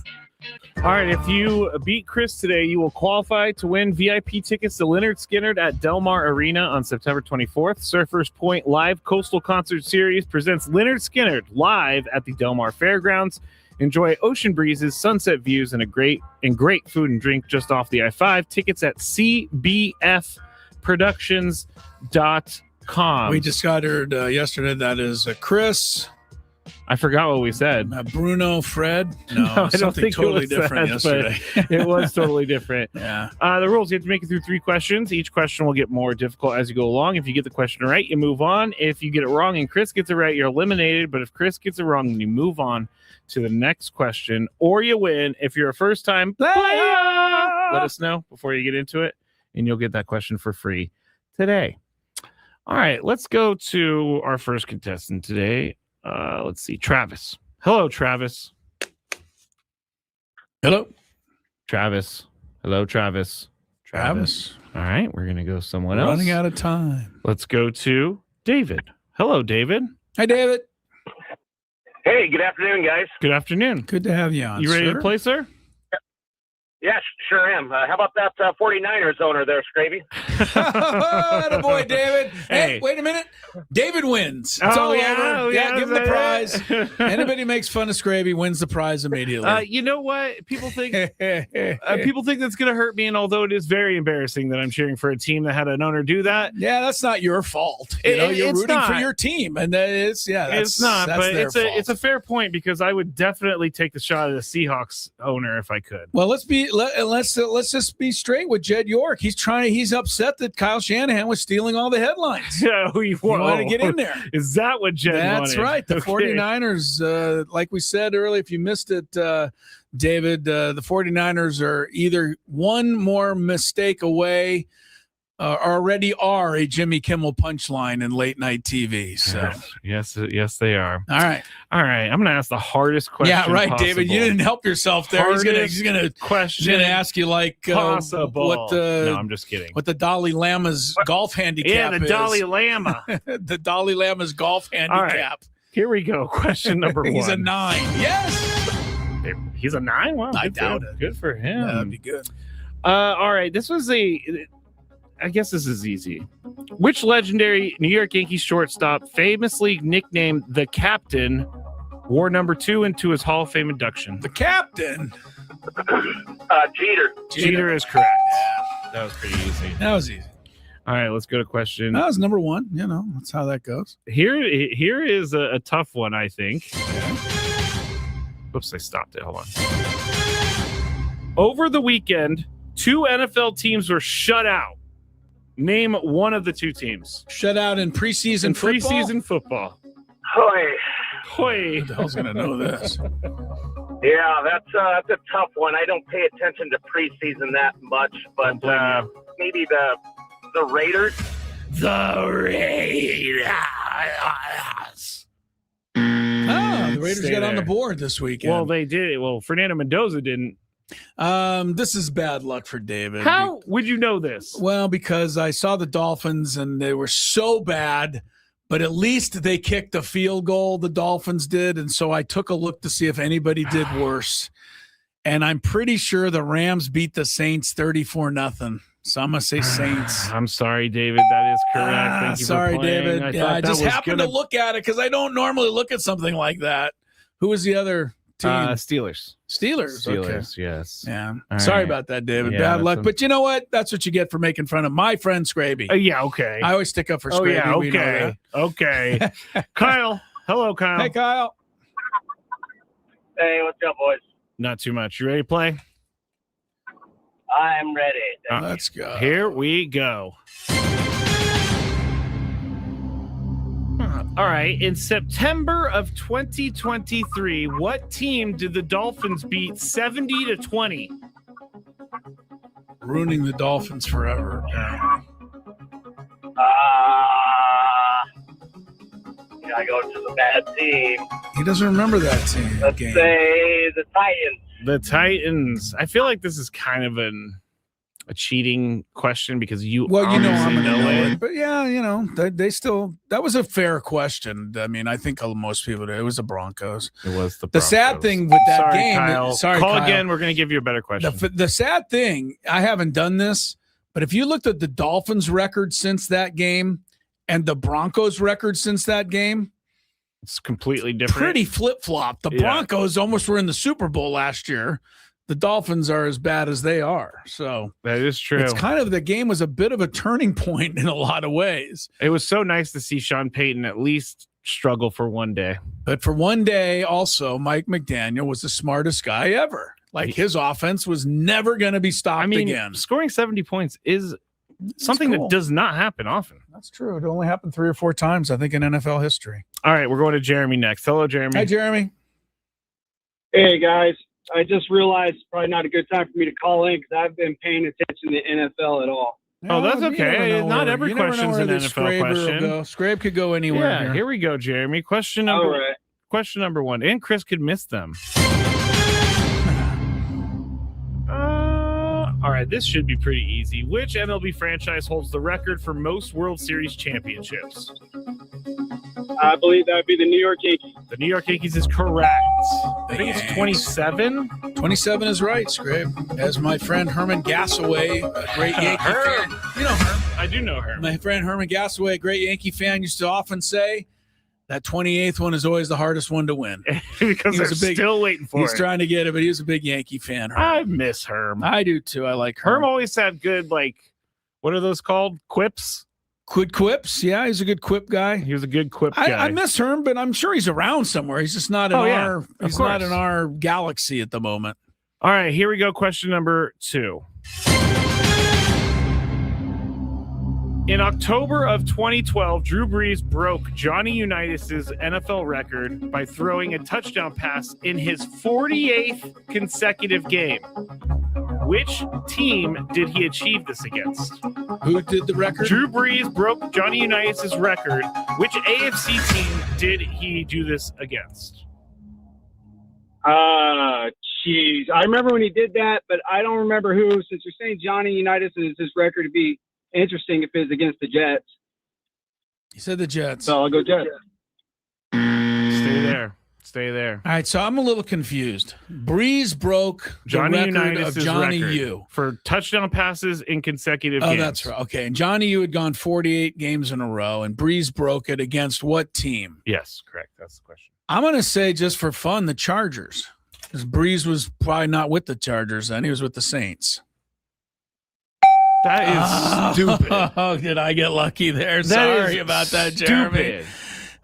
All right, if you beat Chris today, you will qualify to win VIP tickets to Lynyrd Skynyrd at Del Mar Arena on September 24th. Surfers Point Live Coastal Concert Series presents Lynyrd Skynyrd live at the Del Mar Fairgrounds. Enjoy ocean breezes, sunset views, and great food and drink just off the I-5. Tickets at cbfproductions.com. We just got heard yesterday. That is Chris. I forgot what we said. Bruno, Fred. No, I don't something think totally it was different that, yesterday. It was totally different. Yeah. The rules, you have to make it through 3 questions. Each question will get more difficult as you go along. If you get the question right, you move on. If you get it wrong and Chris gets it right, you're eliminated. But if Chris gets it wrong, then you move on to the next question, or you win. If you're a first-time player, let us know before you get into it, and you'll get that question for free today. All right, let's go to our first contestant today. Let's see, Travis. Hello, Travis. Hello, Travis. Hello, Travis. Travis. All right, we're gonna go someone else. Running out of time. Let's go to David. Hello, David. Hi, David. Hey, good afternoon, guys. Good afternoon. Good to have you on. You ready sir? to play, sir? Yes, sure am. How about that 49ers owner there, Scraby? Attaboy, David. Hey, wait a minute. David wins. It's all over. Yeah, give him the prize. Anybody makes fun of Scraby wins the prize immediately. You know what? People think that's going to hurt me, and although it is very embarrassing that I'm cheering for a team that had an owner do that. Yeah, that's not your fault. You're rooting for your team, and it's not. That's but their fault. It's a fair point, because I would definitely take the shot at the Seahawks owner if I could. Well, let's just be straight with Jed York. He's upset that Kyle Shanahan was stealing all the headlines. Yeah, he wanted to get in there. Is that what Jed wanted? That's right. The 49ers, like we said earlier, if you missed it, David, the 49ers are either one more mistake away, already are a Jimmy Kimmel punchline in late night TV. So yes, they are. All right. I'm going to ask the hardest question. Yeah, right, possible. David. You didn't help yourself there. He's gonna ask you like possible. No, I'm just kidding. What the Dalai Lama's golf handicap? Yeah, the Dalai Lama. The Dalai Lama's golf handicap. All right. Here we go. Question number 1. He's a 9. Yes. He's a 9. Wow, I doubt it. Good for him. That'd be good. All right. I guess this is easy. Which legendary New York Yankees shortstop, famously nicknamed the Captain, wore number 2 into his Hall of Fame induction? The Captain? Jeter. Jeter is correct. Yeah, that was pretty easy. That was easy. All right, let's go to question. That was number 1. That's how that goes. Here is a tough one, I think. Whoops, I stopped it. Hold on. Over the weekend, 2 NFL teams were shut out. Name one of the 2 teams. Shut out in preseason football? Preseason football. Hoy. Who the hell's going to know this? Yeah, that's a tough one. I don't pay attention to preseason that much, but maybe the Raiders. The Raiders. The Raiders got on the board this weekend. Well, they did. Well, Fernando Mendoza didn't. This is bad luck for David. How would you know this? Well, because I saw the Dolphins and they were so bad, but at least they kicked a field goal, the Dolphins did, and so I took a look to see if anybody did worse. And I'm pretty sure the Rams beat the Saints 34-0. So I'm going to say Saints. I'm sorry, David. That is correct. Thank you sorry, for playing. David. I just happened to look at it because I don't normally look at something like that. Who was the other team? Steelers. Okay. Yes. Yeah. All Sorry right. about that, David. Yeah, Bad luck. But you know what? That's what you get for making fun of my friend Scraby. Yeah, okay. I always stick up for Scraby. Oh, yeah, We know okay. Okay. Kyle. Hello, Kyle. Hey, Kyle. Hey, what's up, boys? Not too much. You ready to play? I'm ready. Let's go. Here we go. All right. In September of 2023, what team did the Dolphins beat 70-20? Ruining the Dolphins forever, apparently. I go to the bad team. He doesn't remember that team. Let's say the Titans. The Titans. I feel like this is kind of a cheating question because you know I'm obviously going to know it. it. But yeah, they still, that was a fair question. I mean, I think most people did. It was the Broncos. It was the Broncos. The sad thing with that game. Kyle. Sorry, Call Kyle. again. We're going to give you a better question. The sad thing, I haven't done this, but if you looked at the Dolphins record since that game and the Broncos record since that game, it's completely different. Pretty flip-flop. The Broncos almost were in the Super Bowl last year. The Dolphins are as bad as they are. So that is true. It's kind of, the game was a bit of a turning point in a lot of ways. It was so nice to see Sean Payton at least struggle for one day. But for one day, also, Mike McDaniel was the smartest guy ever. Like, his offense was never going to be stopped again. Scoring 70 points is something that does not happen often. That's true. It only happened 3 or 4 times, I think, in NFL history. All right, we're going to Jeremy next. Hello, Jeremy. Hi, Jeremy. Hey, guys. I just realized it's probably not a good time for me to call in because I've been paying attention to NFL at all. Oh, that's okay. Not every question's an NFL question. Scrape could go anywhere. Yeah, here we go, Jeremy. Question number 1. And Chris could miss them. All right, this should be pretty easy. Which MLB franchise holds the record for most World Series championships? I believe that would be the New York Yankees. The New York Yankees is correct. I think it's 27. 27 is right, Scrape. As my friend Herman Gassaway, a great Yankee fan. You know Herman. I do know Herman. My friend Herman Gassaway, a great Yankee fan, used to often say, that 28th one is always the hardest one to win. Because they're still waiting for it. He's trying to get it, but he was a big Yankee fan. Herm. I miss Herm. I do too. I like Herm. Herm always had good, what are those called? Quips? Quips. Yeah, he's a good quip guy. He was a good quip guy. I miss Herm, but I'm sure he's around somewhere. He's just not in he's not in our galaxy at the moment. All right, here we go. Question number 2. In October of 2012, Drew Brees broke Johnny Unitas' NFL record by throwing a touchdown pass in his 48th consecutive game. Which team did he achieve this against? Who did the record? Drew Brees broke Johnny Unitas' record. Which AFC team did he do this against? Jeez. I remember when he did that, but I don't remember who. Since you're saying Johnny Unitas is his record, to be interesting if it's against the Jets. He said the Jets. So I'll go Jets. Stay there. All right, so I'm a little confused. Brees broke Johnny the record Unitas' of Johnny record U for touchdown passes in consecutive games. Oh, that's right. Okay, and Johnny U had gone 48 games in a row, and Brees broke it against what team? Yes, correct. That's the question. I'm going to say, just for fun, the Chargers. Because Brees was probably not with the Chargers then. He was with the Saints. That is stupid. Oh, did I get lucky there? Sorry about that, Jeremy.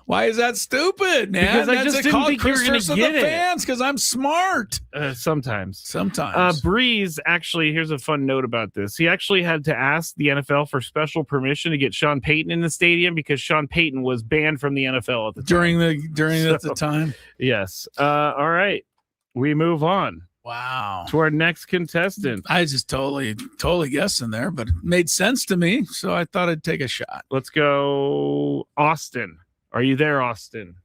Why is that stupid, man? Because I just didn't think you were going to get it. Fans, because I'm smart. Sometimes. Brees, actually, here's a fun note about this. He actually had to ask the NFL for special permission to get Sean Payton in the stadium because Sean Payton was banned from the NFL at the time. During the time? Yes. All right. We move on. Wow. To our next contestant. I just totally guessing there, but it made sense to me, so I thought I'd take a shot. Let's go, Austin. Are you there, Austin?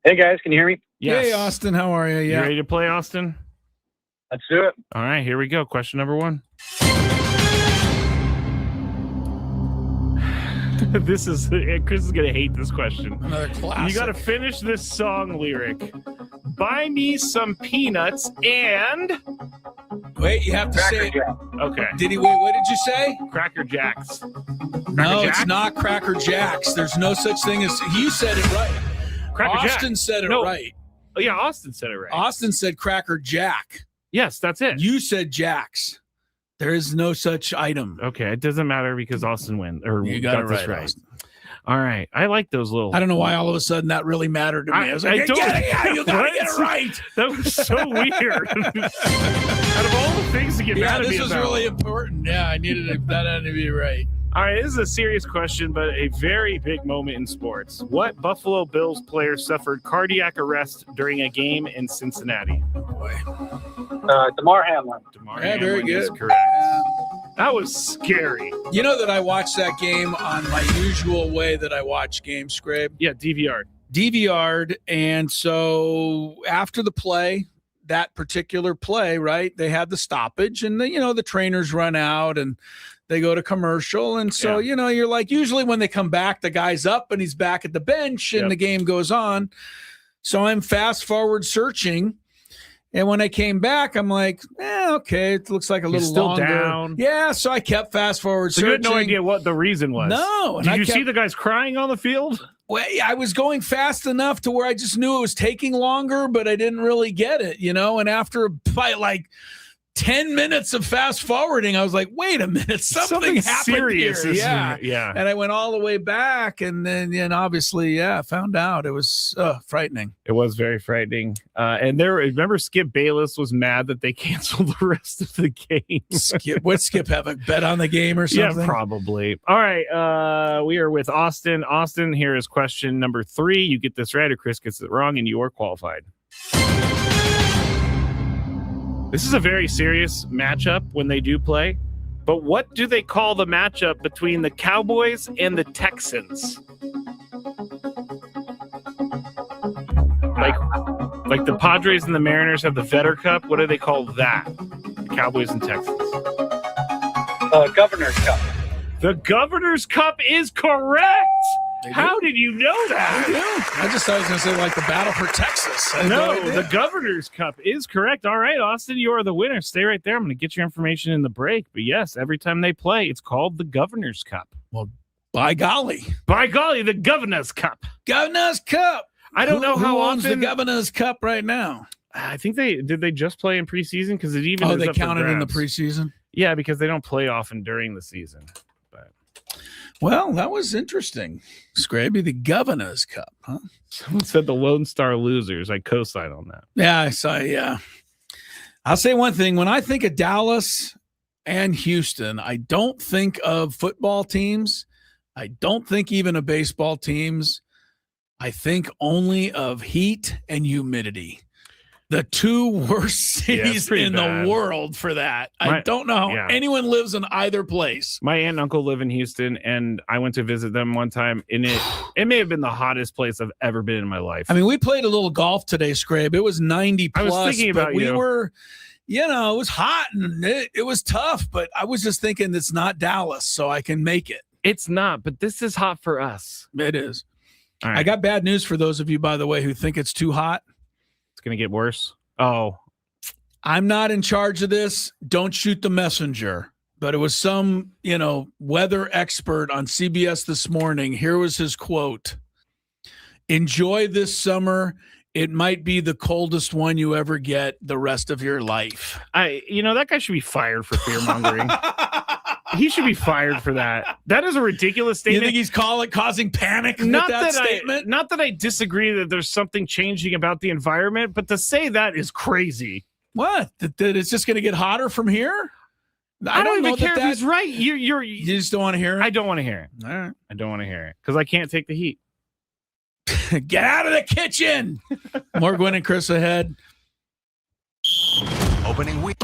Hey, guys. Can you hear me? Yes. Hey, Austin. How are you? You ready to play, Austin? Let's do it. All right. Here we go. Question number 1. Chris is going to hate this question. Another classic. You got to finish this song lyric. Buy me some peanuts and... Wait, you have to say... Okay. What did you say? Cracker Jacks. No, it's not Cracker Jacks. There's no such thing as... You said it right. Austin said it right. Oh, yeah, Austin said it right. Austin said Cracker Jack. Yes, that's it. You said Jacks. There is no such item. Okay, it doesn't matter because Austin wins. Or you got it right. All right. I like those little. I don't know why all of a sudden that really mattered to me. I was like, yeah, you got to get it right. That was so weird. Out of all the things to get mad at me this was about. really important. Yeah, I needed that had to be right. All right, this is a serious question, but a very big moment in sports. What Buffalo Bills player suffered cardiac arrest during a game in Cincinnati? Oh, boy. DeMar Hamlin. DeMar Yeah, Hamlin very good. is correct. That was scary. You know that I watched that game on my usual way that I watch games, Scrape? Yeah, DVR'd. And so after the play, that particular play, right, they had the stoppage and the trainers run out and they go to commercial. And so, you're like, usually when they come back, the guy's up and he's back at the bench and the game goes on. So I'm fast forward searching. And when I came back, I'm like, okay, it looks like a little still longer. Down. Yeah, so I kept fast forward So searching. you had no idea what the reason was? No. Did you see the guys crying on the field? Well, I was going fast enough to where I just knew it was taking longer, but I didn't really get it, And after by like 10 minutes of fast forwarding, I was like, wait a minute, something happened serious here. Yeah. And I went all the way back and then, obviously, found out. It was frightening. It was very frightening. And remember Skip Bayless was mad that they canceled the rest of the game. Skip have a bet on the game or something? Yeah, probably. All right. We are with Austin. Austin, here is question number 3. You get this right or Chris gets it wrong and you are qualified. This is a very serious matchup when they do play, but what do they call the matchup between the Cowboys and the Texans? Like the Padres and the Mariners have the Vetter Cup. What do they call that? The Cowboys and Texans. Governor's Cup. The Governor's Cup is correct. How did you know that? I just thought I was going to say like the Battle for Texas. No, the Governor's Cup is correct. All right, Austin, you are the winner. Stay right there. I'm going to get your information in the break. But yes, every time they play, it's called the Governor's Cup. Well, by golly, the Governor's Cup. Governor's Cup. I don't know how who owns often the Governor's Cup right now. I think they just play in preseason because it even is they up for counted in the grabs. preseason. Yeah, because they don't play often during the season. Well, that was interesting. Scraby, the Governor's Cup, huh? Someone said the Lone Star Losers. I co-sign on that. Yeah, I saw. Yeah, I'll say one thing. When I think of Dallas and Houston, I don't think of football teams. I don't think even of baseball teams. I think only of heat and humidity. The two worst cities in the world for that. I don't know how anyone lives in either place. My aunt and uncle live in Houston, and I went to visit them one time, and it may have been the hottest place I've ever been in my life. I mean, we played a little golf today, Scrabe. It was 90 plus. I was thinking about we were, it was hot and it was tough, but I was just thinking it's not Dallas, so I can make it. It's not, but this is hot for us. It is. All right. I got bad news for those of you, by the way, who think it's too hot. It's going to get worse. Oh, I'm not in charge of this. Don't shoot the messenger. But it was some, weather expert on CBS this morning. Here was his quote. Enjoy this summer. It might be the coldest one you ever get the rest of your life. That guy should be fired for fear mongering. He should be fired for that. That is a ridiculous statement. You think he's causing panic with that statement? Not that I disagree that there's something changing about the environment, but to say that is crazy. What? That it's just going to get hotter from here? I don't even care if he's right. You just don't want to hear it? I don't want to hear it. All right. I don't want to hear it because I can't take the heat. Get out of the kitchen. More Gwynn and Chris ahead. Opening week.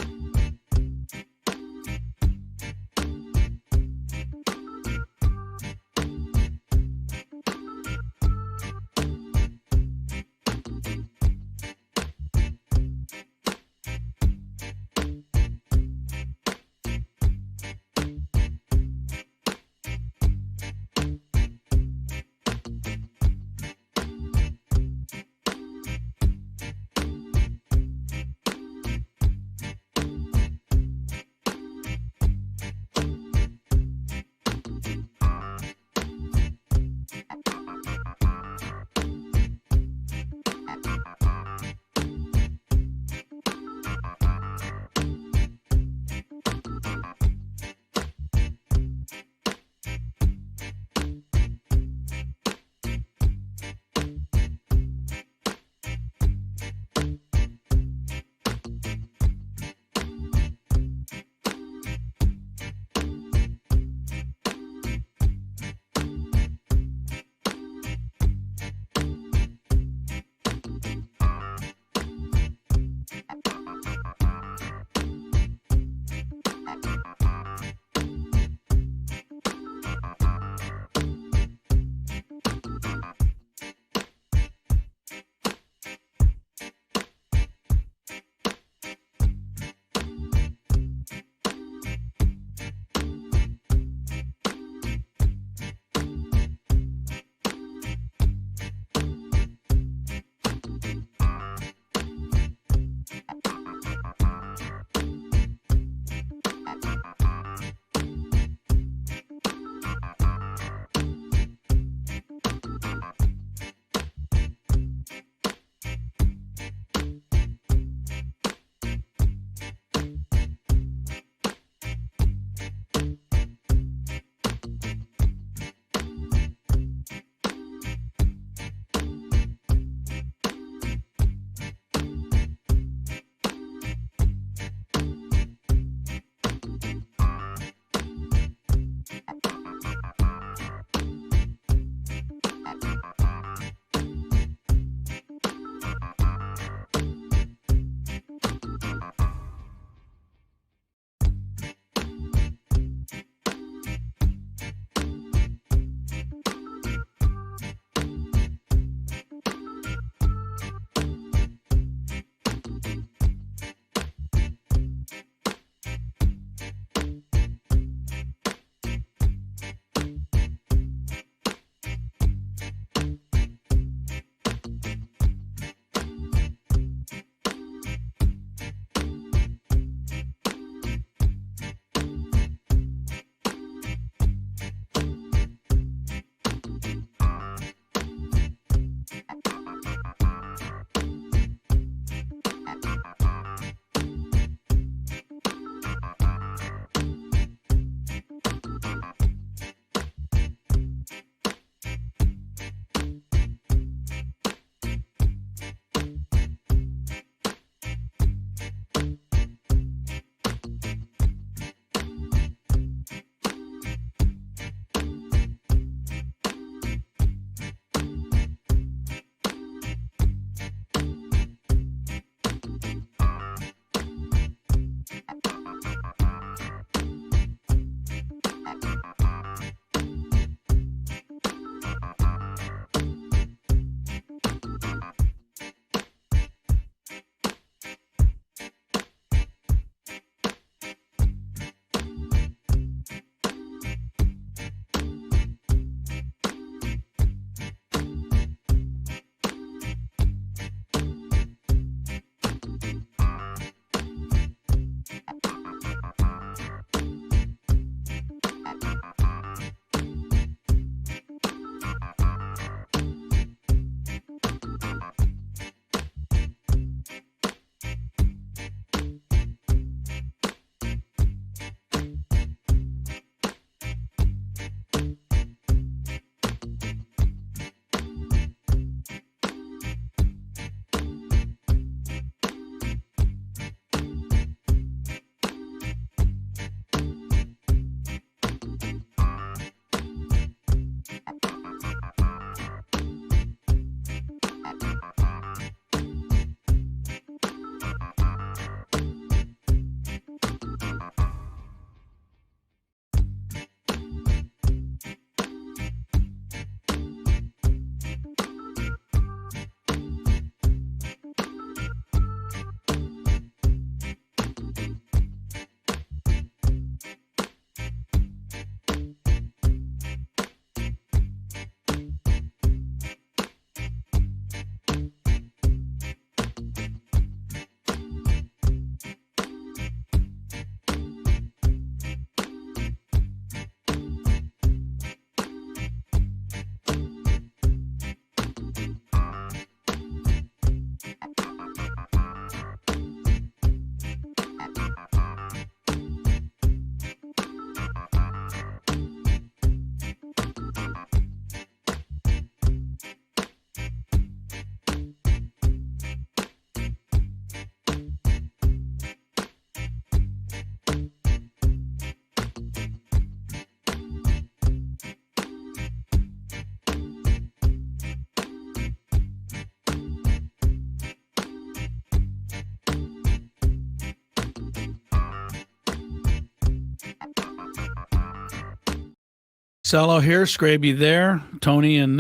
Cello here, Scraby there, Tony and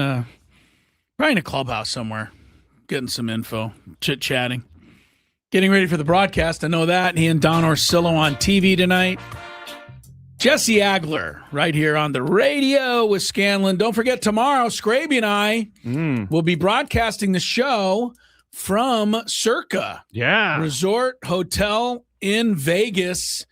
probably in a clubhouse somewhere, getting some info, chit-chatting. Getting ready for the broadcast, I know that. He and Don Orsillo on TV tonight. Jesse Agler right here on the radio with Scanlon. Don't forget, tomorrow, Scraby and I will be broadcasting the show from Circa Resort Hotel in Vegas.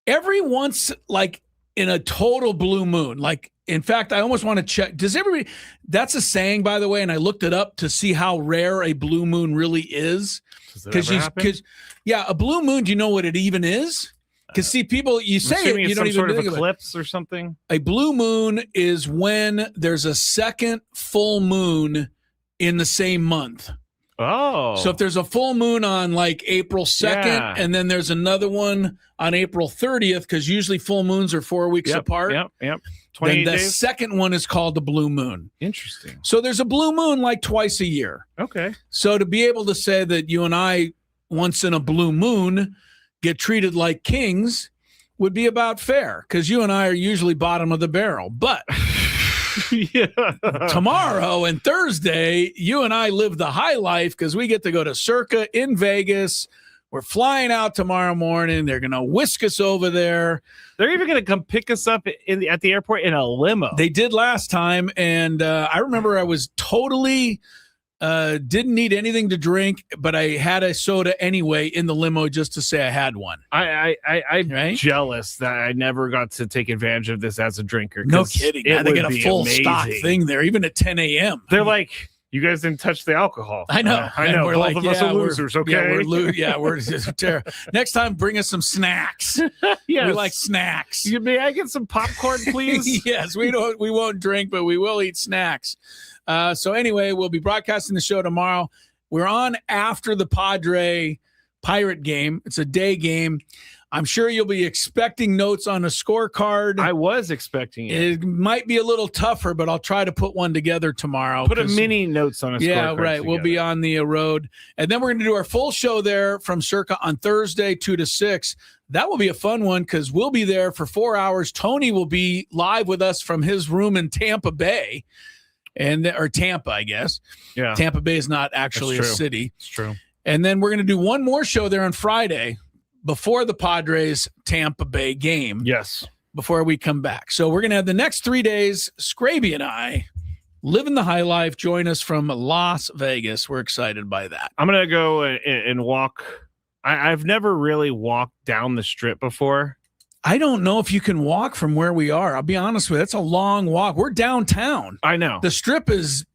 Every once, like in a total blue moon, like, in fact, I almost want to check. Does everybody, that's a saying, by the way, and I looked it up to see how rare a blue moon really is. Because a blue moon, do you know what it even is? Because see, people, you say it, you don't even think of it. Eclipse or something. A blue moon is when there's a second full moon in the same month. Oh. So if there's a full moon on like April 2nd, and then there's another one on April 30th, because usually full moons are 4 weeks apart. Yep. Then the days? second one is called the blue moon. Interesting. So there's a blue moon like twice a year. Okay. So to be able to say that you and I, once in a blue moon, get treated like kings would be about fair, because you and I are usually bottom of the barrel. But tomorrow and Thursday, you and I live the high life because we get to go to Circa in Vegas. We're flying out tomorrow morning. They're going to whisk us over there. They're even going to come pick us up at the airport in a limo. They did last time, and I remember I was totally didn't need anything to drink, but I had a soda anyway in the limo just to say I had one. I'm jealous that I never got to take advantage of this as a drinker. No kidding. They get a full stock thing there, even at 10 a.m. They're like, you guys didn't touch the alcohol. I know. I know. We're Both of us are losers, okay? We're just terrible. Next time, bring us some snacks. Yes. We like snacks. May I get some popcorn, please? Yes, we won't drink, but we will eat snacks. So anyway, we'll be broadcasting the show tomorrow. We're on after the Pirate game. It's a day game. I'm sure you'll be expecting notes on a scorecard. I was expecting it. It might be a little tougher, but I'll try to put one together tomorrow. Put a mini notes on a scorecard. Yeah, right. Together. We'll be on the road. And then we're going to do our full show there from Circa on Thursday, 2 to 6. That will be a fun one because we'll be there for 4 hours. Tony will be live with us from his room in Tampa Bay. Or Tampa, I guess. Yeah. Tampa Bay is not actually a city. It's true. And then we're going to do one more show there on Friday before the Padres Tampa Bay game. Yes. Before we come back. So we're going to have the next 3 days, Scraby and I, living the high life. Join us from Las Vegas. We're excited by that. I'm going to go and walk. I've never really walked down the strip before. I don't know if you can walk from where we are. I'll be honest with you. It's a long walk. We're downtown. I know. The strip is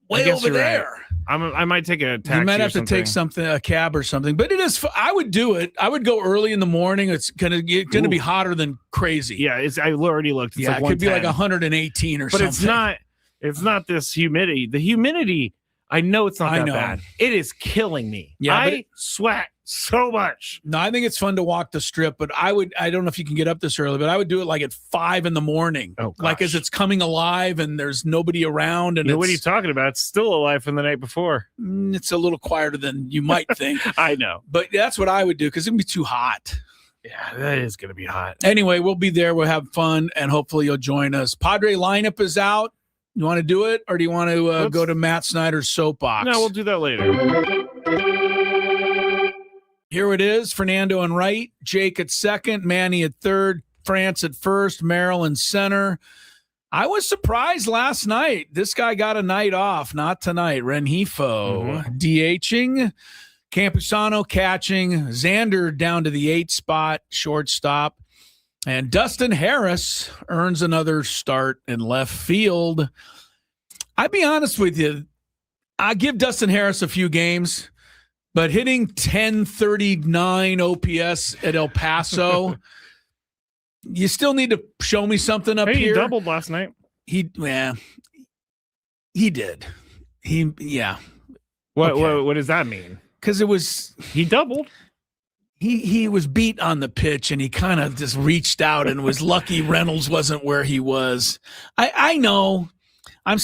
way over there. Right. I might take a taxi. You might have to take a cab or something. But it is. I would do it. I would go early in the morning. It's gonna be hotter than crazy. Yeah, I already looked. It's like it could be like 118 or something. But it's not this humidity. The humidity, I know it's not that bad. It is killing me. Yeah, I sweat so much. No, I think it's fun to walk the strip, but I don't know if you can get up this early, but I would do it like at 5 a.m. Oh, like as it's coming alive and there's nobody around. And what are you talking about? It's still alive from the night before. It's a little quieter than you might think. I know. But that's what I would do because it'd be too hot. Yeah, that is going to be hot. Anyway, we'll be there. We'll have fun, and hopefully you'll join us. Padre lineup is out. You want to do it, or do you want to go to Matt Snyder's soapbox? No, we'll do that later. Here it is. Fernando in right, Jake at second, Manny at third, France at first, Merrill in center. I was surprised last night. This guy got a night off, not tonight. Rengifo DHing, Campusano catching, Xander down to the 8th spot, shortstop. And Dustin Harris earns another start in left field. I'll be honest with you. I give Dustin Harris a few games, but hitting 1039 OPS at El Paso, you still need to show me something up here. He doubled last night. He did. What does that mean? Because he doubled. He was beat on the pitch, and he kind of just reached out and was lucky Reynolds wasn't where he was. I know. I'm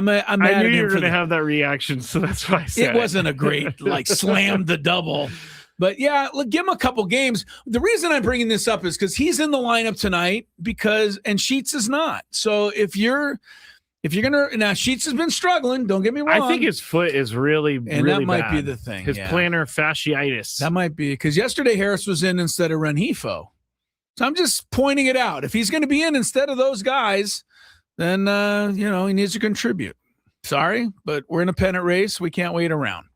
mad I knew you were going to have that reaction, so that's why I said it wasn't a great, slam the double. But yeah, look, give him a couple games. The reason I'm bringing this up is because he's in the lineup tonight and Sheets is not. So if you're gonna now, Sheets has been struggling. Don't get me wrong. I think his foot is really, and really that might bad. be the thing. His plantar fasciitis. That might be because yesterday Harris was in instead of Rengifo. So I'm just pointing it out. If he's going to be in instead of those guys, then he needs to contribute. Sorry, but we're in a pennant race. We can't wait around.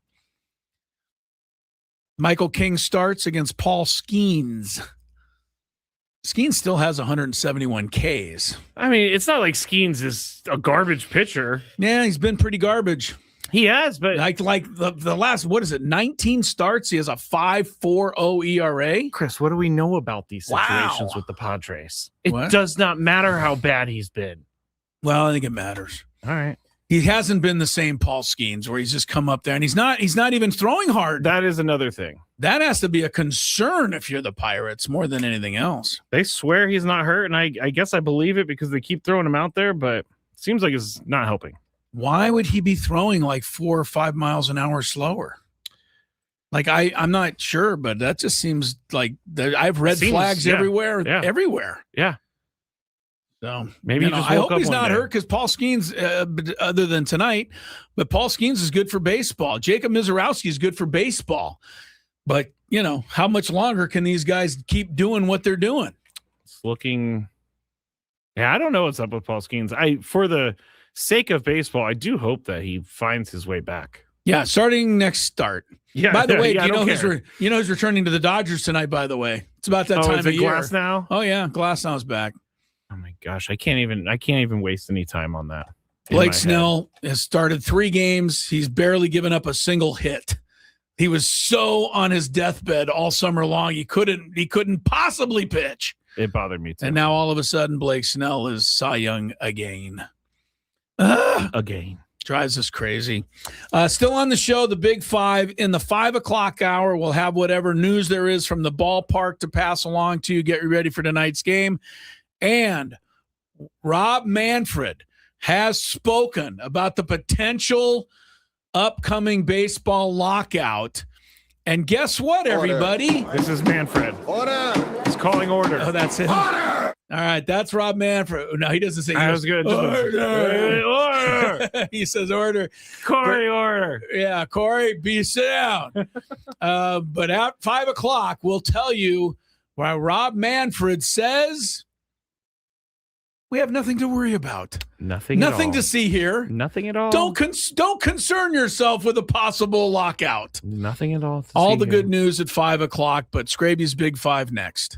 Michael King starts against Paul Skeens. Skeens still has 171 Ks. I mean, it's not like Skeens is a garbage pitcher. Yeah, he's been pretty garbage. He has, but like the last, 19 starts, he has a 5.40 ERA. Chris, what do we know about these situations with the Padres? It What? does not matter how bad he's been. Well, I think it matters. All right. He hasn't been the same Paul Skeens where he's just come up there and he's not even throwing hard. That is another thing. That has to be a concern if you're the Pirates more than anything else. They swear he's not hurt, and I guess I believe it because they keep throwing him out there, but it seems like it's not helping. Why would he be throwing like 4 or 5 miles an hour slower? Like I'm not sure, but that just seems like I've red flags everywhere. Everywhere. Yeah. So maybe I hope he's not hurt because Paul Skeens, other than tonight, but Paul Skeens is good for baseball. Jacob Mizorowski is good for baseball. But, how much longer can these guys keep doing what they're doing? It's looking. Yeah, I don't know what's up with Paul Skeens. For the sake of baseball, I do hope that he finds his way back. Yeah, starting next start. Yeah. By the way, yeah, who's returning to the Dodgers tonight? By the way, it's about that time is of it year. Glasnow? Oh yeah, Glasnow's back. Oh my gosh, I can't even waste any time on that. Blake Snell has started 3 games. He's barely given up a single hit. He was so on his deathbed all summer long. He couldn't possibly pitch. It bothered me too. And now all of a sudden, Blake Snell is Cy Young again. Again. Drives us crazy. Still on the show, the Big Five. In the 5 o'clock hour, we'll have whatever news there is from the ballpark to pass along to you. Get you ready for tonight's game. And Rob Manfred has spoken about the potential upcoming baseball lockout. And guess what, everybody? This is Manfred. Order. He's calling order. Oh, that's it. Order. All right, that's Rob Manfred. No, he doesn't say I was good. Order. He says order. Corey, order. Yeah, Corey, sit down. But at 5 o'clock, we'll tell you why Rob Manfred says we have nothing to worry about. Nothing to see here. Nothing at all. Don't concern yourself with a possible lockout. Nothing at all. All the good news at 5 o'clock, but Scraby's Big Five next.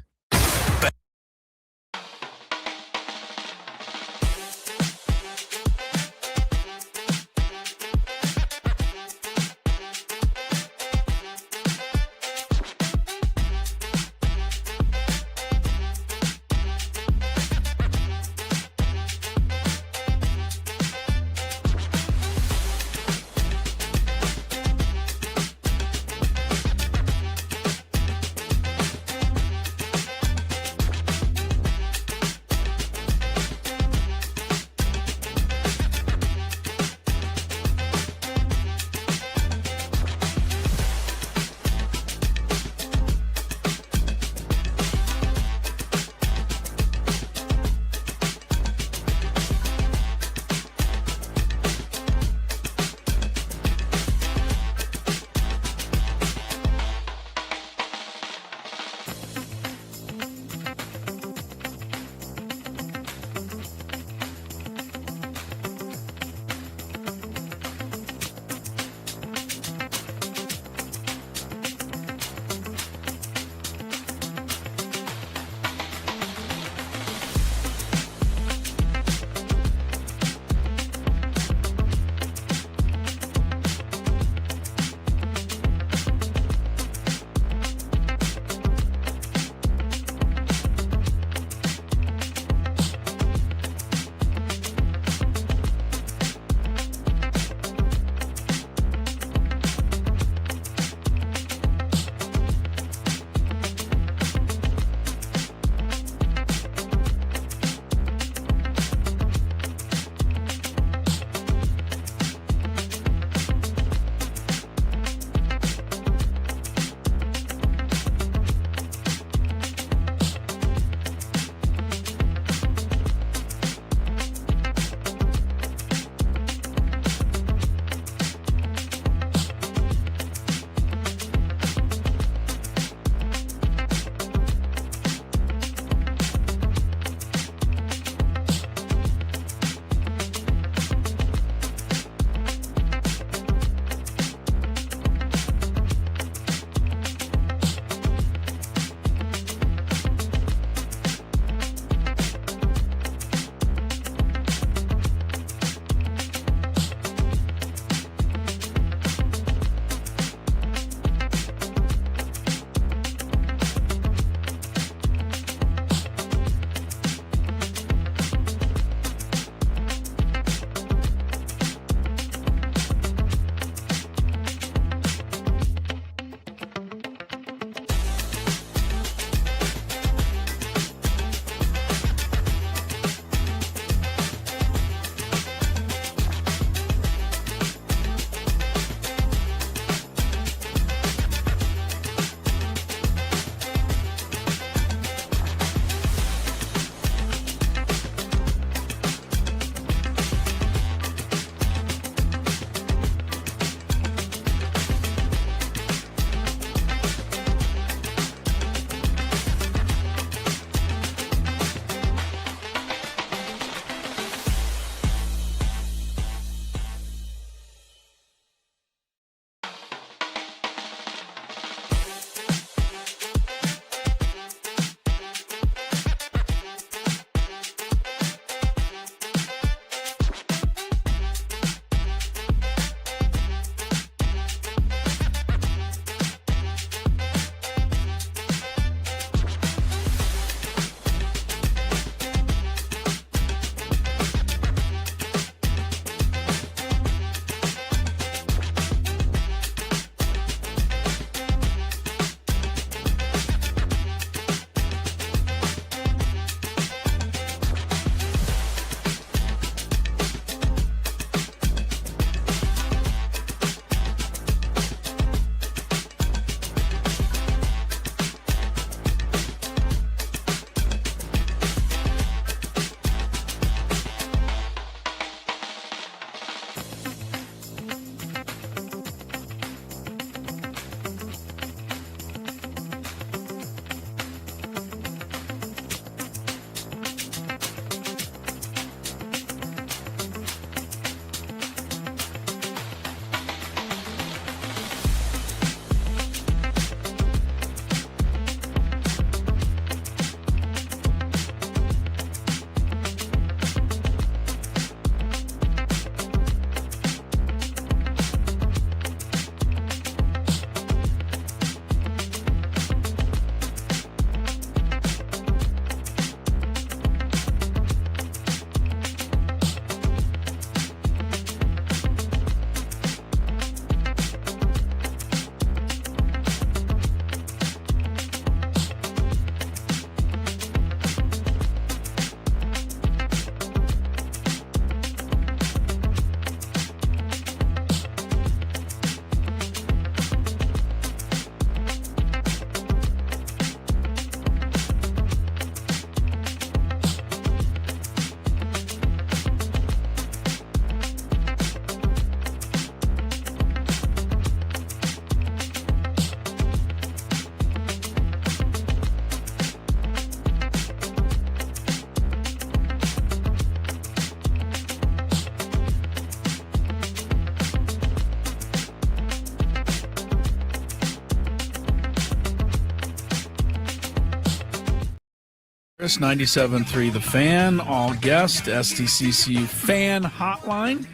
Chris, 97.3 The Fan, all guest, STCCU fan hotline.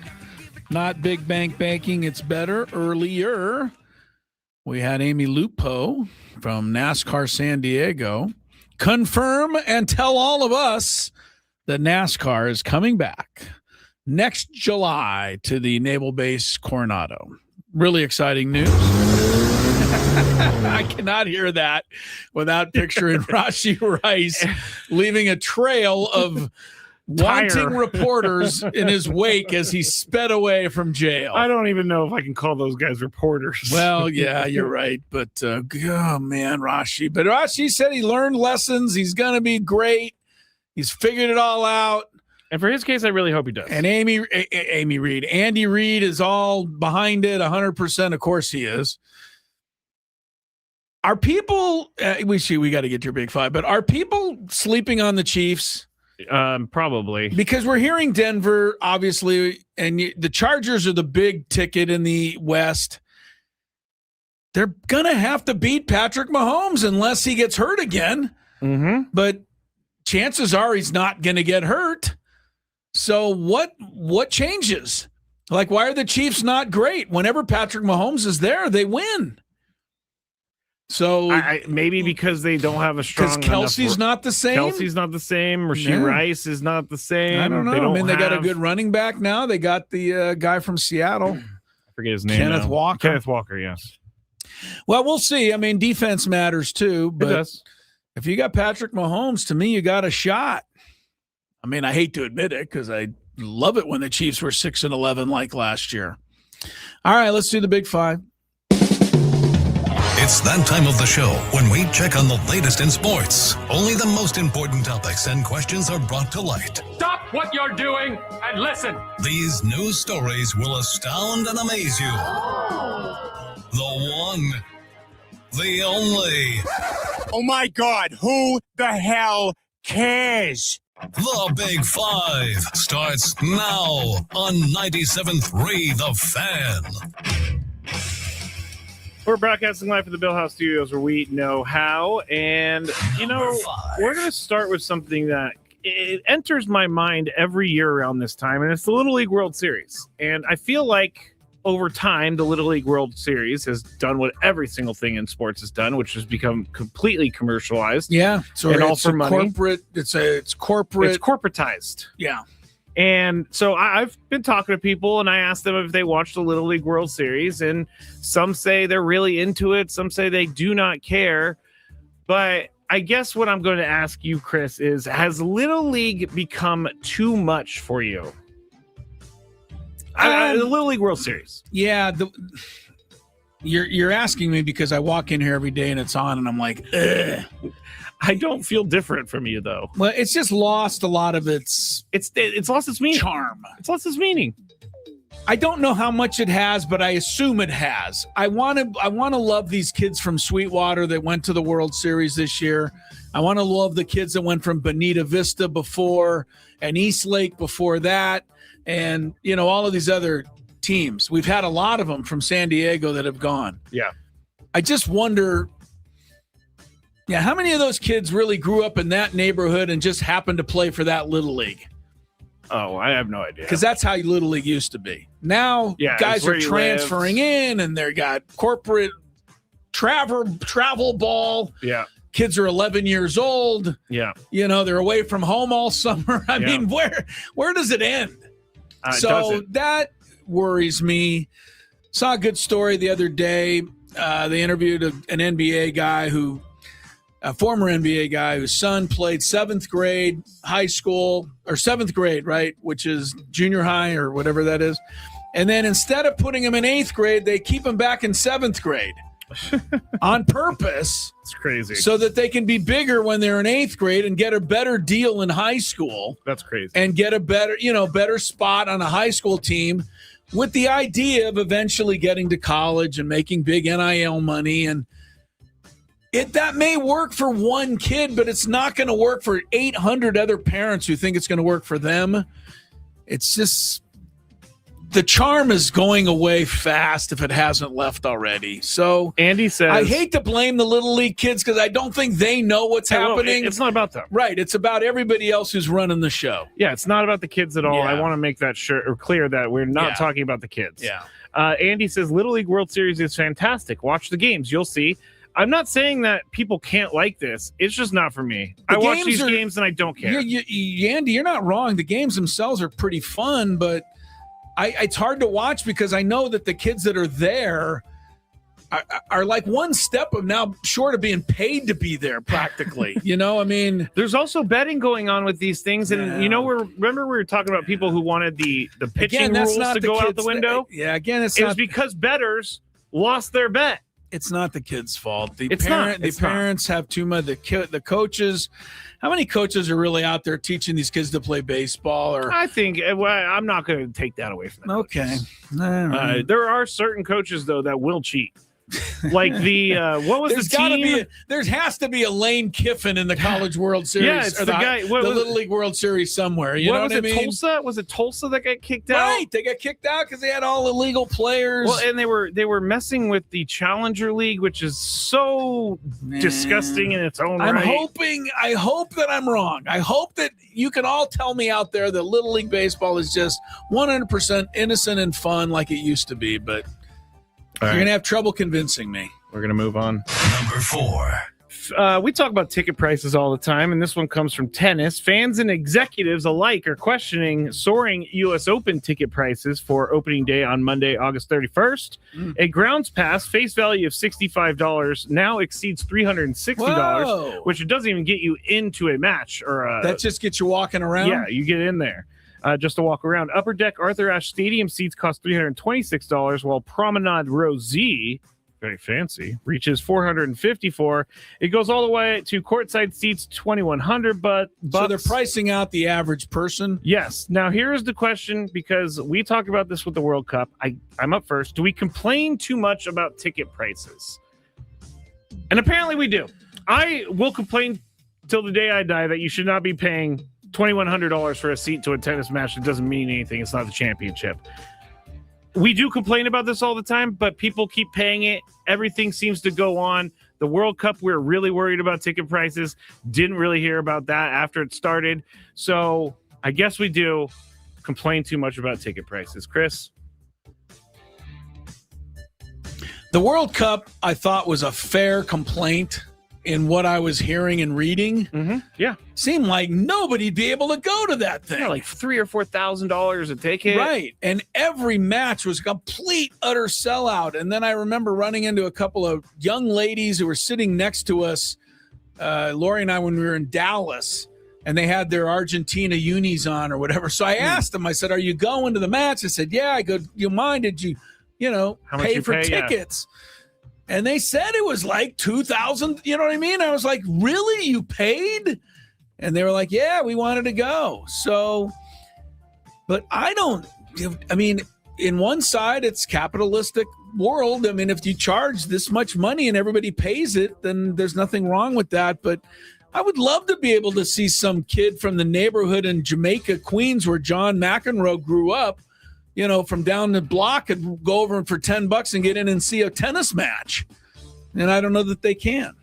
Not big bank banking, it's better. Earlier, we had Amy Lupo from NASCAR San Diego confirm and tell all of us that NASCAR is coming back next July to the Naval Base Coronado. Really exciting news. I cannot hear that without picturing Rashi Rice leaving a trail of wanting reporters in his wake as he sped away from jail. I don't even know if I can call those guys reporters. Well, yeah, you're right. But, oh, man, Rashi. But Rashi said he learned lessons. He's going to be great. He's figured it all out. And for his case, I really hope he does. And Andy Reid is all behind it 100%. Of course he is. Are people, we got to get to your big five, but are people sleeping on the Chiefs? Probably. Because we're hearing Denver, obviously, and the Chargers are the big ticket in the West. They're going to have to beat Patrick Mahomes unless he gets hurt again. Mm-hmm. But chances are he's not going to get hurt. So what changes? Like, why are the Chiefs not great? Whenever Patrick Mahomes is there, they win. So maybe because they don't have a strong. Because Kelsey's not the same. Kelsey's not the same. Rasheed Rice is not the same. I don't know. They got a good running back now. They got the guy from Seattle. I forget his name. Kenneth Walker. Kenneth Walker, yes. Well, we'll see. I mean, defense matters too. But it does. If you got Patrick Mahomes, to me, you got a shot. I mean, I hate to admit it because I love it when the Chiefs were 6-11 like last year. All right, let's do the big five. It's that time of the show when we check on the latest in sports. Only the most important topics and questions are brought to light. Stop what you're doing and listen. These news stories will astound and amaze you. The one, the only. Oh my God, who the hell cares? The Big Five starts now on 97.3 The Fan. We're broadcasting live from the Bill House Studios where we know how. And, we're going to start with something that it enters my mind every year around this time, and it's the Little League World Series. And I feel like over time, the Little League World Series has done what every single thing in sports has done, which has become completely commercialized. Yeah. So and all for money. It's corporate. It's corporatized. Yeah. And so I've been talking to people, and I asked them if they watched the Little League World Series, and some say they're really into it. Some say they do not care. But I guess what I'm going to ask you, Chris, is has Little League become too much for you? The Little League World Series. Yeah. You're asking me because I walk in here every day and it's on, and I'm like, ugh. I don't feel different from you, though. Well, it's just lost a lot of its lost its meaning. Charm. It's lost its meaning. I don't know how much it has, but I assume it has. I want to love these kids from Sweetwater that went to the World Series this year. I want to love the kids that went from Bonita Vista before and Eastlake before that, and all of these other teams. We've had a lot of them from San Diego that have gone. Yeah. I just wonder. Yeah, how many of those kids really grew up in that neighborhood and just happened to play for that Little League? Oh, I have no idea. Because that's how Little League used to be. Now, guys are transferring in, and they got corporate travel ball. Yeah. Kids are 11 years old. Yeah. They're away from home all summer. I mean, where does it end? That worries me. Saw a good story the other day. They interviewed an NBA guy a former NBA guy whose son played 7th grade high school, or 7th grade, right, which is junior high or whatever that is. And then instead of putting him in 8th grade, they keep him back in 7th grade on purpose. It's crazy. So that they can be bigger when they're in 8th grade and get a better deal in high school. That's crazy. And get a better spot on a high school team with the idea of eventually getting to college and making big NIL money. And that may work for one kid, but it's not going to work for 800 other parents who think it's going to work for them. It's just the charm is going away fast if it hasn't left already. So Andy says, I hate to blame the Little League kids because I don't think they know what's happening. It's not about them. Right. It's about everybody else who's running the show. Yeah, it's not about the kids at all. Yeah. I want to make that clear that we're not talking about the kids. Yeah. Andy says, Little League World Series is fantastic. Watch the games. You'll see. I'm not saying that people can't like this. It's just not for me. I watch these games and I don't care. Andy, you're not wrong. The games themselves are pretty fun, but it's hard to watch because I know that the kids that are there are like one step of now short of being paid to be there practically. I mean, there's also betting going on with these things. And, remember we were talking about people who wanted the pitching rules to go out the window? It was because bettors lost their bet. It's not the kids' fault. The It's parents have too much. The coaches. How many coaches are really out there teaching these kids to play baseball? Or I think I'm not going to take that away from them. Okay. There are certain coaches though that will cheat. Like what was the team? There has to be a Lane Kiffin in the College World Series. Yeah, it's the guy. The Little League World Series somewhere. You know what I mean? Tulsa? Was it Tulsa that got kicked out? Right, they got kicked out because they had all illegal players. Well, and they were messing with the Challenger League, which is so disgusting in its own right. I hope that I'm wrong. I hope that you can all tell me out there that Little League Baseball is just 100% innocent and fun like it used to be, but you're going to have trouble convincing me. We're going to move on. Number 4. We talk about ticket prices all the time, and this one comes from tennis. Fans and executives alike are questioning soaring U.S. Open ticket prices for opening day on Monday, August 31st. A grounds pass face value of $65 now exceeds $360, which it doesn't even get you into a match. That just gets you walking around? Yeah, you get in there. Just to walk around. Upper Deck Arthur Ashe Stadium seats cost $326, while Promenade Row Z, very fancy, reaches $454. It goes all the way to courtside seats $2,100, but so they're pricing out the average person. Yes. Now here's the question, because we talked about this with the World Cup. I'm up first. Do we complain too much about ticket prices? And apparently we do. I will complain till the day I die that you should not be paying $2,100 for a seat to a tennis match that doesn't mean anything. It's not the championship. We do complain about this all the time, but people keep paying it. Everything seems to go on. The World Cup, we're really worried about ticket prices. Didn't really hear about that after it started. So I guess we do complain too much about ticket prices. Chris? The World Cup, I thought, was a fair complaint. In what I was hearing and reading, yeah, seemed like nobody'd be able to go to that thing. Yeah, like $3,000 or $4,000 a ticket, right? And every match was a complete, utter sellout. And then I remember running into a couple of young ladies who were sitting next to us, Lori and I, when we were in Dallas, and they had their Argentina unis on or whatever. So I asked them. I said, "Are you going to the match?" I said, "Yeah." I go, "You mind? Did you, pay for tickets?" Yeah. And they said it was like $2,000. You know what I mean? I was like, really? You paid? And they were like, yeah, we wanted to go. So, but in one side, it's capitalistic world. I mean, if you charge this much money and everybody pays it, then there's nothing wrong with that. But I would love to be able to see some kid from the neighborhood in Jamaica, Queens, where John McEnroe grew up, from down the block and go over for $10 and get in and see a tennis match. And I don't know that they can.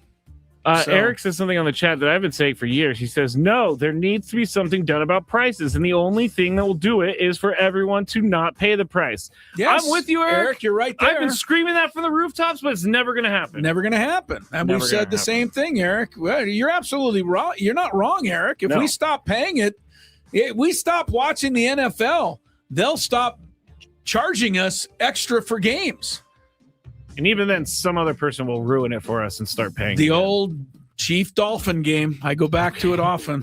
Eric says something on the chat that I've been saying for years. He says, no, there needs to be something done about prices. And the only thing that will do it is for everyone to not pay the price. Yes, I'm with you, Eric. You're right there. I've been screaming that from the rooftops, but it's never going to happen. Never going to happen. And we've said the same thing, Eric. Well, you're absolutely wrong. You're not wrong, Eric. If we stop paying it, we stop watching the NFL, they'll stop charging us extra for games. And even then, some other person will ruin it for us and start paying. The old Chief Dolphin game. I go back to it often.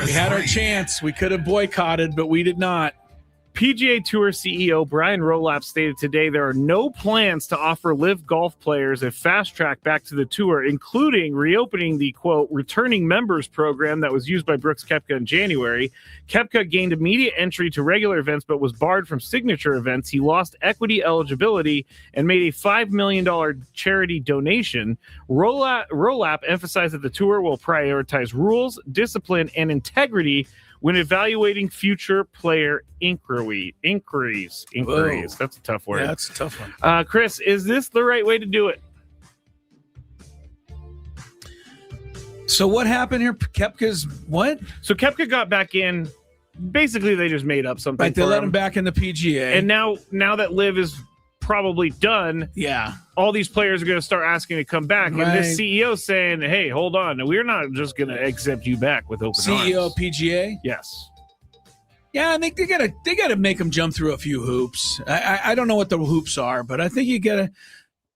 We had our chance. We could have boycotted, but we did not. PGA Tour CEO Brian Rolap stated today there are no plans to offer LIV Golf players a fast track back to the tour, including reopening the, quote, returning members program that was used by Brooks Koepka in January. Koepka gained immediate entry to regular events but was barred from signature events. He lost equity eligibility and made a $5 million charity donation. Rolap emphasized that the tour will prioritize rules, discipline, and integrity when evaluating future player inquiries. Whoa. That's a tough word. Yeah, that's a tough one. Chris, is this the right way to do it? So what happened here? Koepka's what? So Koepka got back in. Basically, they just made up something. Right, they let him back in the PGA. And now that Liv is probably done, all these players are going to start asking to come back. Right. And this CEO saying, hey, hold on. We're not just going to accept you back with open CEO arms. PGA? Yes. Yeah, I think they gotta make them jump through a few hoops. I don't know what the hoops are, but I think you gotta.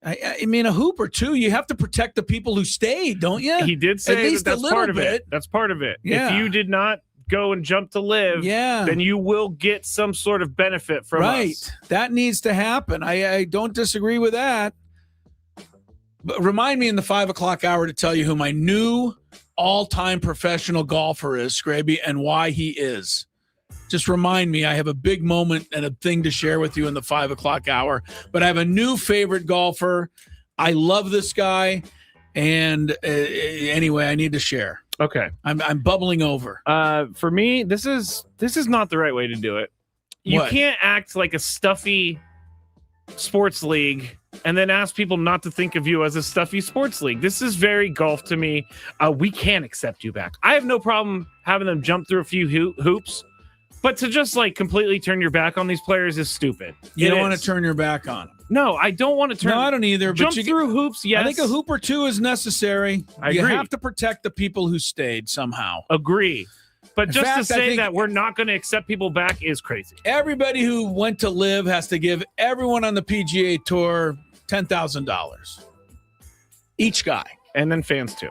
I mean, a hoop or two. You have to protect the people who stayed, don't you? He did say at least that's a little part of bit. it. That's part of it. Yeah. If you did not go and jump to Live, then you will get some sort of benefit from us. That needs to happen. I don't disagree with that. But remind me in the 5 o'clock hour to tell you who my new all-time professional golfer is, Scraby, and why he is. Just remind me. I have a big moment and a thing to share with you in the 5 o'clock hour. But I have a new favorite golfer. I love this guy. And anyway, I need to share. Okay. I'm bubbling over. For me, this is not the right way to do it. You What? can't act like a stuffy sports league and then ask people not to think of you as a stuffy sports league. This is very golf to me. We can't accept you back. I have no problem having them jump through a few hoops, but to just like completely turn your back on these players is stupid. You don't want to turn your back on them. No, I don't want to turn. No, I don't either. Jump but through hoops, yes. I think a hoop or two is necessary. I you agree. have to protect the people who stayed somehow. Agree. But In just fact, to I say think that we're not going to accept people back is crazy. Everybody who went to Live has to give everyone on the PGA Tour $10,000. Each guy. And then fans too.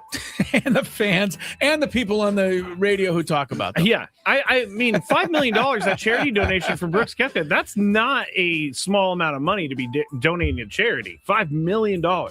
And the fans and the people on the radio who talk about them. Yeah. I mean, $5 million, that charity donation from Brooks Koepka, that's not a small amount of money to be donating to charity. $5 million. All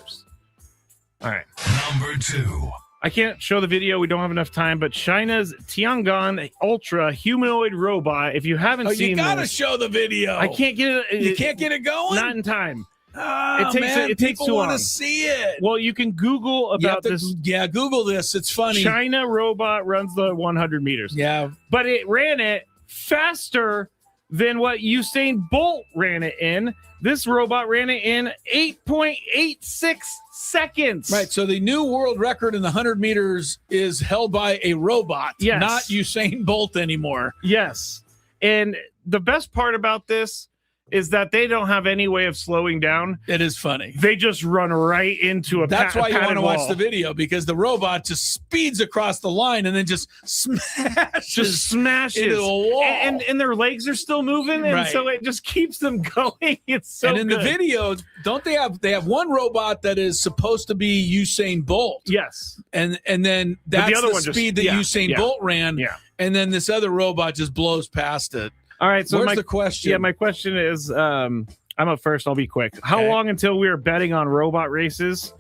right. Number 2. I can't show the video. We don't have enough time, but China's Tiangong Ultra humanoid robot. If you haven't seen you gotta this, show the video. I can't get it. You can't get it going? Not in time. Oh, It takes people too want long. to see it. Well, you can Google about this. Yeah, Google this. It's funny. China robot runs the 100 meters. Yeah. But it ran it faster than what Usain Bolt ran it in. This robot ran it in 8.86 seconds. Right. So the new world record in the 100 meters is held by a robot, Yes. not Usain Bolt anymore. Yes. And the best part about this is that they don't have any way of slowing down. It is funny. They just run right into a That's why you want to watch wall. the video, because the robot just speeds across the line and then just smashes into the wall. And their legs are still moving, and Right. so it just keeps them going. It's so and in good. the video, don't they have one robot that is supposed to be Usain Bolt? Yes. And then But that's the other the one just- speed that yeah, Usain yeah, Bolt ran. yeah. And then this other robot just blows past it. All right. So where's the question? Yeah, my question is, I'm up first. I'll be quick. How Okay. long until we are betting on robot races?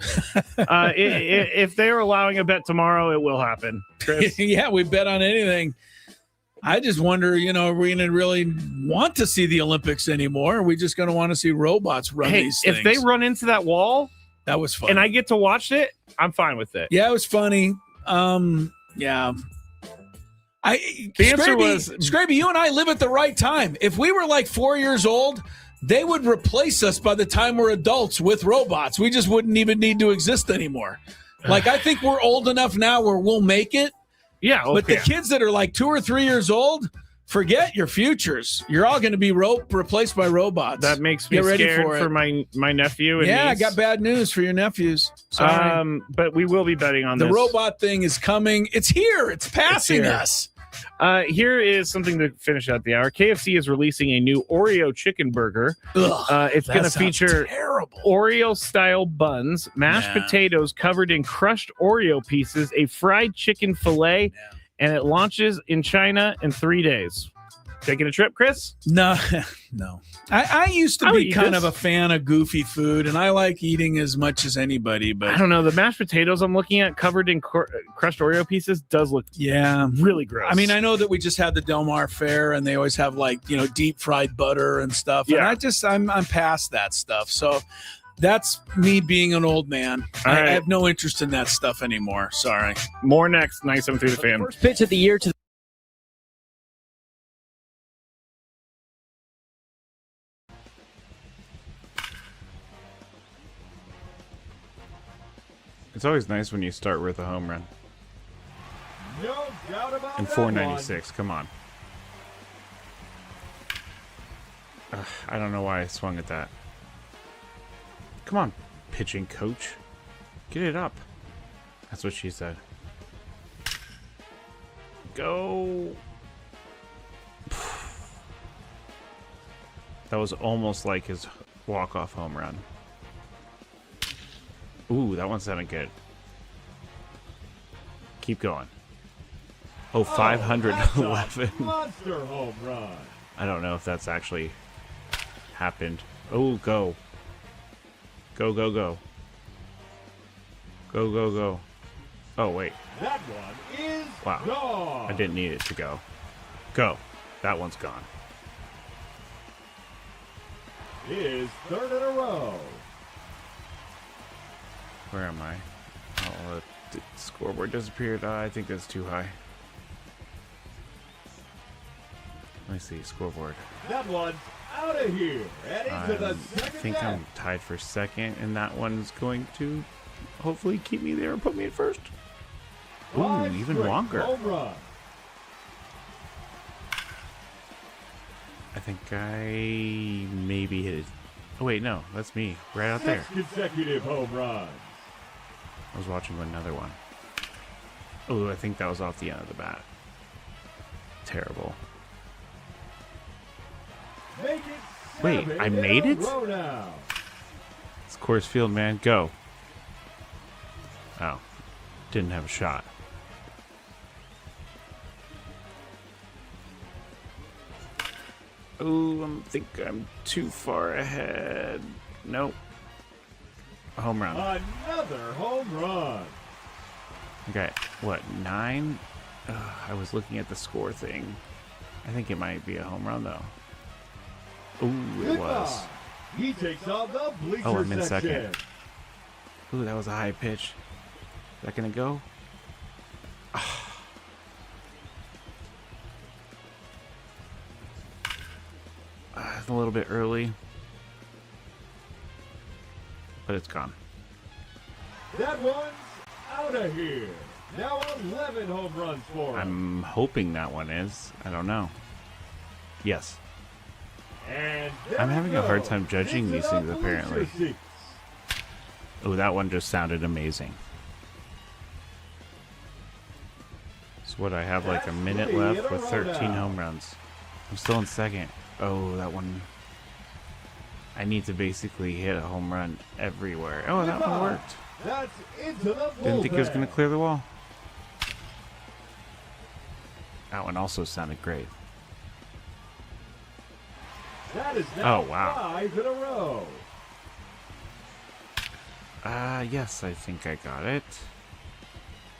If they're allowing a bet tomorrow, it will happen. Chris? Yeah, we bet on anything. I just wonder, are we going to really want to see the Olympics anymore? Are we just going to want to see robots run Hey, these things? if they run into that wall, that was fun. and I get to watch it, I'm fine with it. Yeah, it was funny. Yeah. The answer was- Scraby, you and I live at the right time. If we were like 4 years old, they would replace us by the time we're adults with robots. We just wouldn't even need to exist anymore. Like, I think we're old enough now where we'll make it. Yeah. Okay. But the kids that are like 2 or 3 years old, forget your futures. You're all going to be replaced by robots. That makes me Get ready scared for for it. my nephew. And Yeah, I niece. got bad news for your nephews. Sorry. But we will be betting on The this. robot thing is coming. It's here. It's passing here. us. Here is something to finish out the hour. KFC is releasing a new Oreo chicken burger. It's that going to sounds feature terrible. Oreo-style buns, mashed potatoes covered in crushed Oreo pieces, a fried chicken fillet, and it launches in China in 3 days. Taking a trip, Chris? No, no. I used to I would be eat kind this. of a fan of goofy food, and I like eating as much as anybody. But I don't know. The mashed potatoes I'm looking at covered in crushed Oreo pieces does look really gross. I mean, I know that we just had the Del Mar Fair, and they always have deep fried butter and stuff. Yeah. And I'm past that stuff. So that's me being an old man. All I right. have no interest in that stuff anymore. Sorry. More next. 97.3 The Fan. First pitch of the year to It's always nice when you start with a home run. No doubt about And that 496, come on. I don't know why I swung at that. Come on, pitching coach. Get it up. That's what she said. Go. That was almost like his walk-off home run. Ooh, that one sounded good. Keep going. Oh, 511. Monster home run. I don't know if that's actually happened. Oh, go. Go, go, go. Go, go, go. Oh, wait. That one is Wow. gone. I didn't need it to go. Go. That one's gone. His third in a row. Where am I? Oh, the scoreboard disappeared. I think that's too high. Let me see. Scoreboard. That one's out of here. And into the I second think deck. I'm tied for second, and that one's going to hopefully keep me there and put me in first. Ooh, 5 even straight longer. home run. I think I maybe hit it. Oh, wait, no. That's me. Right out there. 6 consecutive home runs. I was watching another one. Oh, I think that was off the end of the bat. Terrible. Make it Wait, 7 I in made a it? row now. It's Coors Field, man. Go. Oh. Didn't have a shot. Oh, I think I'm too far ahead. Nope. Home run. Another home run. Okay, what, 9? I was looking at the score thing. I think it might be a home run, though. Ooh, it was. He takes on the bleacher Oh, I'm in section. second. Ooh, that was a high pitch. Is that going to go? A little bit early. But it's gone. That one's out of here. Now 11 home runs for him. I'm hoping that one is. I don't know. Yes. And I'm having a hard time judging these things, apparently. Oh, that one just sounded amazing. So what, I have like a minute left with 13 home runs. I'm still in second. Oh, that one. I need to basically hit a home run everywhere. Oh, that one worked. That's into the Didn't think it was bullpen. going to clear the wall. That one also sounded great. That is now Oh, wow. 5 in a row. Yes, I think I got it.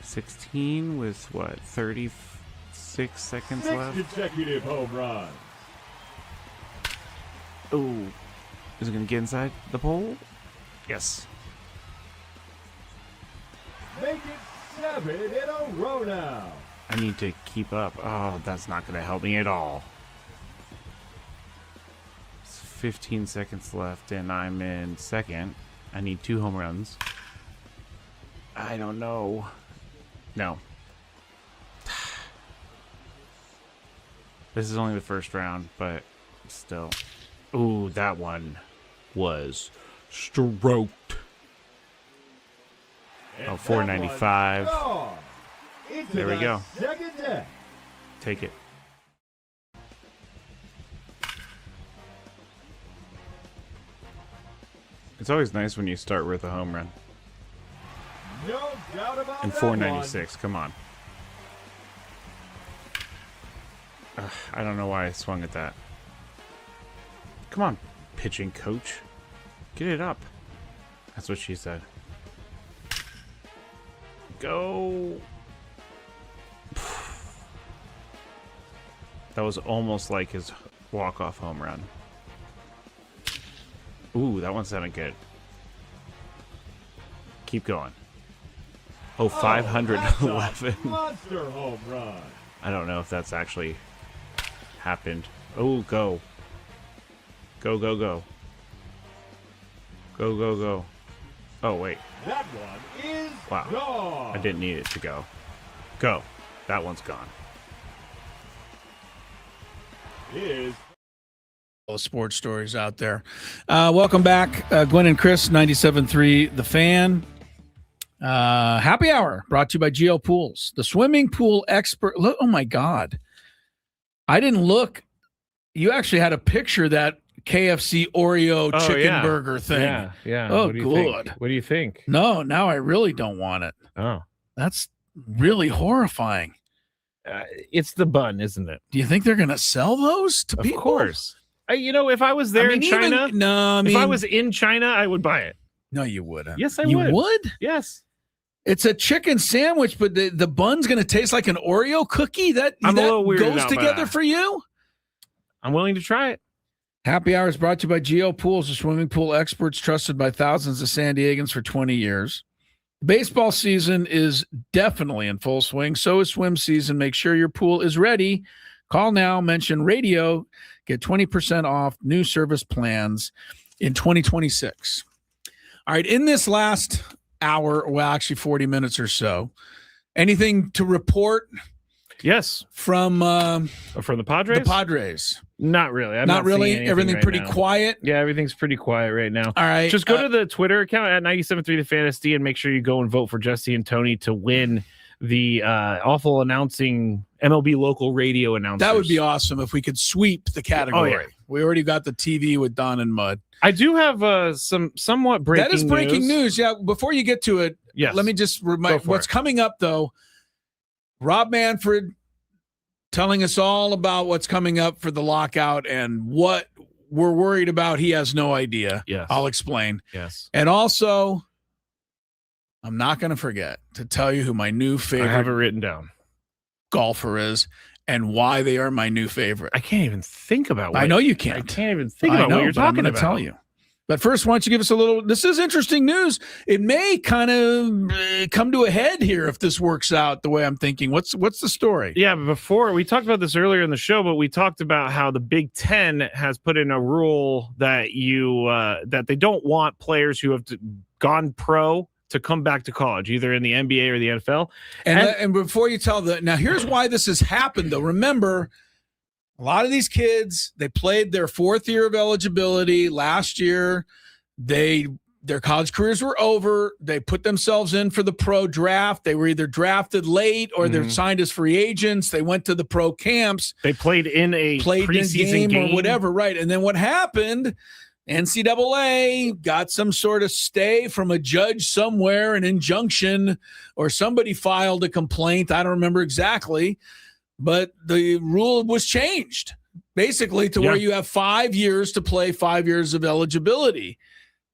16 with what, 36 seconds 6 left? consecutive home runs. Oh, is it going to get inside the pole? Yes. Make it 7 in a row now. I need to keep up. Oh, that's not going to help me at all. It's 15 seconds left, and I'm in second. I need 2 home runs. I don't know. No. This is only the first round, but still. Ooh, that one was stroked. Oh, 495. There we go. Second deck. Take it. It's always nice when you start with a home run. No doubt about And that 496, come on. I don't know why I swung at that. Come on, pitching coach. Get it up. That's what she said. Go. That was almost like his walk-off home run. Ooh, that one sounded good. Keep going. Oh, 511. Monster home run. I don't know if that's actually happened. Oh, go. Go, go, go. Go, go, go. Oh, wait. That one is Wow. gone. I didn't need it to go. Go. That one's gone. Is Sports stories out there. Welcome back, Gwynn and Chris, 97.3 The Fan. Happy Hour brought to you by Geo Pools, the swimming pool expert. Look, oh my God. I didn't look. You actually had a picture of that KFC Oreo chicken burger thing. Yeah. Oh, What do you good. think? What do you think? No, now I really don't want it. Oh. That's really horrifying. It's the bun, isn't it? Do you think they're going to sell those to people? Of course. If I was there in China, if I was in China, I would buy it. No, you wouldn't. Yes, I you would. You would? Yes. It's a chicken sandwich, but the bun's going to taste like an Oreo cookie. I'm a little weirded goes out by together that. for you? I'm willing to try it. Happy Hour is brought to you by Geo Pools, the swimming pool experts trusted by thousands of San Diegans for 20 years. Baseball season is definitely in full swing. So is swim season. Make sure your pool is ready. Call now, mention radio, get 20% off new service plans in 2026. All right, in this last hour, well, actually 40 minutes or so, anything to report? Yes. From the Padres? The Padres. Not really. I'm not really. seeing Everything right pretty now. quiet. Yeah, everything's pretty quiet right now. All right. Just go to the Twitter account at 97.3 The Fantasy and make sure you go and vote for Jesse and Tony to win the awful announcing MLB local radio announcers. That would be awesome if we could sweep the category. Oh, yeah. We already got the TV with Don and Mud. I do have some somewhat breaking news. That is breaking news. Yeah. Before you get to it, yes. Let me just remind what's coming up, though. Rob Manfred telling us all about what's coming up for the lockout and what we're worried about. He has no idea. Yes. I'll explain. Yes. And also, I'm not going to forget to tell you who my new favorite I have it written down. Golfer is and why they are my new favorite. I can't even think about what I know you can't. I can't even think about what you're but I'm talking gonna about. tell you. But first, why don't you give us a little? This is interesting news. It may kind of come to a head here if this works out the way I'm thinking. What's the story? Yeah, but before we talked about this earlier in the show, but we talked about how the Big Ten has put in a rule that that they don't want players who have gone pro to come back to college, either in the NBA or the NFL. And before you tell now, here's why this has happened. Though, remember. A lot of these kids, they played their fourth year of eligibility last year. Their college careers were over. They put themselves in for the pro draft. They were either drafted late or they're signed as free agents. They went to the pro camps. They played in a preseason game or whatever, right? And then what happened? NCAA got some sort of stay from a judge somewhere, an injunction, or somebody filed a complaint. I don't remember exactly. But the rule was changed basically to where you have 5 years to play 5 years of eligibility.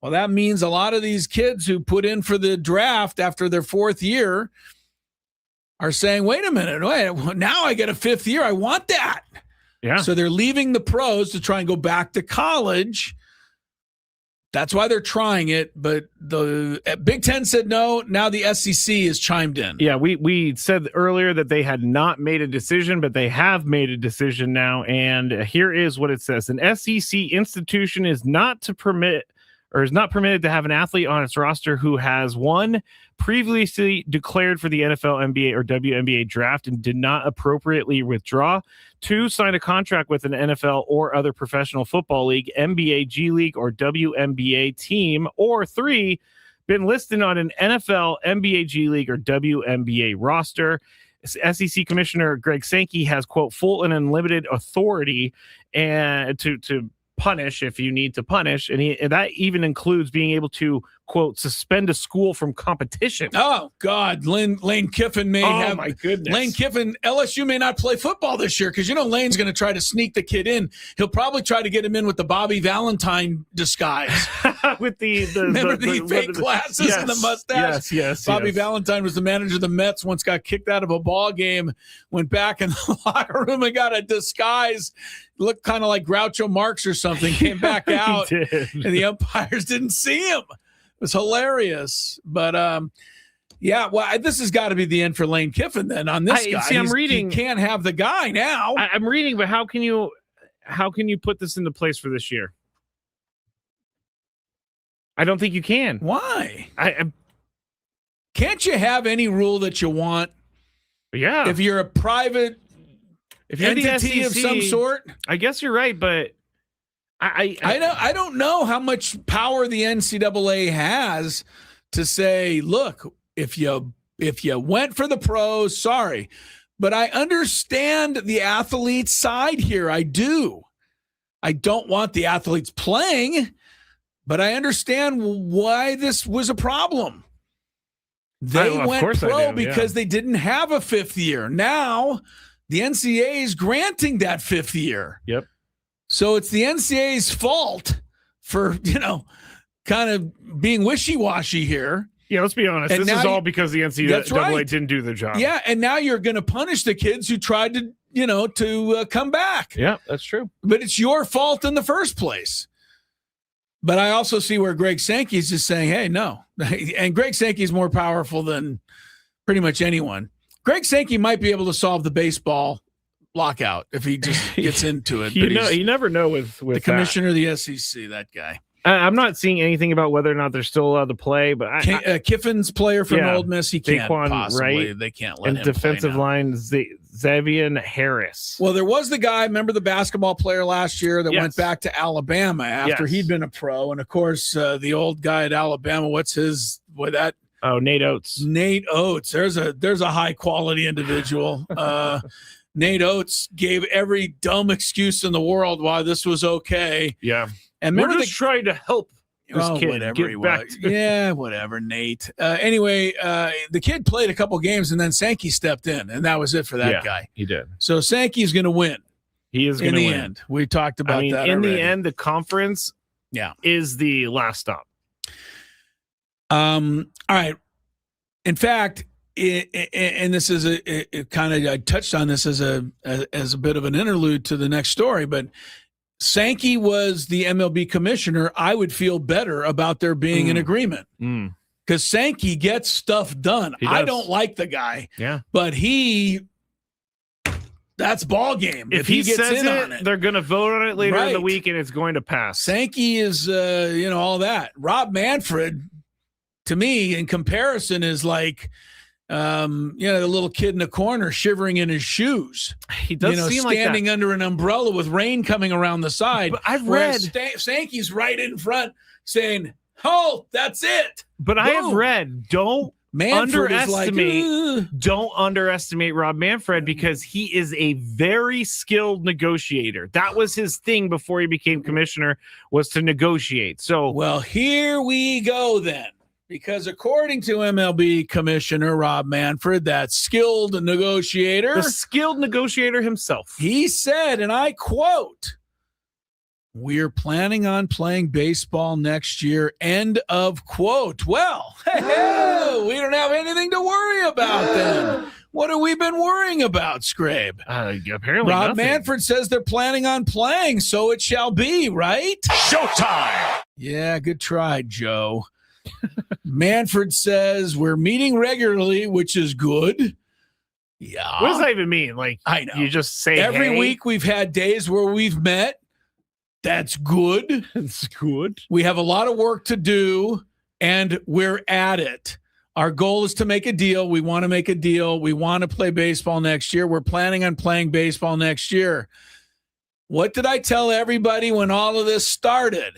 Well, that means a lot of these kids who put in for the draft after their fourth year are saying, wait a minute, now I get a fifth year. I want that. Yeah. So they're leaving the pros to try and go back to college. That's why they're trying it, but the Big Ten said no. Now the SEC has chimed in. Yeah, we said earlier that they had not made a decision, but they have made a decision now. And here is what it says: an SEC institution is not permitted to have an athlete on its roster who has one, previously declared for the NFL, NBA, or WNBA draft and did not appropriately withdraw, 2, sign a contract with an NFL or other professional football league, NBA, G League, or WNBA team, or 3, been listed on an NFL, NBA, G League, or WNBA roster. SEC Commissioner Greg Sankey has, quote, full and unlimited authority and to punish if you need to punish, and that even includes being able to, quote, suspend a school from competition. Oh God, Lane Kiffin may have. My goodness, Lane Kiffin, LSU may not play football this year because Lane's going to try to sneak the kid in. He'll probably try to get him in with the Bobby Valentine disguise, with the fake glasses and the mustache. Yes. Bobby Valentine was the manager of the Mets. Once got kicked out of a ball game, went back in the locker room and got a disguise. Looked kind of like Groucho Marx or something. Came back out, and the umpires didn't see him. It was hilarious. But this has got to be the end for Lane Kiffin then on this guy. See, I'm reading. You can't have the guy now. I'm reading, but how can you put this into place for this year? I don't think you can. Why? Can't you have any rule that you want? Yeah. If you're a private entity of some sort? I guess you're right, but I don't know how much power the NCAA has to say, look, if you went for the pros, sorry. But I understand the athlete side here. I do. I don't want the athletes playing, but I understand why this was a problem. They went pro because they didn't have a fifth year. Now the NCAA is granting that fifth year. Yep. So it's the NCAA's fault for, kind of being wishy-washy here. Yeah, let's be honest. And this is all because the NCAA didn't do their job. Yeah, and now you're going to punish the kids who tried to come back. Yeah, that's true. But it's your fault in the first place. But I also see where Greg Sankey is just saying, hey, no. And Greg Sankey is more powerful than pretty much anyone. Greg Sankey might be able to solve the baseball lockout if he just gets into it. You never know with the commissioner of the SEC, that guy. I'm not seeing anything about whether or not they're still allowed to play, but Kiffin's player from Old Miss, he can't possibly. Right? They can't let him and defensive play line, Xavier Harris. Well, there was the guy, remember the basketball player last year that went back to Alabama after he'd been a pro, and of course the old guy at Alabama. Oh, Nate Oates. Nate Oates. There's a high quality individual. Nate Oates gave every dumb excuse in the world why this was okay. Yeah. And we're just trying to help this kid whatever get back. Yeah, whatever, Nate. Anyway, the kid played a couple games, and then Sankey stepped in, and that was it for that guy. He did. So Sankey's going to win. He is going to win. End. We talked about that in already. the end, the conference is the last stop. All right. In fact, and this is I touched on this as a bit of an interlude to the next story, but Sankey was the MLB commissioner. I would feel better about there being an agreement because Sankey gets stuff done. I don't like the guy, but that's ball game. If he gets in on it, they're going to vote on it later in the week, and it's going to pass. Sankey is, all that. Rob Manfred, to me, in comparison, is like, the little kid in the corner shivering in his shoes. He does seem like standing under an umbrella with rain coming around the side. But I've read Sankey's right in front saying, "Oh, that's it." But I have read, don't underestimate Rob Manfred because he is a very skilled negotiator. That was his thing before he became commissioner, was to negotiate. So, well, here we go then. Because according to MLB Commissioner Rob Manfred, that skilled negotiator, the skilled negotiator himself, he said, and I quote, "We're planning on playing baseball next year," end of quote. Well, we don't have anything to worry about then. What have we been worrying about, Scrabe? Apparently Rob nothing. Manfred says they're planning on playing, so it shall be, right? Showtime! Yeah, good try, Joe. Manfred says we're meeting regularly, which is good. Yeah. What does that even mean? Like, I know. You just say every week we've had days where we've met. That's good. It's good. We have a lot of work to do, and we're at it. Our goal is to make a deal. We want to make a deal. We want to play baseball next year. We're planning on playing baseball next year. What did I tell everybody when all of this started?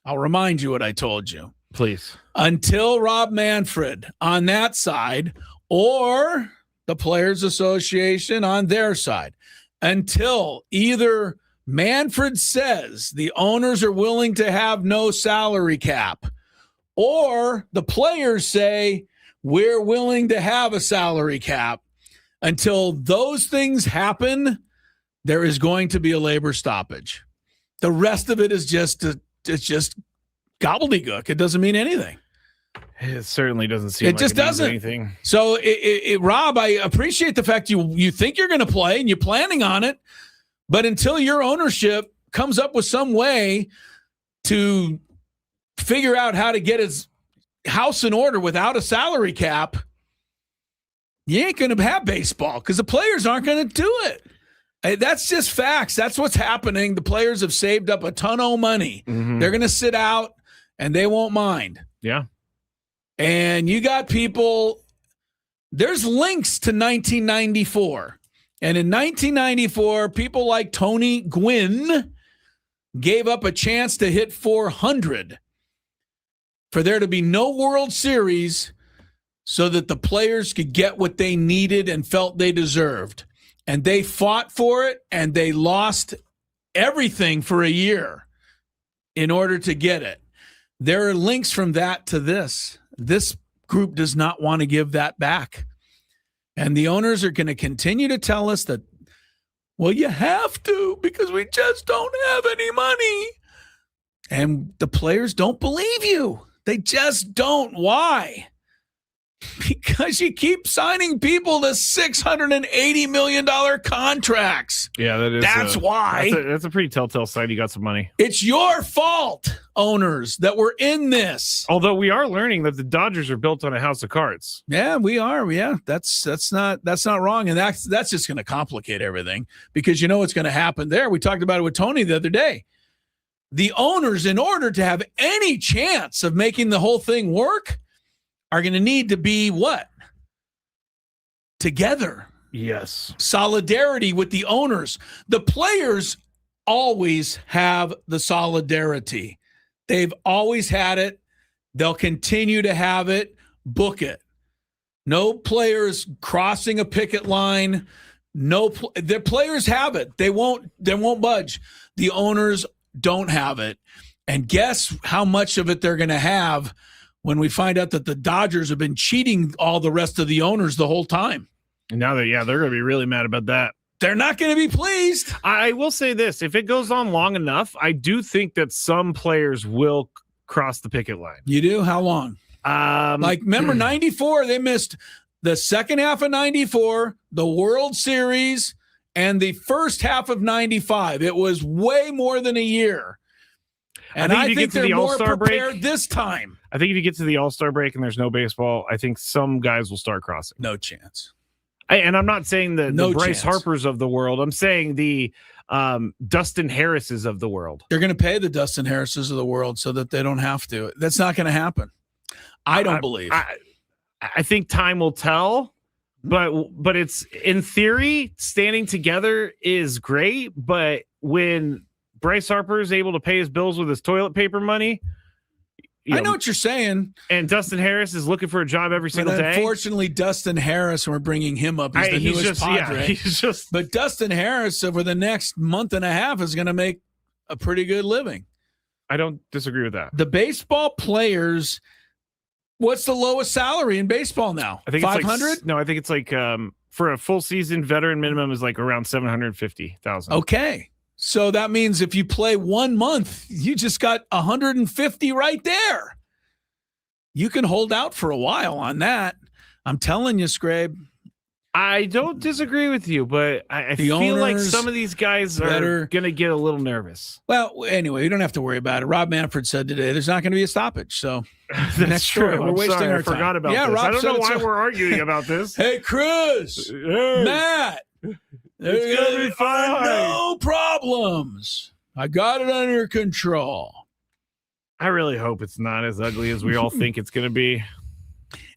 I'll remind you what I told you. Please. Until Rob Manfred on that side or the Players Association on their side, until either Manfred says the owners are willing to have no salary cap or the players say we're willing to have a salary cap, until those things happen, there is going to be a labor stoppage. The rest of it is just gobbledygook. It doesn't mean anything. It certainly doesn't seem it like just it means doesn't. anything. So, Rob, I appreciate the fact you think you're going to play and you're planning on it, but until your ownership comes up with some way to figure out how to get his house in order without a salary cap, you ain't going to have baseball because the players aren't going to do it. That's just facts. That's what's happening. The players have saved up a ton of money. Mm-hmm. They're going to sit out and they won't mind. Yeah. And you got people, there's links to 1994. And in 1994, people like Tony Gwynn gave up a chance to hit 400 for there to be no World Series so that the players could get what they needed and felt they deserved. And they fought for it, and they lost everything for a year in order to get it. There are links from that to this. This group does not want to give that back. And the owners are going to continue to tell us that, well, you have to because we just don't have any money. And the players don't believe you. They just don't. Why? Because you keep signing people to $680 million contracts. Yeah, That's why. That's a pretty telltale sign you got some money. It's your fault, owners, that we're in this. Although we are learning that the Dodgers are built on a house of cards. Yeah, we are. Yeah, that's not wrong, and that's just going to complicate everything because you know what's going to happen there. We talked about it with Tony the other day. The owners, in order to have any chance of making the whole thing work, are going to need to be what? Together. Yes. Solidarity with the owners. The players always have the solidarity. They've always had it. They'll continue to have it. Book it. No players crossing a picket line. The players have it. They won't budge. The owners don't have it. And guess how much of it they're going to have when we find out that the Dodgers have been cheating all the rest of the owners the whole time. And now they're going to be really mad about that. They're not going to be pleased. I will say this. If it goes on long enough, I do think that some players will cross the picket line. You do? How long? Remember 94, they missed the second half of 94, the World Series, and the first half of 95. It was way more than a year. And I think they're more prepared this time. I think if you get to the All-Star break and there's no baseball, I think some guys will start crossing. No chance. And I'm not saying the Bryce Harpers of the world. I'm saying the Dustin Harrises of the world. They're going to pay the Dustin Harrises of the world so that they don't have to. That's not going to happen. I don't believe. I think time will tell, but it's in theory, standing together is great. But when Bryce Harper is able to pay his bills with his toilet paper money, I know what you're saying. And Dustin Harris is looking for a job every single day. Unfortunately, Dustin Harris, we're bringing him up as the newest Padre. But Dustin Harris, over the next month and a half, is going to make a pretty good living. I don't disagree with that. The baseball players, what's the lowest salary in baseball now? I think 500? No, I think it's like for a full season, veteran minimum is like around 750,000. Okay. So that means if you play 1 month, you just got 150 right there. You can hold out for a while on that. I'm telling you, Scrabe. I don't disagree with you, but I feel like some of these guys are going to get a little nervous. Well, anyway, you don't have to worry about it. Rob Manfred said today there's not going to be a stoppage. So that's true. We're wasting our time. I forgot about this. Rob, I don't know why we're arguing about this. Hey, Chris, Matt. It's going to be fine. No problems. I got it under control. I really hope it's not as ugly as we all think it's going to be.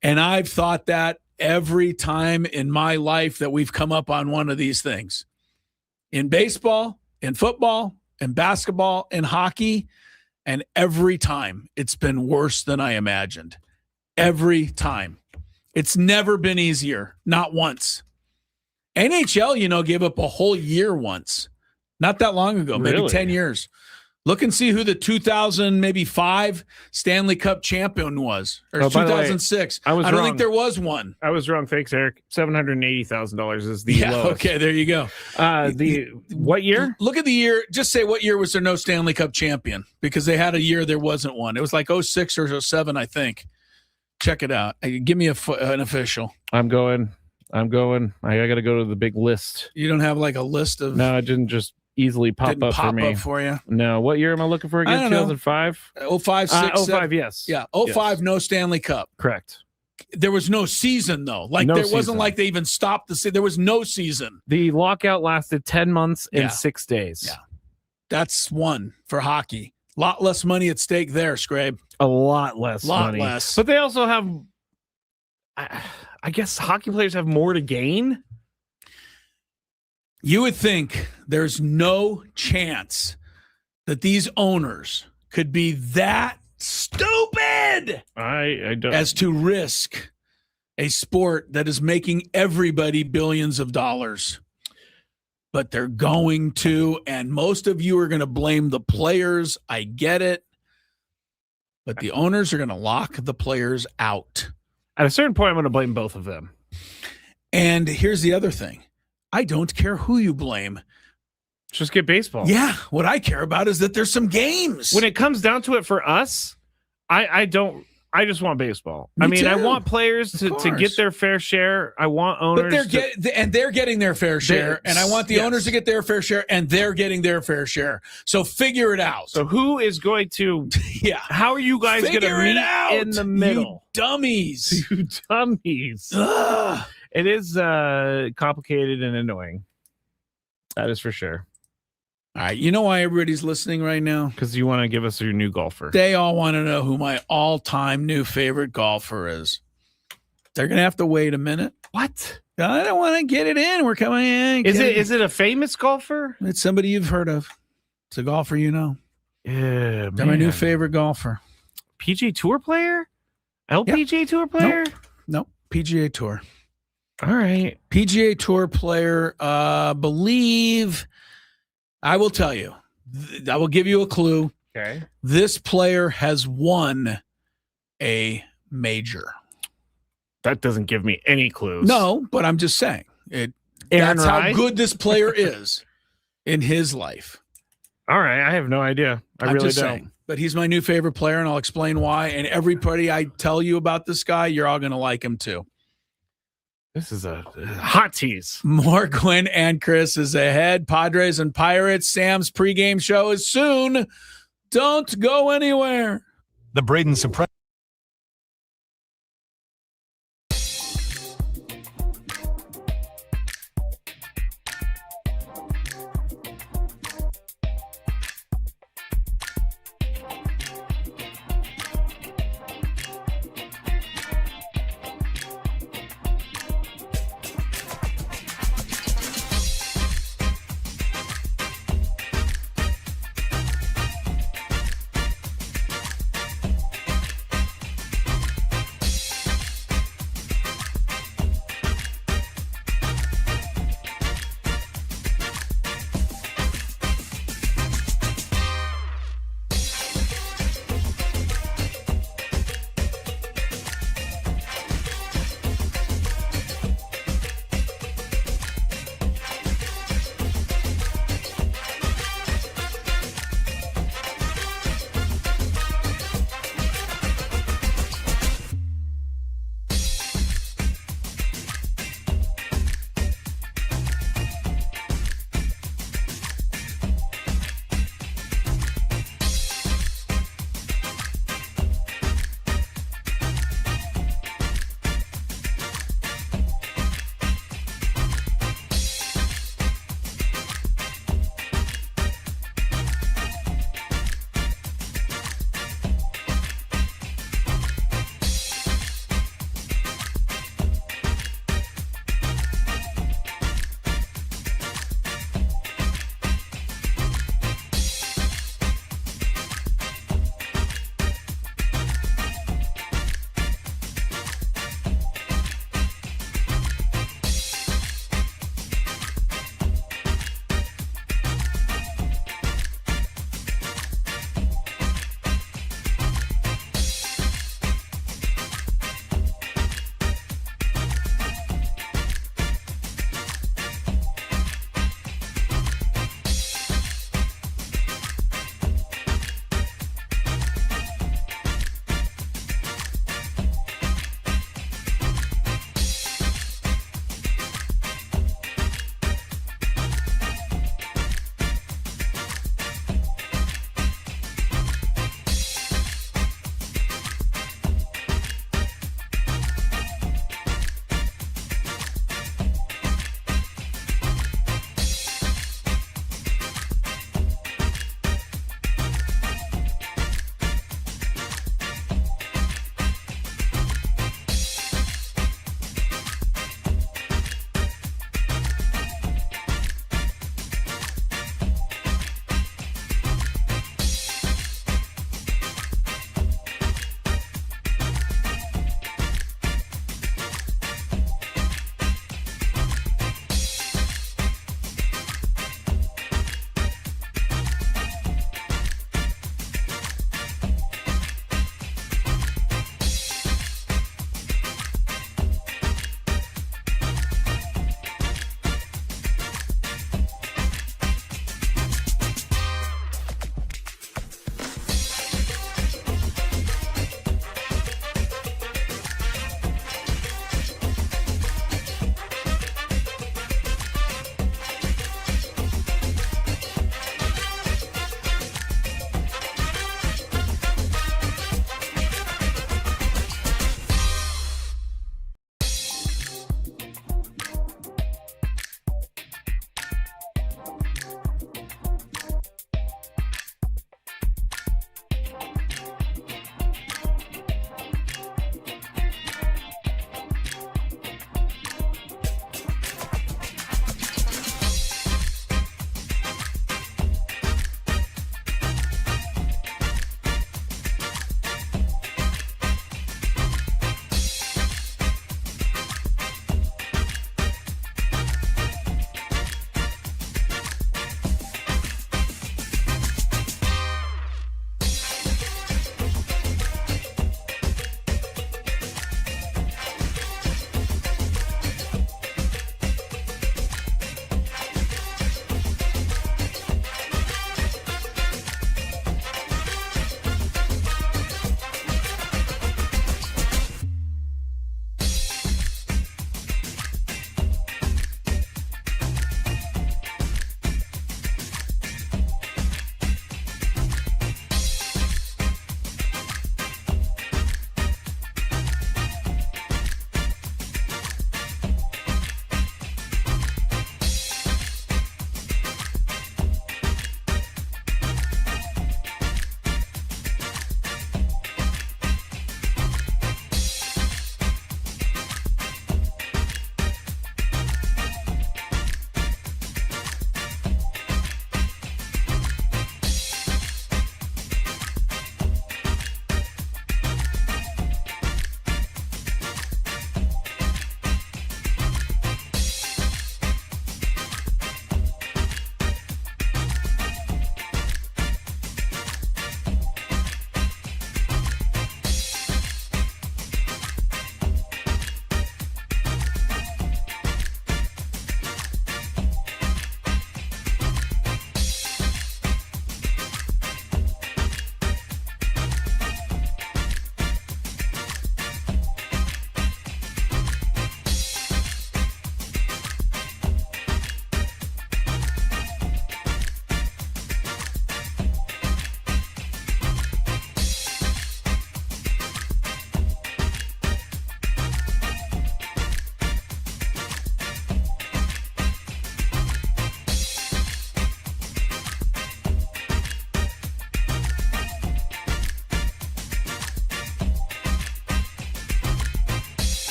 And I've thought that every time in my life that we've come up on one of these things. In baseball, in football, in basketball, in hockey, and every time it's been worse than I imagined. Every time. It's never been easier. Not once. NHL, gave up a whole year once. Not that long ago, maybe 10 years. Look and see who the 2005 Stanley Cup champion was, or 2006. I don't think there was one. I was wrong. Thanks, Eric. $780,000 is the lowest. Okay, there you go. What year? Look at the year. Just say what year was there no Stanley Cup champion? Because they had a year there wasn't one. It was like 06 or 07, I think. Check it out. Give me an official. I'm going. I got to go to the big list. You don't have like a list of... No, it didn't just easily pop up for me. For you? No. What year am I looking for again? 2005? 05, 6, 05, yes. Yeah, 05, no Stanley Cup. Correct. There was no season, though. Wasn't like they even stopped the season. There was no season. The lockout lasted 10 months and 6 days. Yeah. That's one for hockey. Lot less money at stake there, Scrape. A lot less money. Less. But they also have, I guess hockey players have more to gain. You would think there's no chance that these owners could be that stupid I don't. as to risk a sport that is making everybody billions of dollars. But they're going to, and most of you are going to blame the players. I get it. But the owners are going to lock the players out. At a certain point, I'm going to blame both of them. And here's the other thing. I don't care who you blame. Just get baseball. Yeah. What I care about is that there's some games. When it comes down to it for us, I just want baseball. Me I mean, too. I want players to get their fair share. I want owners. But they're getting their fair share. And I want the owners to get their fair share, and they're getting their fair share. So figure it out. So who is going to, how are you guys going to meet in the middle? You dummies. You dummies. Ugh. It is complicated and annoying. That is for sure. All right. You know why everybody's listening right now? Because you want to give us your new golfer. They all want to know who my all-time new favorite golfer is. They're going to have to wait a minute. What? I don't want to get it in. We're coming in. Is it a famous golfer? It's somebody you've heard of. It's a golfer you know. Yeah, They're my new favorite golfer. PGA Tour player? LPGA Tour player? Nope. PGA Tour. All right. PGA Tour player. Believe... I will tell you. I will give you a clue. Okay. This player has won a major. That doesn't give me any clues. No, but I'm just saying. That's how good this player is in his life. All right. I have no idea. I really don't. Saying. But he's my new favorite player, and I'll explain why. And everybody I tell you about this guy, you're all going to like him too. This is a hot tease. More Gwynn and Chris is ahead. Padres and Pirates. Sam's pregame show is soon. Don't go anywhere. The Braden Surprise.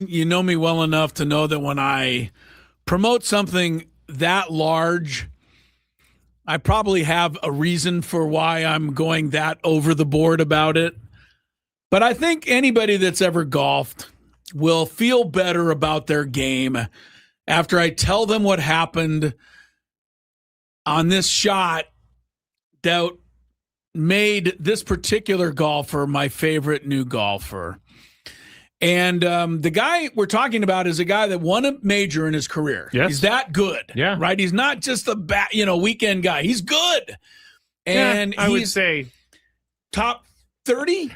You know me well enough to know that when I promote something that large, I probably have a reason for why I'm going that over the board about it. But I think anybody that's ever golfed will feel better about their game after I tell them what happened on this shot that made this particular golfer my favorite new golfer. And the guy we're talking about is a guy that won a major in his career. Yes. He's that good. Yeah. Right? He's not just a weekend guy. He's good. And I would say top 30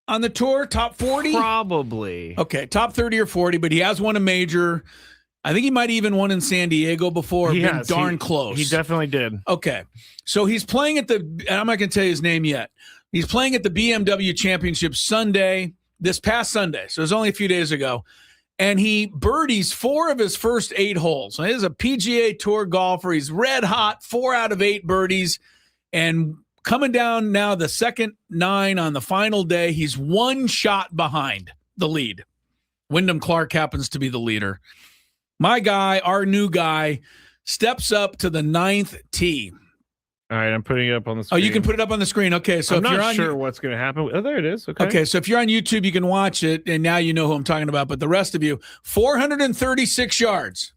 on the tour, top 40? Probably. Okay, top 30 or 40, but he has won a major. I think he might even won in San Diego before. Been darn close. He definitely did. Okay. So he's playing at and I'm not going to tell you his name yet. He's playing at the BMW Championship this past Sunday. So it was only a few days ago. And he birdies 4 of his first 8 holes. So he's a PGA Tour golfer. He's red hot, 4 out of 8 birdies. And coming down now the second 9 on the final day, he's 1 shot behind the lead. Wyndham Clark happens to be the leader. My guy, our new guy, steps up to the 9th tee. All right, I'm putting it up on the screen. Oh, you can put it up on the screen. Okay, so I'm if you're not on sure what's going to happen. Oh, there it is. Okay. Okay, so if you're on YouTube, you can watch it, and now you know who I'm talking about. But the rest of you, 436 yards,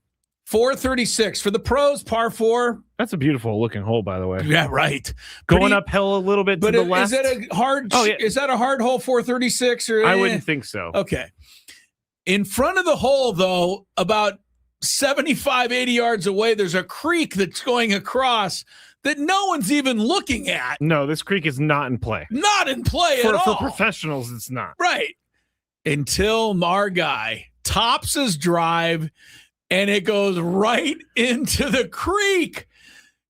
436 for the pros, par 4. That's a beautiful looking hole, by the way. Yeah, right. Going uphill a little bit to the left. Is that a hard? Oh, yeah. Is that a hard hole? 436 or? I wouldn't think so. Okay. In front of the hole, though, about 75, 80 yards away, there's a creek that's going across that no one's even looking at. No, this creek is not in play. Not in play at all. For professionals, it's not. Right. Until our guy tops his drive and it goes right into the creek.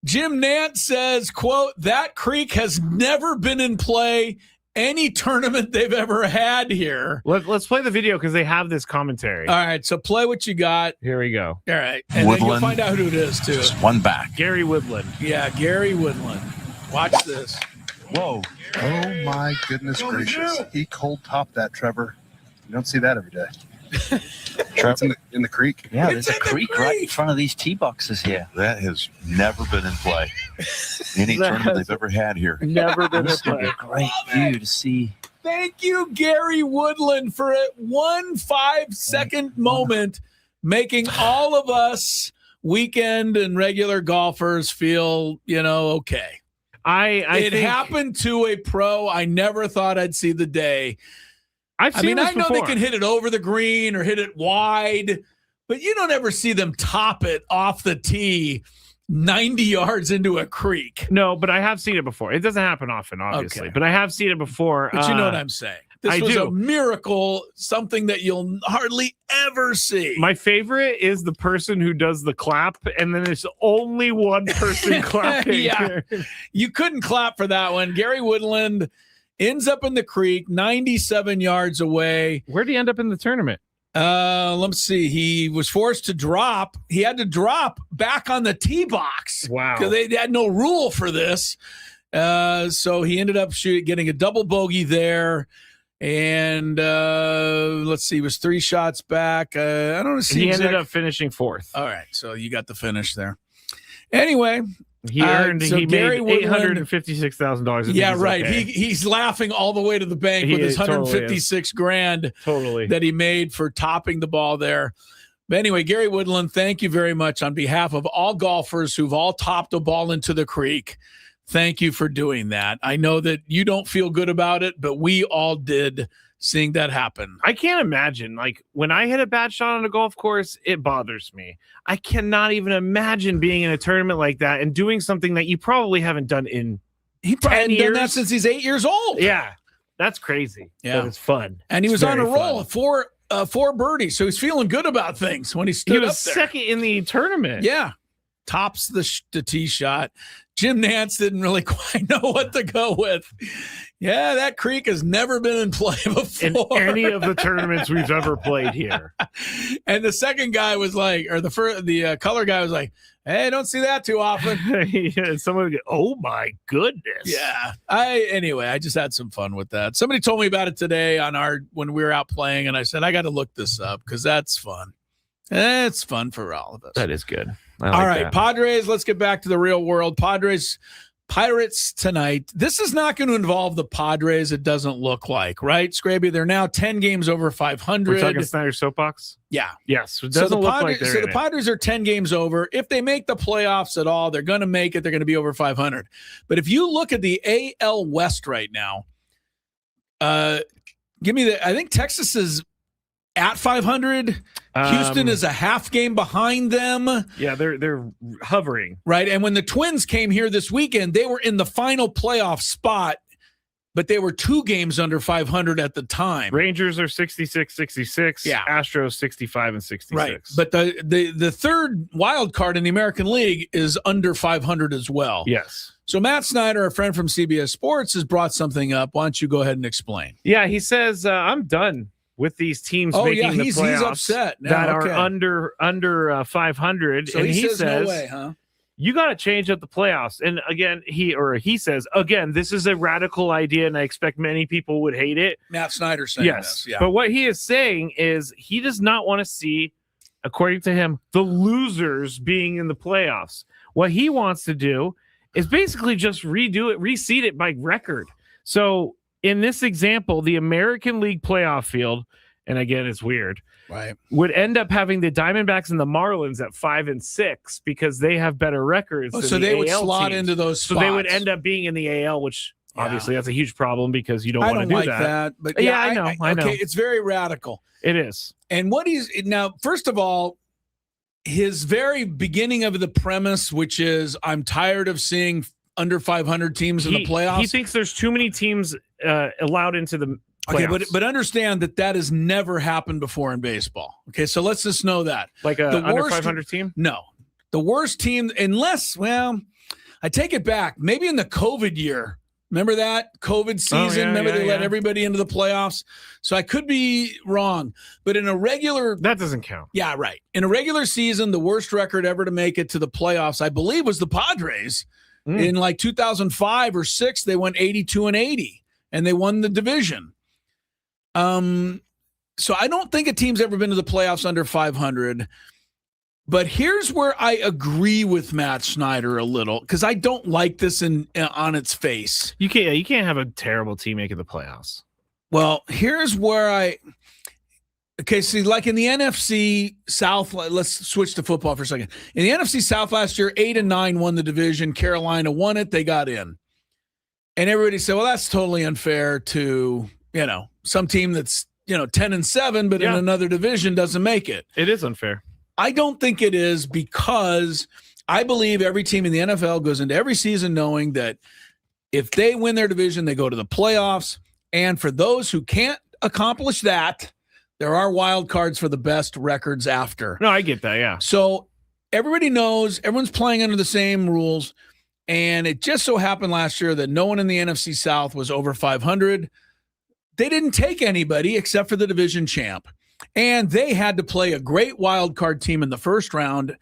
Jim Nantz says, quote, that creek has never been in play any tournament they've ever had here. Let's play the video because they have this commentary. All right, so play what you got. Here we go. All right, and then you'll find out who it is, too. Just one back. Gary Woodland. Yeah, Gary Woodland. Watch this. Whoa. Oh, my goodness gracious. He cold topped that, Trevor. You don't see that every day. Trevor, in the creek? Yeah, there's a creek right in front of these tee boxes here. That has never been in play. Any tournament they've ever had here. Never been in play. A great view to see. Thank you, Gary Woodland, for a 1 5-second moment, making all of us weekend and regular golfers feel, okay. It happened to a pro. I never thought I'd see the day. I know before. They can hit it over the green or hit it wide, but you don't ever see them top it off the tee 90 yards into a creek. No, but I have seen it before. It doesn't happen often, obviously, but I have seen it before. But you know what I'm saying. This was a miracle, something that you'll hardly ever see. My favorite is the person who does the clap, and then there's only one person clapping. Yeah. You couldn't clap for that one. Gary Woodland ends up in the creek, 97 yards away. Where'd he end up in the tournament? Let's see. He was forced to drop. He had to drop back on the tee box. Wow. Because they had no rule for this. So he ended up getting a double bogey there. And let's see. He was 3 shots back. I don't see. He ended up finishing 4th. All right. So you got the finish there. Anyway. He earned. So he Gary made Woodland, $856,000. Yeah, right. Okay. He's laughing all the way to the bank with his 156 grand that he made for topping the ball there. But anyway, Gary Woodland, thank you very much on behalf of all golfers who've all topped a ball into the creek. Thank you for doing that. I know that you don't feel good about it, but we all did. Seeing that happen. I can't imagine. Like when I hit a bad shot on a golf course, it bothers me. I cannot even imagine being in a tournament like that and doing something that you probably haven't done in 10 years. Done that since he's 8 years old. Yeah, that's crazy. Yeah, but it's fun. And he was on a roll, fun. 4 birdies, so he's feeling good about things when he stood up there. He was second in the tournament. Yeah, tops the tee shot. Jim Nantz didn't really quite know what to go with. Yeah, that creek has never been in play before. In any of the tournaments we've ever played here. And the second guy was like, or the color guy was like, hey, don't see that too often. Yeah, someone would go, oh my goodness. Yeah. Anyway, I just had some fun with that. Somebody told me about it today when we were out playing, and I said, I got to look this up because that's fun. It's fun for all of us. That is good. All right, Padres, let's get back to the real world. Pirates tonight. This is not going to involve the Padres, it doesn't look like, right, Scraby? They're now 10 games over 500. We're talking Snyder Soapbox? Yeah. Yes. It doesn't look like they're the Padres are 10 games over. If they make the playoffs at all, they're going to make it. They're going to be over 500. But if you look at the AL West right now, I think Texas is at 500. Houston is a half game behind them. Yeah, they're hovering. Right. And when the Twins came here this weekend, they were in the final playoff spot, but they were 2 games under 500 at the time. Rangers are 66-66. Yeah. Astros 65-66. Right. But the third wild card in the American League is under 500 as well. Yes. So Matt Snyder, a friend from CBS Sports, has brought something up. Why don't you go ahead and explain? Yeah, he says, I'm done with these teams making the playoffs he's upset now, that are under 500. So and he says no says, way, huh? You got to change up the playoffs. And again, he says, again, this is a radical idea, and I expect many people would hate it. Matt Snyder saying yes, this. Yeah. But what he is saying is he does not want to see, according to him, the losers being in the playoffs. What he wants to do is basically just reseed it by record. So in this example, the American League playoff field, and again, it's weird, right, would end up having the Diamondbacks and the Marlins at 5 and 6 because they have better records. Oh, than so the they would AL slot teams. into those spots. So they would end up being in the AL, which obviously that's a huge problem because you don't want to do like that. But yeah, I know. Okay, it's very radical. It is. And what he's now, first of all, his very beginning of the premise, which is I'm tired of seeing under 500 teams in the playoffs. He thinks there's too many teams allowed into the playoffs. Okay, but understand that has never happened before in baseball. Okay, so let's just know that. Like a under 500 team? No. The worst team, unless, well, I take it back. Maybe in the COVID year. Remember that COVID season? Remember they let everybody into the playoffs? So I could be wrong. But in a regular... That doesn't count. Yeah, right. In a regular season, the worst record ever to make it to the playoffs, I believe, was the Padres. In like 2005 or 6, they went 82-80, and they won the division. So I don't think a team's ever been to the playoffs under 500. But here's where I agree with Matt Snyder a little, because I don't like this on its face. You can't have a terrible team making the playoffs. Well, here's where okay, see, like in the NFC South, let's switch to football for a second. In the NFC South last year, 8-9 won the division. Carolina won it. They got in. And everybody said, well, that's totally unfair to, some team that's, 10-7, but in another division doesn't make it. It is unfair. I don't think it is, because I believe every team in the NFL goes into every season knowing that if they win their division, they go to the playoffs. And for those who can't accomplish that, there are wild cards for the best records after. No, I get that, yeah. So everybody knows, everyone's playing under the same rules. And it just so happened last year that no one in the NFC South was over 500. They didn't take anybody except for the division champ. And they had to play a great wild card team in the first round.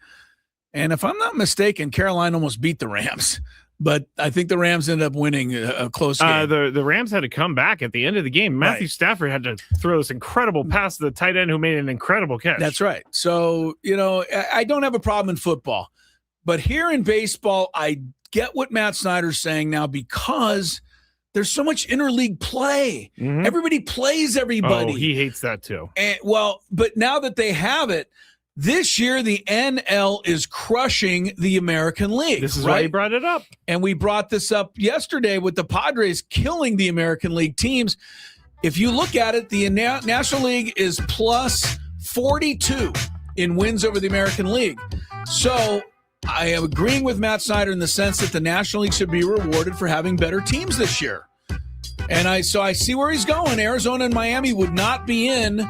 And if I'm not mistaken, Carolina almost beat the Rams. But I think the Rams ended up winning a close game. The Rams had to come back at the end of the game. Matthew Stafford had to throw this incredible pass to the tight end who made an incredible catch. That's right. So, I don't have a problem in football. But here in baseball, I get what Matt Snyder's saying now, because there's so much interleague play. Mm-hmm. Everybody plays everybody. Oh, he hates that too. And, but now that they have it, this year, the NL is crushing the American League. This is why he brought it up. And we brought this up yesterday with the Padres killing the American League teams. If you look at it, the National League is plus 42 in wins over the American League. So I am agreeing with Matt Snyder in the sense that the National League should be rewarded for having better teams this year. And I see where he's going. Arizona and Miami would not be in.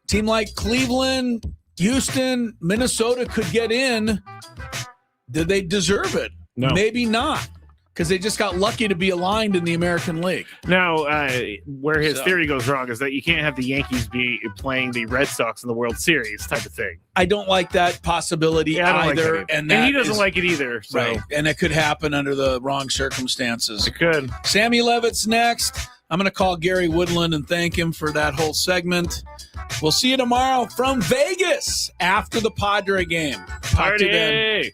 Team like Cleveland, Houston, Minnesota could get in. Did they deserve it? No. Maybe not. because they just got lucky to be aligned in the American League. Now, where his theory goes wrong is that you can't have the Yankees be playing the Red Sox in the World Series type of thing. I don't like that possibility either. Like and he doesn't like it either. So. Right. And it could happen under the wrong circumstances. It could. Sammy Levitt's next. I'm going to call Gary Woodland and thank him for that whole segment. We'll see you tomorrow from Vegas after the Padre game. Talk to you then.